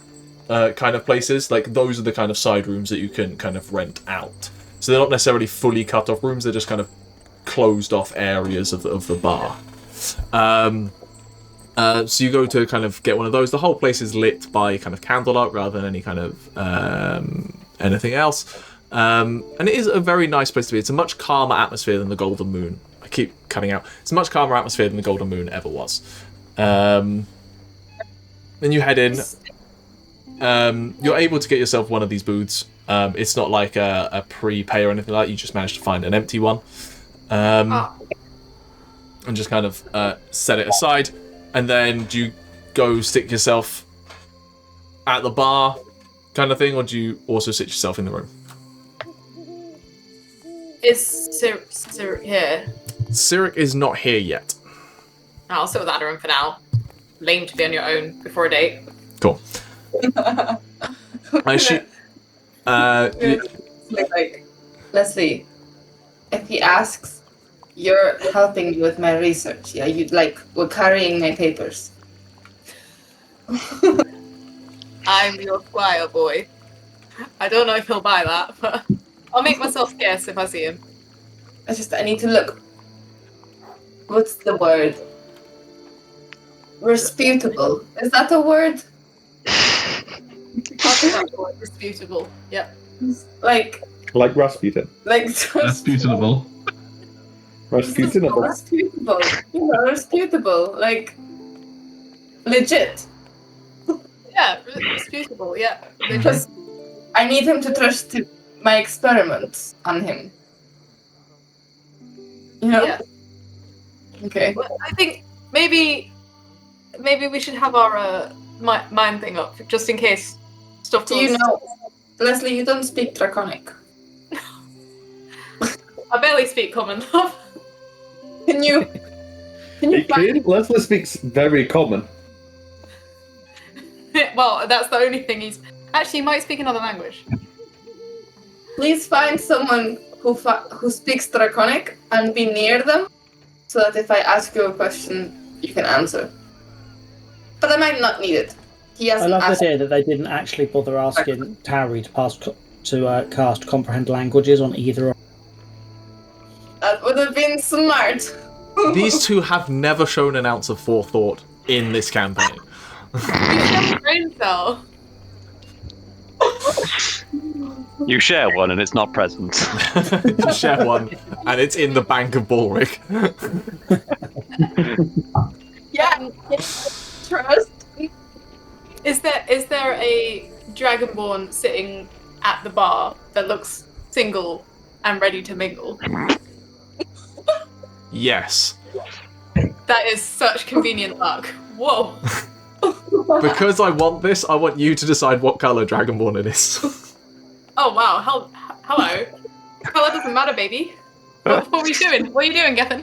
kind of places. Like, those are the kind of side rooms that you can kind of rent out. So they're not necessarily fully cut off rooms, they're just kind of closed off areas of the bar. So you go to kind of get one of those. The whole place is lit by kind of candlelight rather than any kind of anything else. And it is a very nice place to be. It's a much calmer atmosphere than the Golden Moon. I keep cutting out. It's a much calmer atmosphere than the Golden Moon ever was. Then you head in. You're able to get yourself one of these booths. It's not like a prepay or anything like that. You just managed to find an empty one. And just kind of set it aside. And then do you go stick yourself at the bar kind of thing, or do you also sit yourself in the room? Is Cyric here? Cyric is not here yet. I'll sit with Aderyn for now. Lame to be on your own before a date. Cool. Like, Lesley, if he asks, you're helping me with my research, yeah? We're carrying my papers. I'm your squire boy. I don't know if he'll buy that, but I'll make myself scarce if I see him. I need to look. What's the word? Rasputable. Is that a word? Rasputable. Yep. Like Rasputin. Like Rasputable. Rasputable. Rasputable. Rasputable. Like legit. Yeah, Rasputable. Yeah. Because I need him to trust my experiments on him. You know? Yeah. Okay. Well, I think maybe we should have our mind thing up just in case stuff goes. Do you know, Lesley? You don't speak Draconic. I barely speak common, love. Can you Lesley speaks very common. Well, that's the only thing he's... Actually, he might speak another language. please find someone who speaks Draconic and be near them, so that if I ask you a question, you can answer. But I might not need it. He hasn't I love asked. the idea that they didn't actually bother asking Tauri to cast Comprehend Languages on either. That would have been smart. These two have never shown an ounce of forethought in this campaign. Brain cell. You share one and it's not present. You share one and it's in the bank of Balrick. Yeah. Trust. Is there a dragonborn sitting at the bar that looks single and ready to mingle? Yes. That is such convenient luck. Whoa. Because I want this, I want you to decide what colour dragonborn it is. Oh wow. Hello. Colour doesn't matter, baby. What are we doing? What are you doing, Gethin?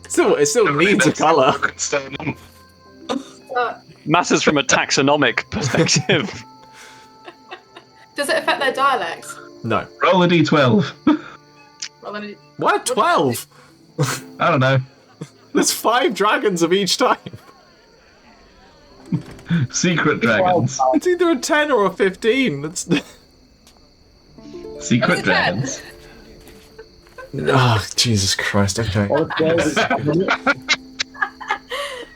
It still needs a colour. Matters from a taxonomic perspective. Does it affect their dialects? No. Roll a d12. Well, then Why 12? I don't know. There's 5 dragons of each type. Secret dragons. It's either a 10 or a 15. That's... Secret dragons. Oh, Jesus Christ, okay. On a 12, it's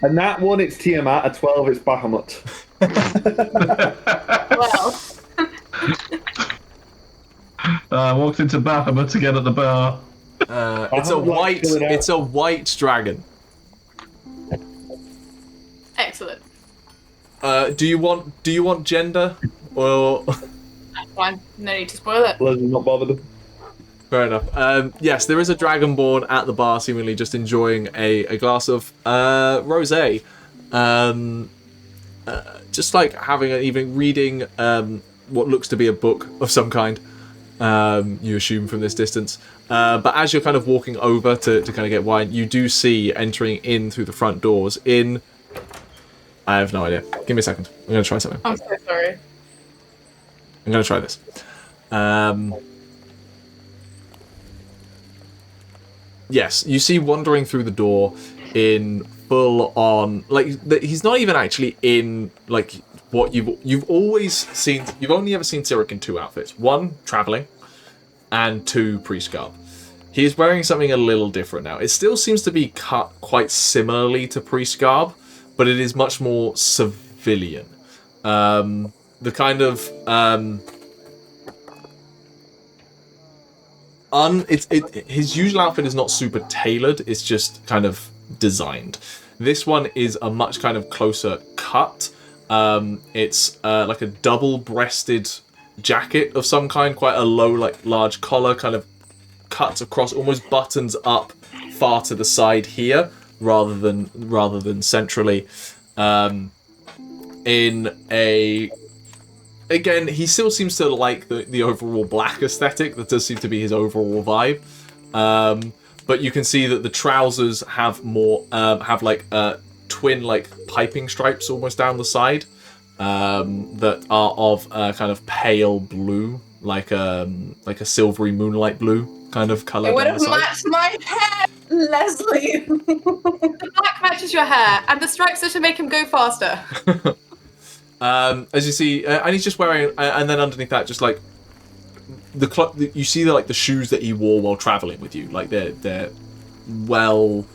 and that one, it's Tiamat. A 12, it's Bahamut. well. I walked into Bahamut again at the bar. It's a white dragon. Excellent. Do you want gender or Fine. No need to spoil it. Leslie's not bothered. Fair enough. Yes, there is a dragonborn at the bar, seemingly just enjoying a glass of rosé. Just like having an evening, reading what looks to be a book of some kind. You assume from this distance. But as you're kind of walking over to kind of get wine, you do see entering in through the front doors in... I have no idea. Give me a second. I'm going to try something. I'm so sorry. I'm going to try this. Yes, you see wandering through the door in full on... Like, he's not even actually in, like, what you've always seen... You've only ever seen Cyric in two outfits. One, travelling, and two, priest-garb. He's wearing something a little different now. It still seems to be cut quite similarly to priest-garb, but it is much more civilian. The kind of... his usual outfit is not super tailored, it's just kind of designed. This one is a much kind of closer cut. It's like a double-breasted jacket of some kind, quite a low, like large collar, kind of cuts across, almost buttons up far to the side here, rather than centrally. Again, he still seems to like the overall black aesthetic. That does seem to be his overall vibe. But you can see that the trousers have more like twin like piping stripes almost down the side that are of kind of pale blue, like a silvery moonlight blue kind of color. It would down have the side. matched my hair, Lesley. The black matches your hair, and the stripes are to make him go faster. As you see, and he's just wearing, and then underneath that, just like you see the shoes that he wore while traveling with you, like they're well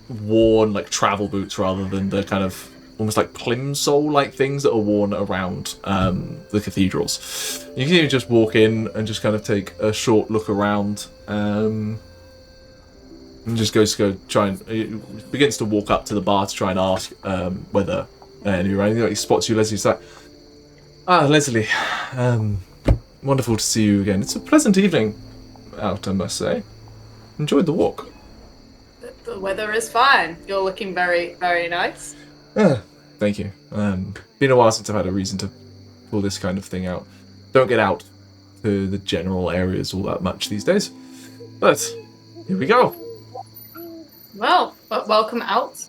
worn like travel boots rather than the kind of almost like plimsoll like things that are worn around the cathedrals. You can just walk in and just kind of take a short look around, and just goes to go try and begins to walk up to the bar to try and ask whether. And he spots you, Lesley's like, Lesley, wonderful to see you again. It's a pleasant evening out, I must say. Enjoyed the walk. The weather is fine. You're looking very, very nice. Thank you. Been a while since I've had a reason to pull this kind of thing out. Don't get out to the general areas all that much these days. But here we go. Well, welcome out.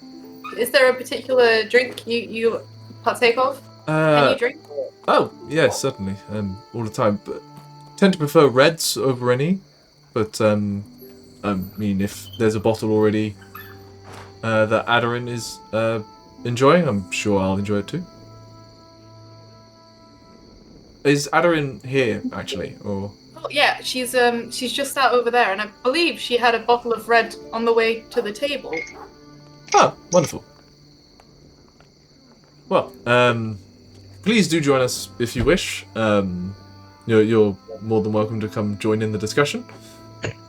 Is there a particular drink you partake of? Can you drink? Oh, yes, certainly. All the time. But tend to prefer reds over any. But, I mean, if there's a bottle already that Aderyn is enjoying, I'm sure I'll enjoy it too. Is Aderyn here, actually? Or... Oh, yeah, she's just out over there, and I believe she had a bottle of red on the way to the table. Ah, wonderful. Well, please do join us if you wish. You're more than welcome to come join in the discussion.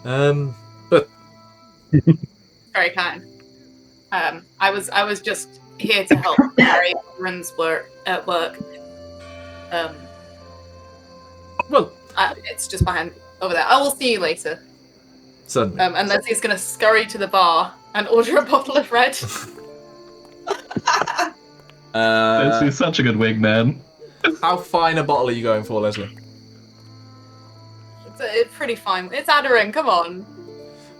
But very kind. I was just here to help carry Aderyn's work at work. Well, it's just behind over there. I will see you later. Certainly. And Lesley's going to scurry to the bar and order a bottle of red. Lesley's such a good wingman. How fine a bottle are you going for, Lesley? It's pretty fine. It's Aderyn, come on.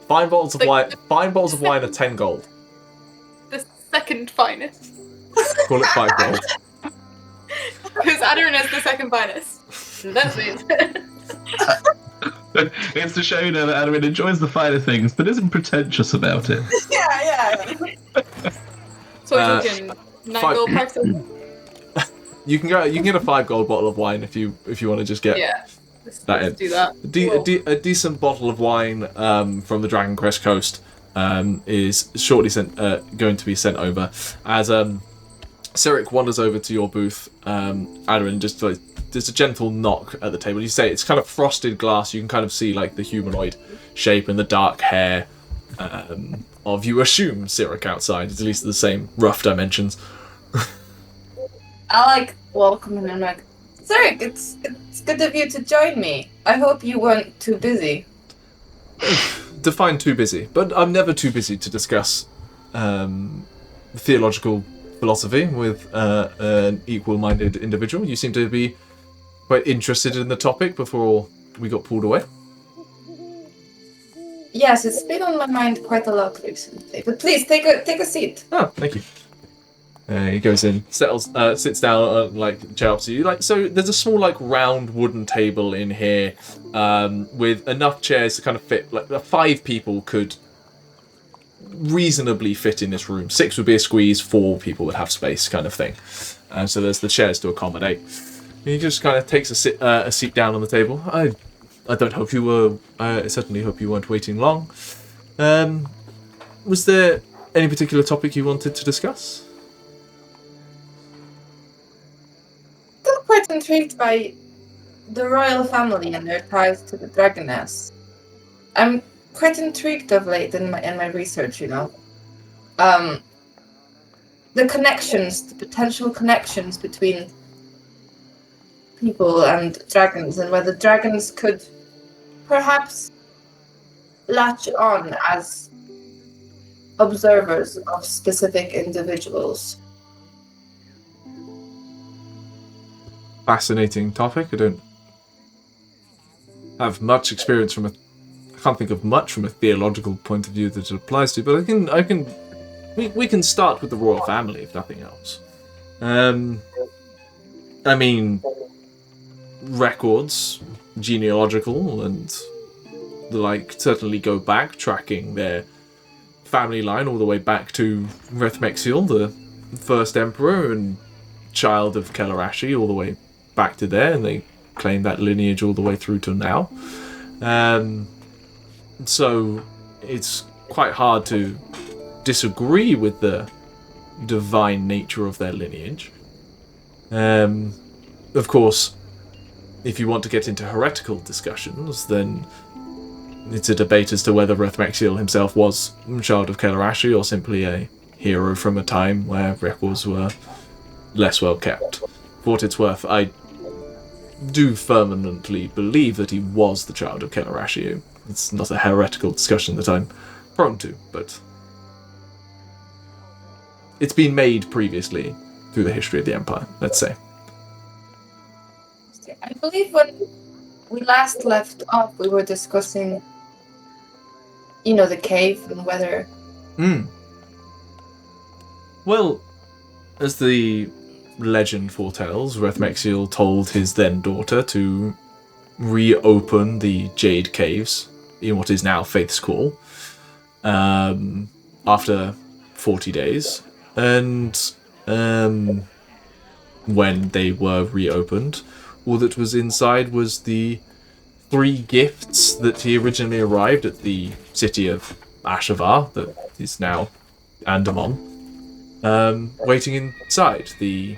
Fine bottles of wine. Fine bottles of wine are 10 gold. The second finest. Call it 5 gold. Because Aderyn is the second finest. Lesley is. It's to show you that Aderyn enjoys the finer things, but isn't pretentious about it. Yeah. So we're talking 9 gold packs. You can get a 5 gold bottle of wine if you want to just get let's do that. A decent bottle of wine from the Dragon Crest coast is shortly going to be sent over as Cyric wanders over to your booth. Aderyn just there's a gentle knock at the table. You say it's kind of frosted glass. You can kind of see like the humanoid shape and the dark hair of, you assume, Cyric outside. It's at least the same rough dimensions. I welcome him. I'm Cyric, it's good of you to join me. I hope you weren't too busy. Define too busy, but I'm never too busy to discuss theological philosophy with an equal-minded individual. You seem to be quite interested in the topic before we got pulled away. Yes, it's been on my mind quite a lot recently. But please take a seat. Oh, thank you. He goes in, sits down, chair opposite you. So there's a small, round wooden table in here, with enough chairs to kind of fit. 5 people could reasonably fit in this room. 6 would be a squeeze. 4 people would have space, kind of thing. So there's the chairs to accommodate. He just kind of takes a seat down on the table. I don't hope you were. I certainly hope you weren't waiting long. Was there any particular topic you wanted to discuss? I'm quite intrigued by the royal family and their ties to the Dragoness. I'm quite intrigued of late in my research, the connections, the potential connections between people and dragons, and whether dragons could perhaps latch on as observers of specific individuals. Fascinating topic. I don't have much experience I can't think of much from a theological point of view that it applies to, but we can start with the royal family, if nothing else. Records, genealogical, and the certainly go back, tracking their family line all the way back to Rethmexiel, the first emperor and child of Kelarashi, all the way back to there, and they claim that lineage all the way through to now. So it's quite hard to disagree with the divine nature of their lineage. Of course, if you want to get into heretical discussions, then it's a debate as to whether Rethmexiel himself was a child of Kelarashi or simply a hero from a time where records were less well kept. For what it's worth, I do firmly believe that he was the child of Kelarashi. It's not a heretical discussion that I'm prone to, but it's been made previously through the history of the Empire, let's say. I believe when we last left off, we were discussing, the cave and whether... Well, as the legend foretells, Rethmexiel told his then daughter to reopen the Jade Caves in what is now Faith's Call after 40 days. And when they were reopened, all that was inside was the 3 gifts that he originally arrived at the city of Ashavar, that is now Andemon, waiting inside. The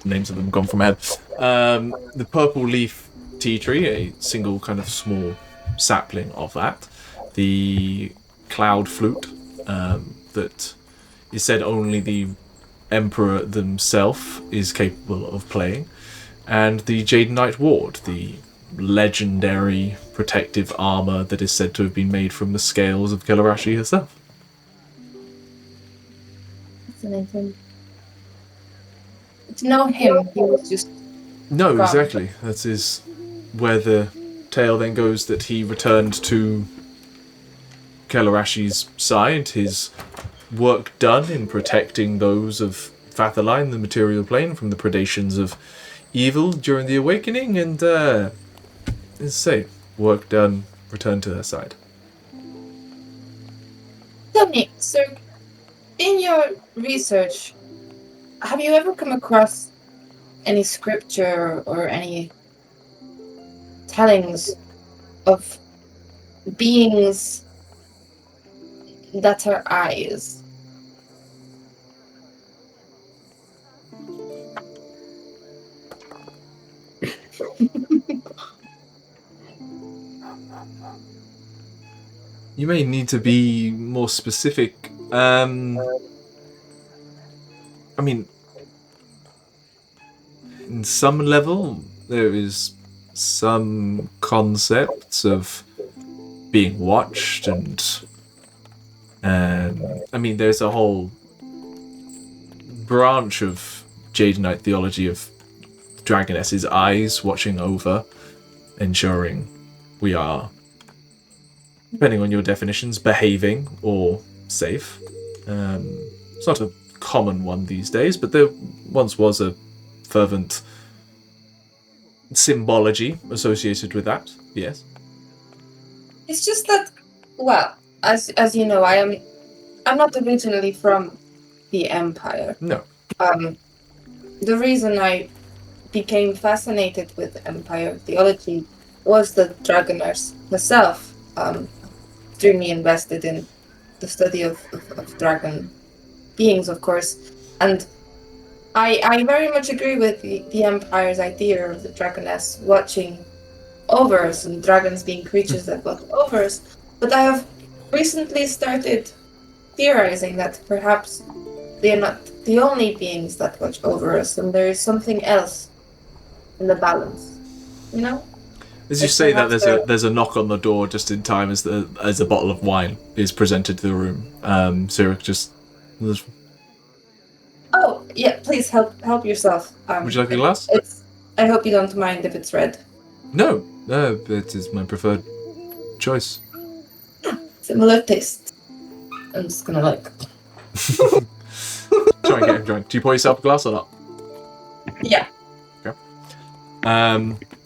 names of them gone from my head. The purple leaf tea tree, a single kind of small sapling of that. The cloud flute, that is said only the Emperor themselves is capable of playing, and the Jadenite Ward, the legendary protective armor that is said to have been made from the scales of Kelarashi herself. Fascinating. To know him, he was just... No, gone. exactly. That is where the tale then goes, that he returned to Kelarashi's side, his work done in protecting those of Fathaline, the material plane, from the predations of evil during the Awakening, and, as I say, work done, returned to her side. Tell me, sir, in your research, have you ever come across any scripture or any tellings of beings that are eyes? You may need to be more specific. In some level, there is some concepts of being watched and I mean, there's a whole branch of Jadenite theology of Dragoness's eyes watching over, ensuring we are, depending on your definitions, behaving or safe. It's not a common one these days, but there once was a fervent symbology associated with that, yes. It's just that, well, as you know, I'm not originally from the Empire. No. The reason I became fascinated with Empire theology was the Dragoness herself. Extremely invested in the study of dragon beings, of course, and I very much agree with the Empire's idea of the Dragoness watching over us and dragons being creatures that watch over us. But I have recently started theorizing that perhaps they are not the only beings that watch over us, and there is something else in the balance. You know? As you say that, there's a knock on the door just in time as a bottle of wine is presented to the room. Cyric just. Oh yeah, please help yourself. Would you like a glass? I hope you don't mind if it's red. No, it is my preferred choice. Similar taste. I'm just gonna try and get him drunk. Do you pour yourself a glass or not? Yeah. Okay.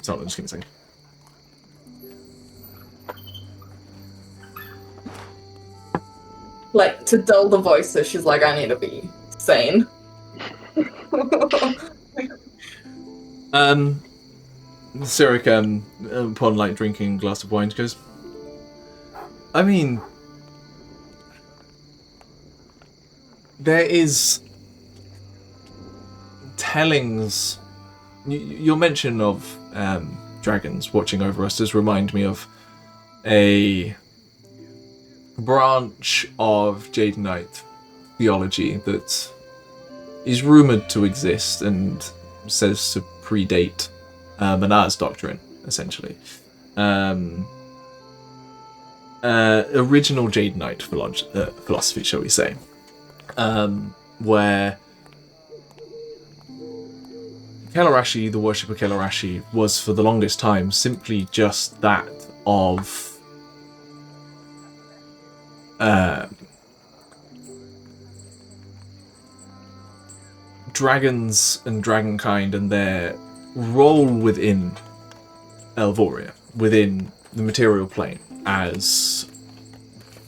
So I'm just gonna say. Like, to dull the voices, she's like, I need to be sane. Cyric, upon drinking a glass of wine, goes, I mean, there is tellings. Your mention of dragons watching over us does remind me of a branch of Jadenite theology that is rumored to exist and says to predate Manar's doctrine, essentially. Original Jadenite philosophy, shall we say, where Kelarashi, the worship of Kelarashi, was for the longest time simply just that of dragons and dragonkind and their role within Elvoria, within the material plane, as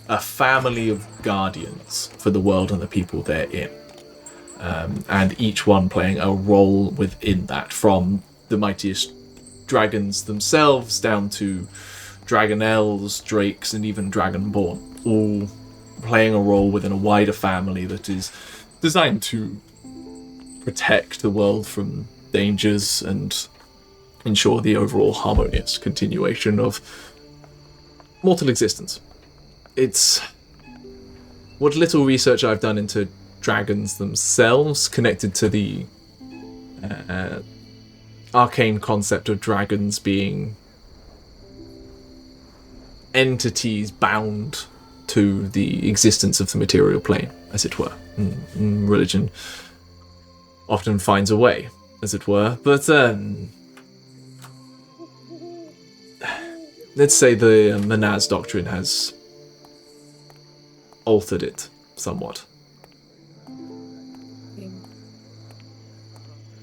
a family of guardians for the world and the people therein. And each one playing a role within that, from the mightiest dragons themselves down to dragonels, drakes, and even dragonborn, all playing a role within a wider family that is designed to protect the world from dangers and ensure the overall harmonious continuation of mortal existence. It's what little research I've done into dragons themselves, connected to the arcane concept of dragons being entities bound to the existence of the material plane, as it were. Religion often finds a way, as it were, but let's say the Manaz doctrine has altered it somewhat.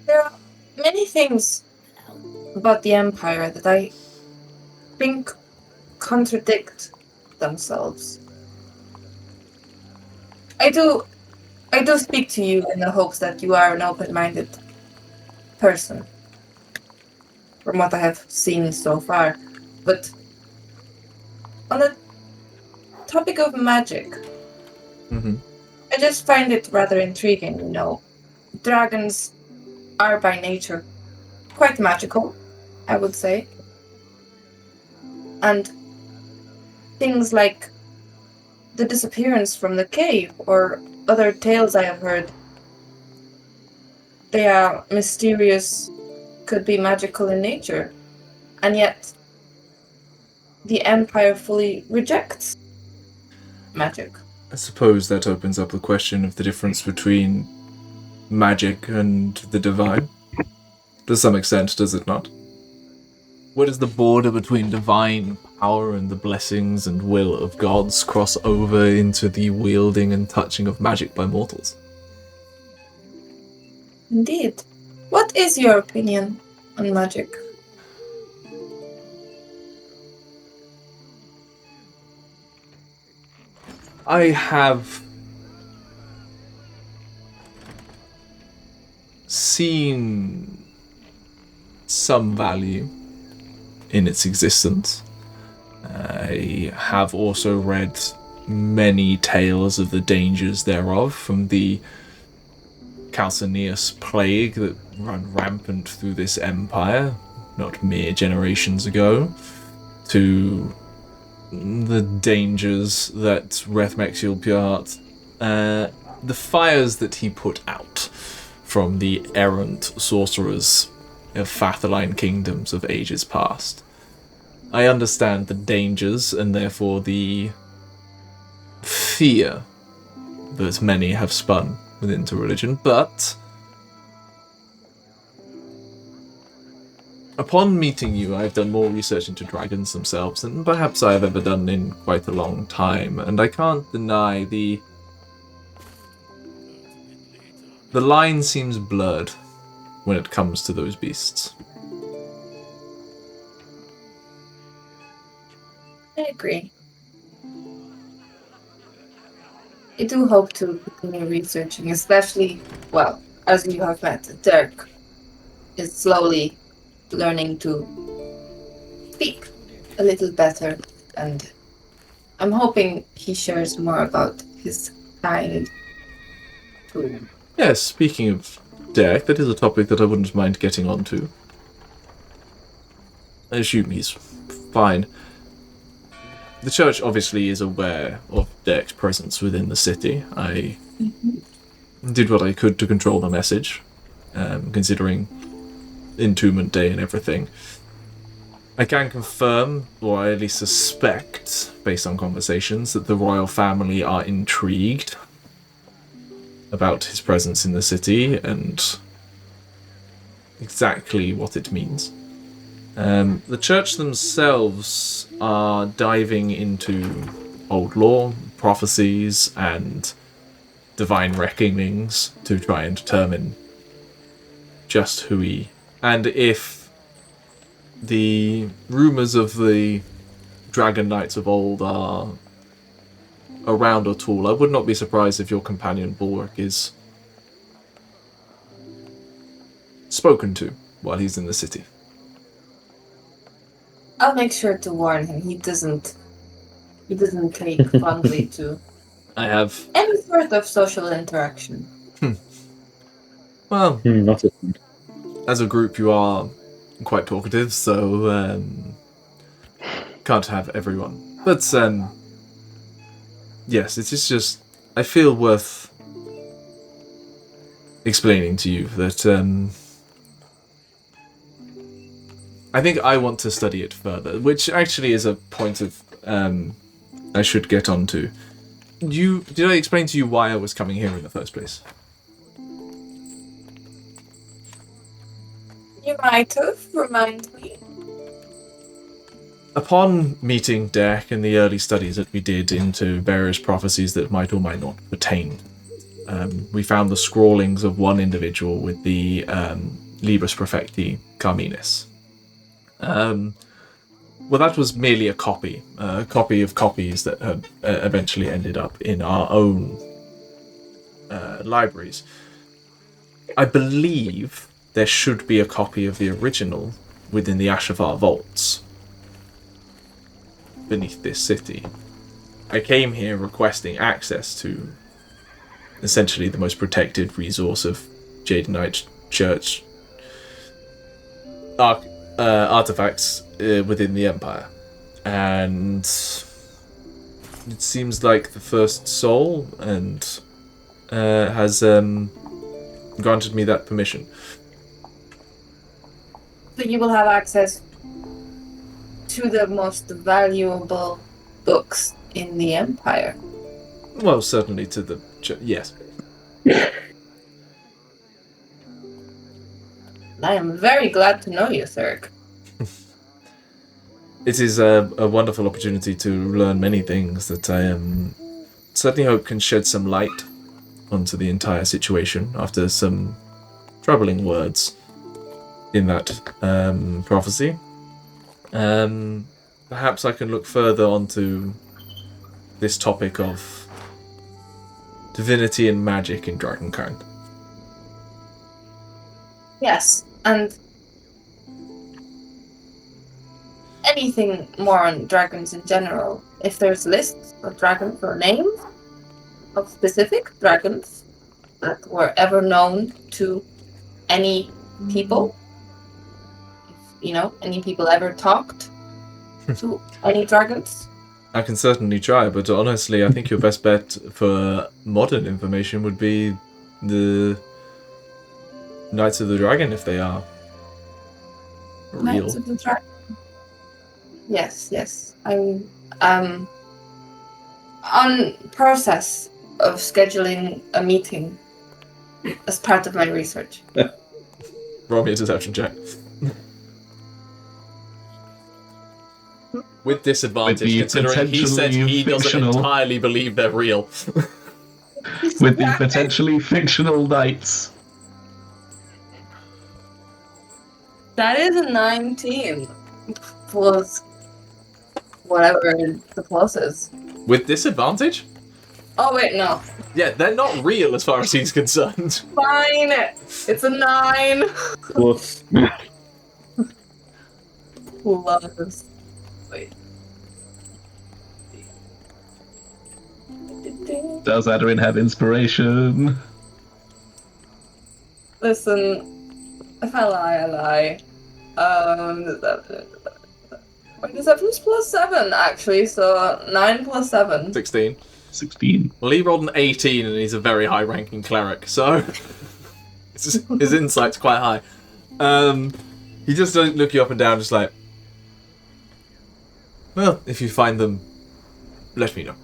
There are many things about the Empire that I think contradict themselves. I do speak to you in the hopes that you are an open-minded person, from what I have seen so far. But on the topic of magic, I just find it rather intriguing, you know. Dragons are by nature quite magical, I would say. And things like the disappearance from the cave or other tales I have heard, they are mysterious, could be magical in nature. and yet the Empire fully rejects magic. I suppose that opens up the question of the difference between magic and the divine. To some extent, does it not? Where does the border between divine power and the blessings and will of gods cross over into the wielding and touching of magic by mortals? Indeed. What is your opinion on magic? I have seen some value in its existence. I have also read many tales of the dangers thereof, from the Calcaneus plague that ran rampant through this empire, not mere generations ago, to the dangers that Rethmexiel Pure the fires that he put out from the errant sorcerers of Fathaline kingdoms of ages past. I understand the dangers and therefore the fear that many have spun within to religion, but upon meeting you, I've done more research into dragons themselves than perhaps I have ever done in quite a long time, and I can't deny the line seems blurred when it comes to those beasts. I agree. I do hope to continue researching, especially, well, as you have met, Dirk is slowly learning to speak a little better, and I'm hoping he shares more about his style too. Yes, speaking of Derek, that is a topic that I wouldn't mind getting onto. I assume he's fine. The church obviously is aware of Derek's presence within the city. I did what I could to control the message, considering Entombment Day and everything. I can confirm, or I at least suspect, based on conversations, that the royal family are intrigued about his presence in the city and exactly what it means. The church themselves are diving into old lore, prophecies, and divine reckonings to try and determine just who he... And if the rumours of the Dragon Knights of old are around at all, I would not be surprised if your companion Balrick is spoken to while he's in the city. I'll make sure to warn him. He doesn't take fondly to I have... any sort of social interaction. Well, Not a as a group you are quite talkative, so can't have everyone. But yes, it is just, I feel worth explaining to you that I think I want to study it further, which actually is a point of I should get onto. Did I explain to you why I was coming here in the first place? You might have. Remind me. Upon meeting Derek and the early studies that we did into various prophecies that might or might not pertain, we found the scrawlings of one individual with the Libris Perfecti Carminis. Well, that was merely a copy of copies that had eventually ended up in our own libraries. I believe there should be a copy of the original within the Ashavar vaults beneath this city. I came here requesting access to essentially the most protected resource of Jadenite Church artifacts within the Empire. And it seems like the first soul and has granted me that permission. So you will have access to the most valuable books in the Empire. Well, certainly to the... yes. I am very glad to know you, Thurg. It is a wonderful opportunity to learn many things that I certainly hope can shed some light onto the entire situation after some troubling words in that prophecy. Perhaps I can look further onto this topic of divinity and magic in Dragonkind. Yes, and anything more on dragons in general. If there's lists of dragons or names of specific dragons that were ever known to any people, if, any people ever talked to any dragons. I can certainly try, but honestly, I think your best bet for modern information would be the Knights of the Dragon, if they are real. Knights of the Dragon. Yes. I'm on process of scheduling a meeting as part of my research. Roll me a deception check. With disadvantage, considering he said he doesn't entirely believe they're real. With the potentially fictional knights. That is a 19 plus whatever the plus is. With disadvantage? Oh wait, no. Yeah, they're not real as far as he's concerned. Fine. It's a 9. Plus. Plus. Wait. Does Aderyn have inspiration? Listen, if I lie, I lie. Deception is plus 7 actually, so 9 plus 7. 16. 16. Well, he rolled an 18 and he's a very high-ranking cleric, so his insight's quite high. He just doesn't look you up and down, just like, well, if you find them, let me know.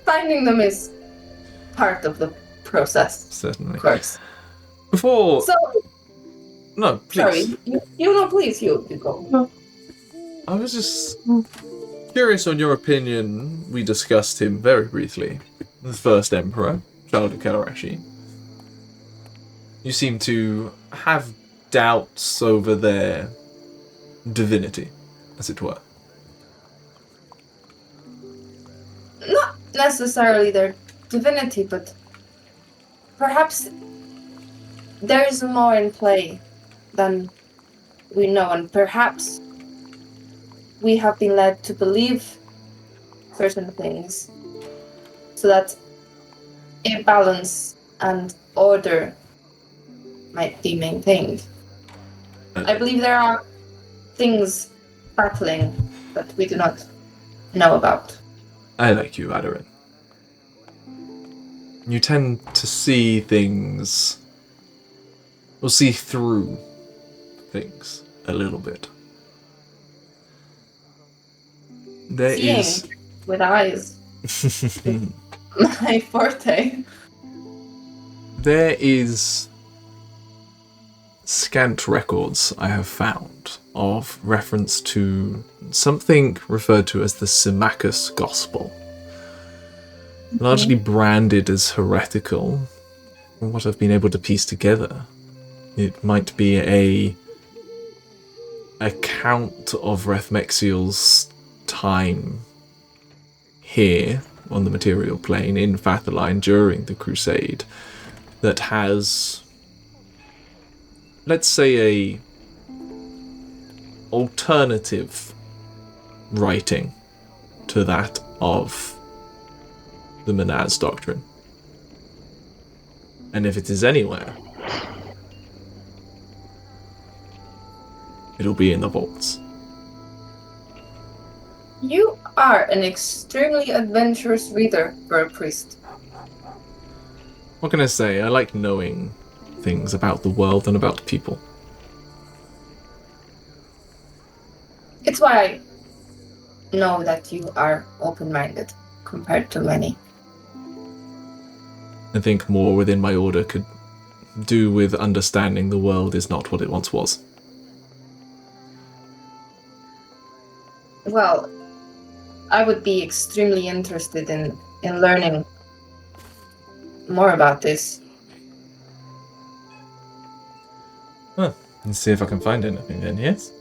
Finding them is part of the process. Certainly. Of course. Before... So, no, please. sorry. Please, you go. No. I was just curious on your opinion. We discussed him very briefly. The first Emperor, Dakota Irish. You seem to have doubts over their divinity, as it were. Not necessarily their divinity, but perhaps there is more in play than we know, and perhaps we have been led to believe certain things so that a balance and order might be maintained. I believe there are things battling that we do not know about. I like you, Aderyn. You tend to see things, or see through things a little bit. There Seeing is... with eyes. My forte. There is scant records I have found of reference to something referred to as the Symmachus Gospel. Largely branded as heretical. From what I've been able to piece together, it might be a account of Rethmexiel's time here on the material plane in Fathaline during the Crusade that has, let's say, a alternative writing to that of the Menaz doctrine. And if it is anywhere, it'll be in the vaults. You are an extremely adventurous reader for a priest. What can I say? I like knowing things about the world and about people. It's why I know that you are open-minded compared to many. I think more within my order could do with understanding the world is not what it once was. Well, I would be extremely interested in learning more about this. Well, let's see if I can find anything then, yes?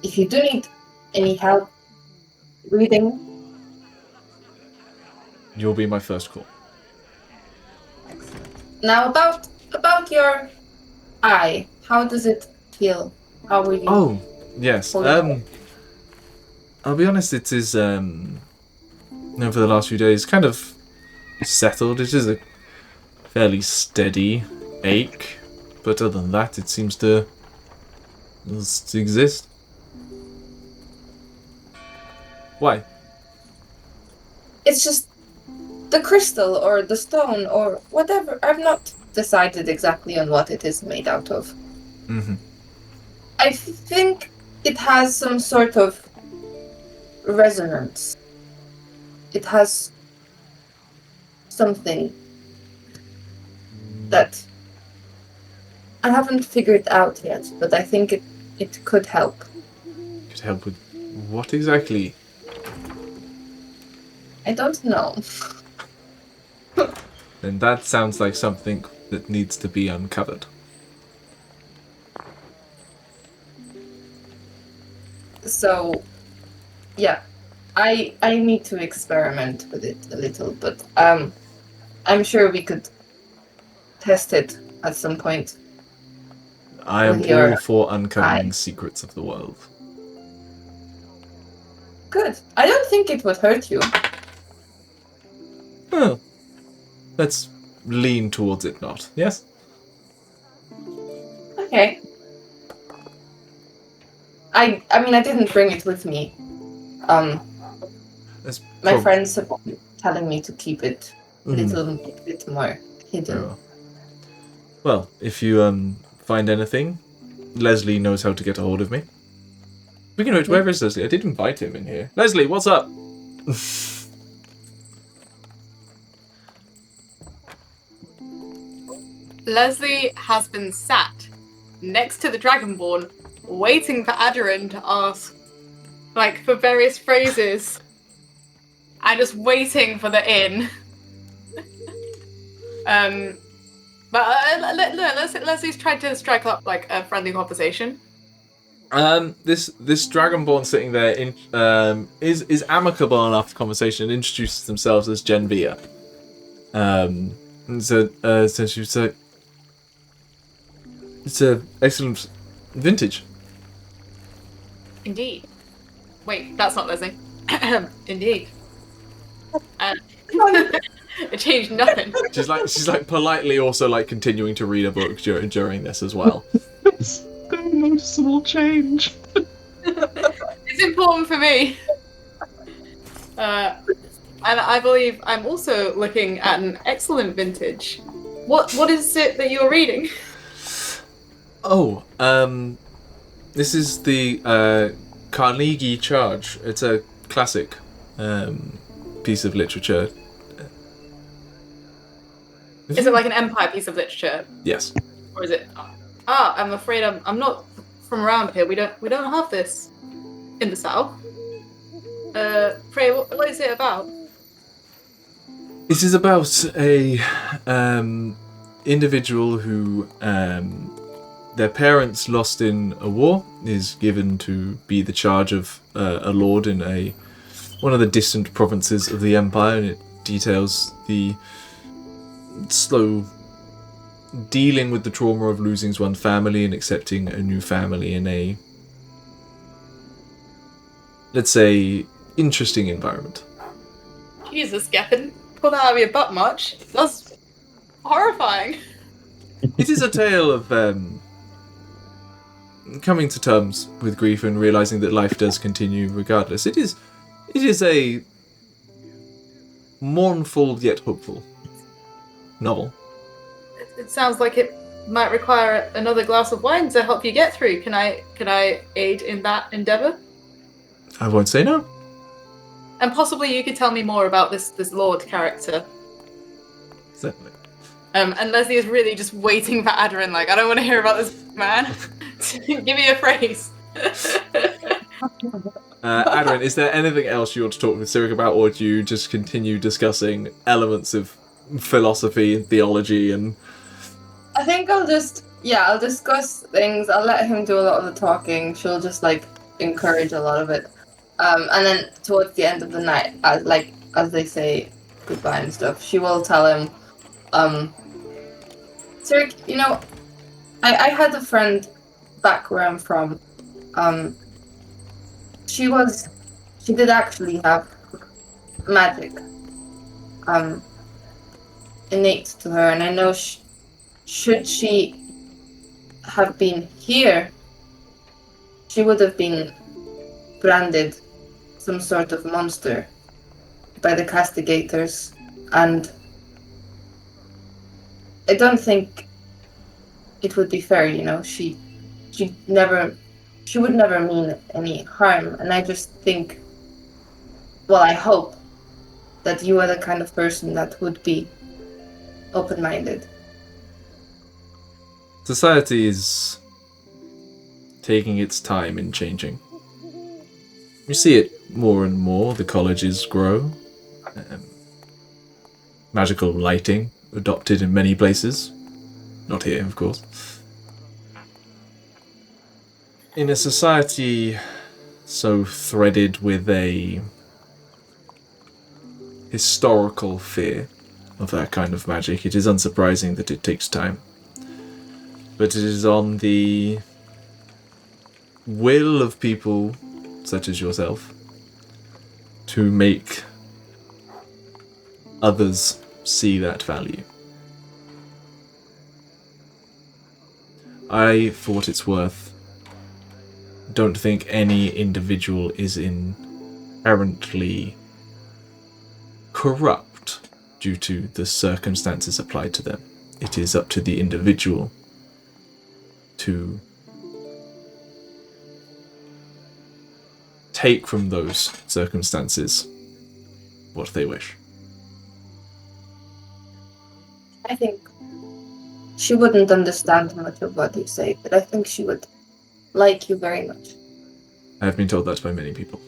If you do need any help reading, You'll be my first call. now about your eye, how does it feel? How will you? Oh, yes. hold it? I'll be honest, it is, over the last few days, kind of settled. It is a fairly steady ache, but other than that, it seems to just exist. Why? It's just the crystal or the stone or whatever. I've not decided exactly on what it is made out of. Mm-hmm. I think it has some sort of resonance. It has something that I haven't figured out yet, but I think it could help. Could help with what exactly? I don't know. Then that sounds like something that needs to be uncovered. So, yeah, I need to experiment with it a little, but I'm sure we could test it at some point. I am With your all for uncovering eye. secrets of the world. Good. I don't think it would hurt you. Oh, let's lean towards it not. Yes? Okay. I mean, I didn't bring it with me. That's My friends have been telling me to keep it a Mhm. little bit more hidden. Very well. Well, if you find anything, Lesley knows how to get a hold of me. Speaking of which, where is Lesley? I did invite him in here. Lesley, what's up? Lesley has been sat next to the Dragonborn, waiting for Aderyn to ask, like, for various phrases, and just waiting for the in. Leslie's tried to strike up like a friendly conversation. This Dragonborn sitting there is amicable enough to conversation and introduces themselves as Genvia. And so she said, it's a excellent vintage. Indeed. Wait, that's not Lesley. Indeed. It changed nothing. She's like politely also like continuing to read a book during this as well. It's no noticeable change. It's important for me. And I believe I'm also looking at an excellent vintage. What is it that you're reading? Oh, this is the Carnegie Charge. It's a classic piece of literature. Is it like an Empire piece of literature, Yes. or is it? I'm afraid I'm not from around here. We don't have this in the south. Pray, what is it about? It is about a individual who their parents lost in a war, is given to be the charge of a lord in one of the distant provinces of the Empire, and it details the slow dealing with the trauma of losing one family and accepting a new family in a, let's say, interesting environment. Jesus, Geffen, pull that out of your butt much. That's horrifying. It is a tale of coming to terms with grief and realizing that life does continue regardless. It is a mournful yet hopeful novel. It sounds like it might require another glass of wine to help you get through. Can I aid in that endeavor? I won't say no. And possibly you could tell me more about this Lord character. Certainly. And Lesley is really just waiting for Aderyn, like, I don't want to hear about this man. Give me a phrase. Aderyn, is there anything else you want to talk with Cyric about, or do you just continue discussing elements of philosophy and theology and... I think I'll discuss things. I'll let him do a lot of the talking. She'll just, like, encourage a lot of it. And then towards the end of the night, as they say goodbye and stuff, she will tell him, Cyric, you know, I had a friend back where I'm from. She did actually have magic innate to her, and I know should she have been here, she would have been branded some sort of monster by the castigators, and I don't think it would be fair, you know. She would never mean any harm, and I just think, well, I hope that you are the kind of person that would be open-minded. Society is taking its time in changing. You see it more and more. The colleges grow. Magical lighting adopted in many places. Not here, of course. In a society so threaded with a historical fear of that kind of magic, it is unsurprising that it takes time. But it is on the will of people such as yourself to make others see that value. I, for what it's worth, don't think any individual is inherently corrupt due to the circumstances applied to them. It is up to the individual to take from those circumstances what they wish. I think she wouldn't understand much of what you say, but I think she would like you very much. I have been told that by many people.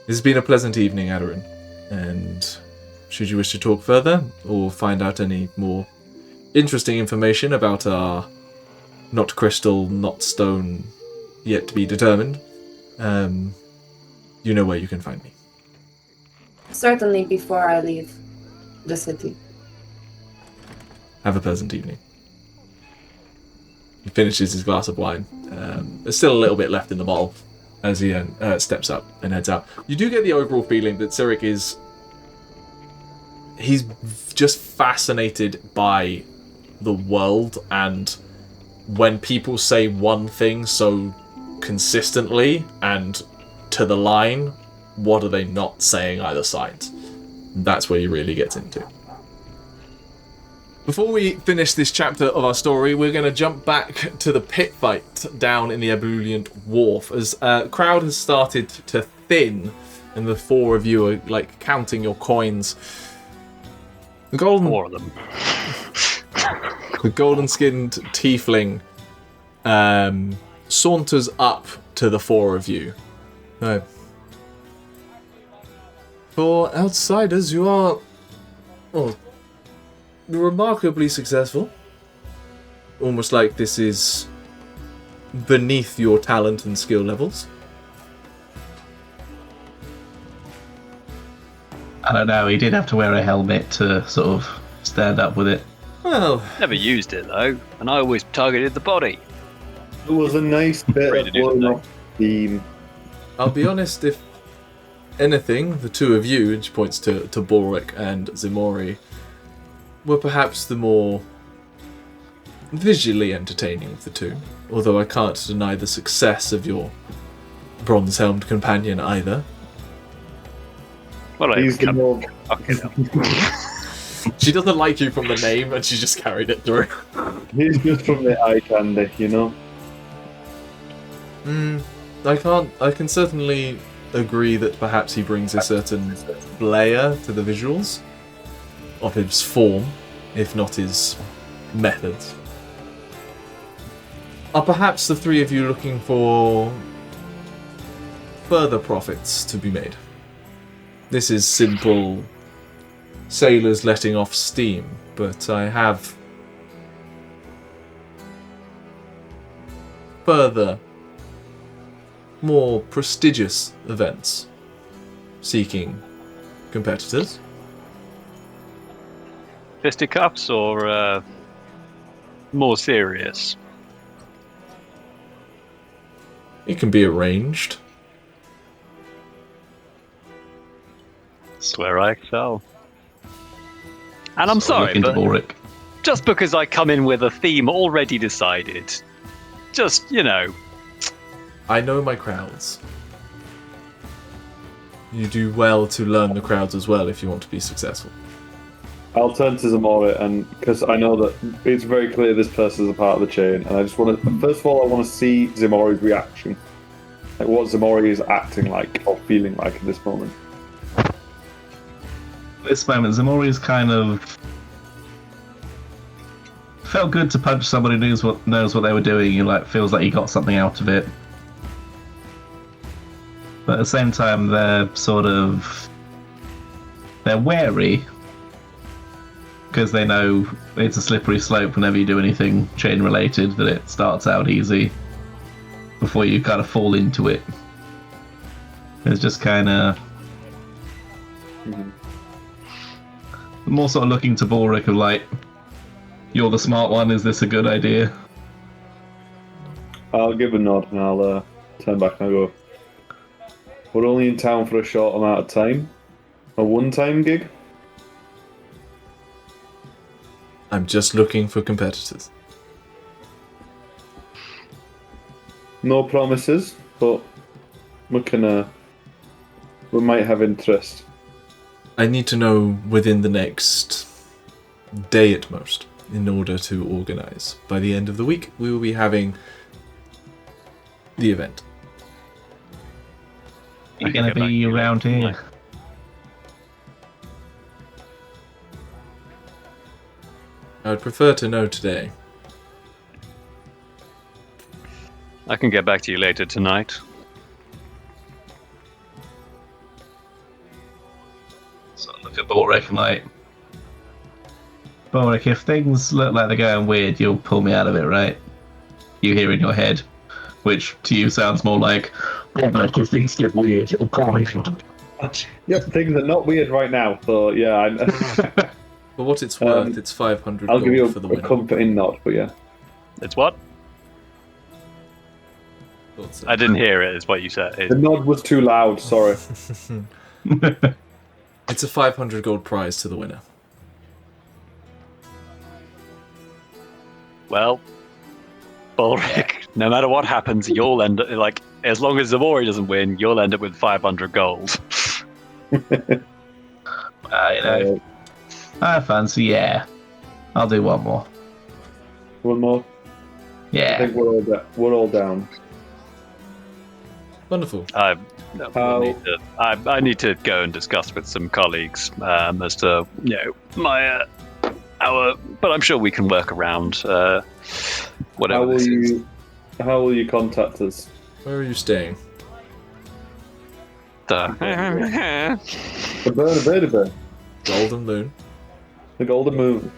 This has been a pleasant evening, Aderyn, and should you wish to talk further or find out any more interesting information about our not crystal, not stone, yet to be determined, you know where you can find me. Certainly before I leave the city. Have a pleasant evening. He finishes his glass of wine. There's still a little bit left in the bottle as he steps up and heads out. You do get the overall feeling that Cyric he's just fascinated by the world, and when people say one thing so consistently and to the line, what are they not saying either side? That's where he really gets into. Before we finish this chapter of our story, we're going to jump back to the pit fight down in the Ebullient Wharf as crowd has started to thin, and the four of you are like counting your coins. The golden, Four of them. the golden-skinned tiefling saunters up to the four of you. For outsiders, you are, well, remarkably successful. Almost like this is beneath your talent and skill levels. I don't know, he did have to wear a helmet to sort of stand up with it. Well, Never used it though, and I always targeted the body. It was a nice bit Ready of to do blowing something. off steam. I'll be honest, if anything, the two of you, and she points to Balrick and Ximori, were perhaps the more visually entertaining of the two, although I can't deny the success of your bronze-helmed companion either. Well, I He's the come more... fucking hell. She doesn't like you from the name, and she just carried it through. He's just from the eye candy, you know? I can certainly agree that perhaps he brings a certain layer to the visuals of his form, if not his methods. Are perhaps the three of you looking for further profits to be made? This is simple sailors letting off steam, but I have further, more prestigious events seeking competitors. Fisticuffs or more serious? It can be arranged. Swear I excel. And I'm sorry, Look into but Balrick. just because I come in with a theme already decided, just, you know. I know my crowds. You do well to learn the crowds as well if you want to be successful. I'll turn to Ximori, and because I know that it's very clear this person's a part of the chain, and I just want to. First of all, I want to see Ximori's reaction, like what Ximori is acting like or feeling like at this moment. At this moment, Ximori's kind of felt good to punch somebody who knows what they were doing, and like feels like he got something out of it. But at the same time, they're wary because they know it's a slippery slope whenever you do anything chain related, that it starts out easy before you kind of fall into it. It's just kind of more sort of looking to Balrick of like, you're the smart one, is this a good idea? I'll give a nod and I'll turn back and I'll go, we're only in town for a short amount of time. A one-time gig? I'm just looking for competitors. No promises, but we might have interest. I need to know within the next day at most in order to organize. By the end of the week, we will be having the event. You're going to be around here. I would prefer to know today. I can get back to you later tonight. So look at Balrick and like, Balrick, if things look like they're going weird, you'll pull me out of it, right? You hear in your head, which to you sounds more like, Balrick, if things get weird, you'll pull me out of it. Yep, things are not weird right now, so yeah. For what it's worth, it's 500 I'll gold give you for the a winner. comforting nod, but yeah. It's what? Thought so. I didn't hear it, is what you said. The nod was too loud, sorry. It's a 500 gold prize to the winner. Well, Balrick, no matter what happens, you'll end up, like, as long as Ximori doesn't win, you'll end up with 500 gold. I fancy, yeah. I'll do one more. One more? Yeah. I think we're all down. Wonderful. I need to go and discuss with some colleagues as to, you know, but I'm sure we can work around whatever this is. How will you contact us? Where are you staying? The burn. Golden Moon. The Golden Moon.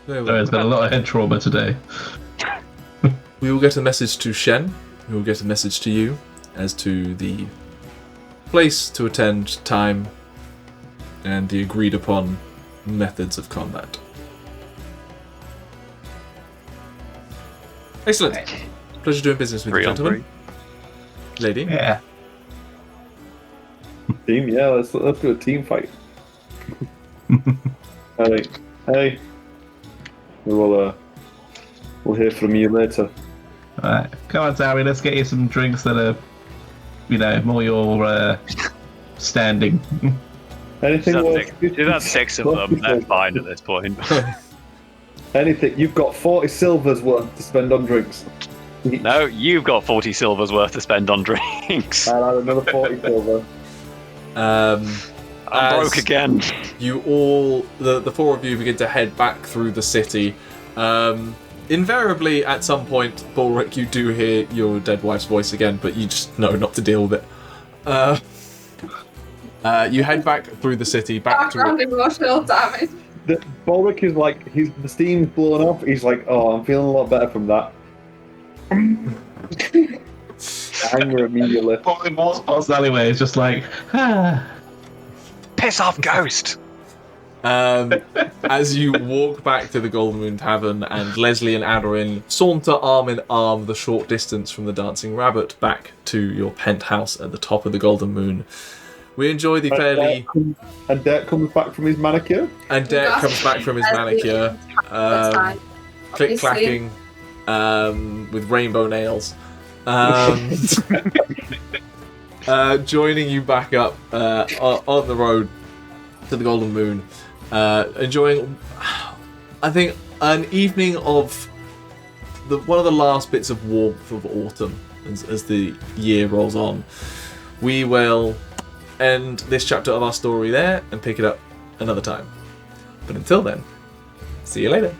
There we There's been a lot of head trauma today. We will get a message to Shen, who will get a message to you as to the place to attend, time, and the agreed upon methods of combat. Excellent. Pleasure doing business with you, gentlemen. Lady? Yeah. Team, yeah, let's do a team fight. Hey. We'll hear from you later. Alright, come on, Tauri, let's get you some drinks that are, you know, more your standing. Anything That's 6 of them, they're fine at this point. Anything. You've got 40 silvers worth to spend on drinks. No, you've got 40 silvers worth to spend on drinks. I'll add another 40 silver. I'm broke again. You all, the four of you, begin to head back through the city. Invariably, at some point, Balrick, you do hear your dead wife's voice again, but you just know not to deal with it. You head back through the city, back to Background emotional damage. Balrick is like, the steam's blown off. He's like, oh, I'm feeling a lot better from that. Anger immediately. Probably walks past the alleyway. It's just like, Piss off, ghost! As you walk back to the Golden Moon Tavern, and Lesley and Aderyn saunter arm in arm the short distance from the Dancing Rabbit back to your penthouse at the top of the Golden Moon. We enjoy the fairly... And Dirk comes back from his manicure. And Dirk comes back from his manicure, click-clacking, with rainbow nails. Joining you back up on the road to the Golden Moon. Enjoying, I think, an evening of one of the last bits of warmth of autumn as the year rolls on. We will end this chapter of our story there and pick it up another time. But until then, see you later.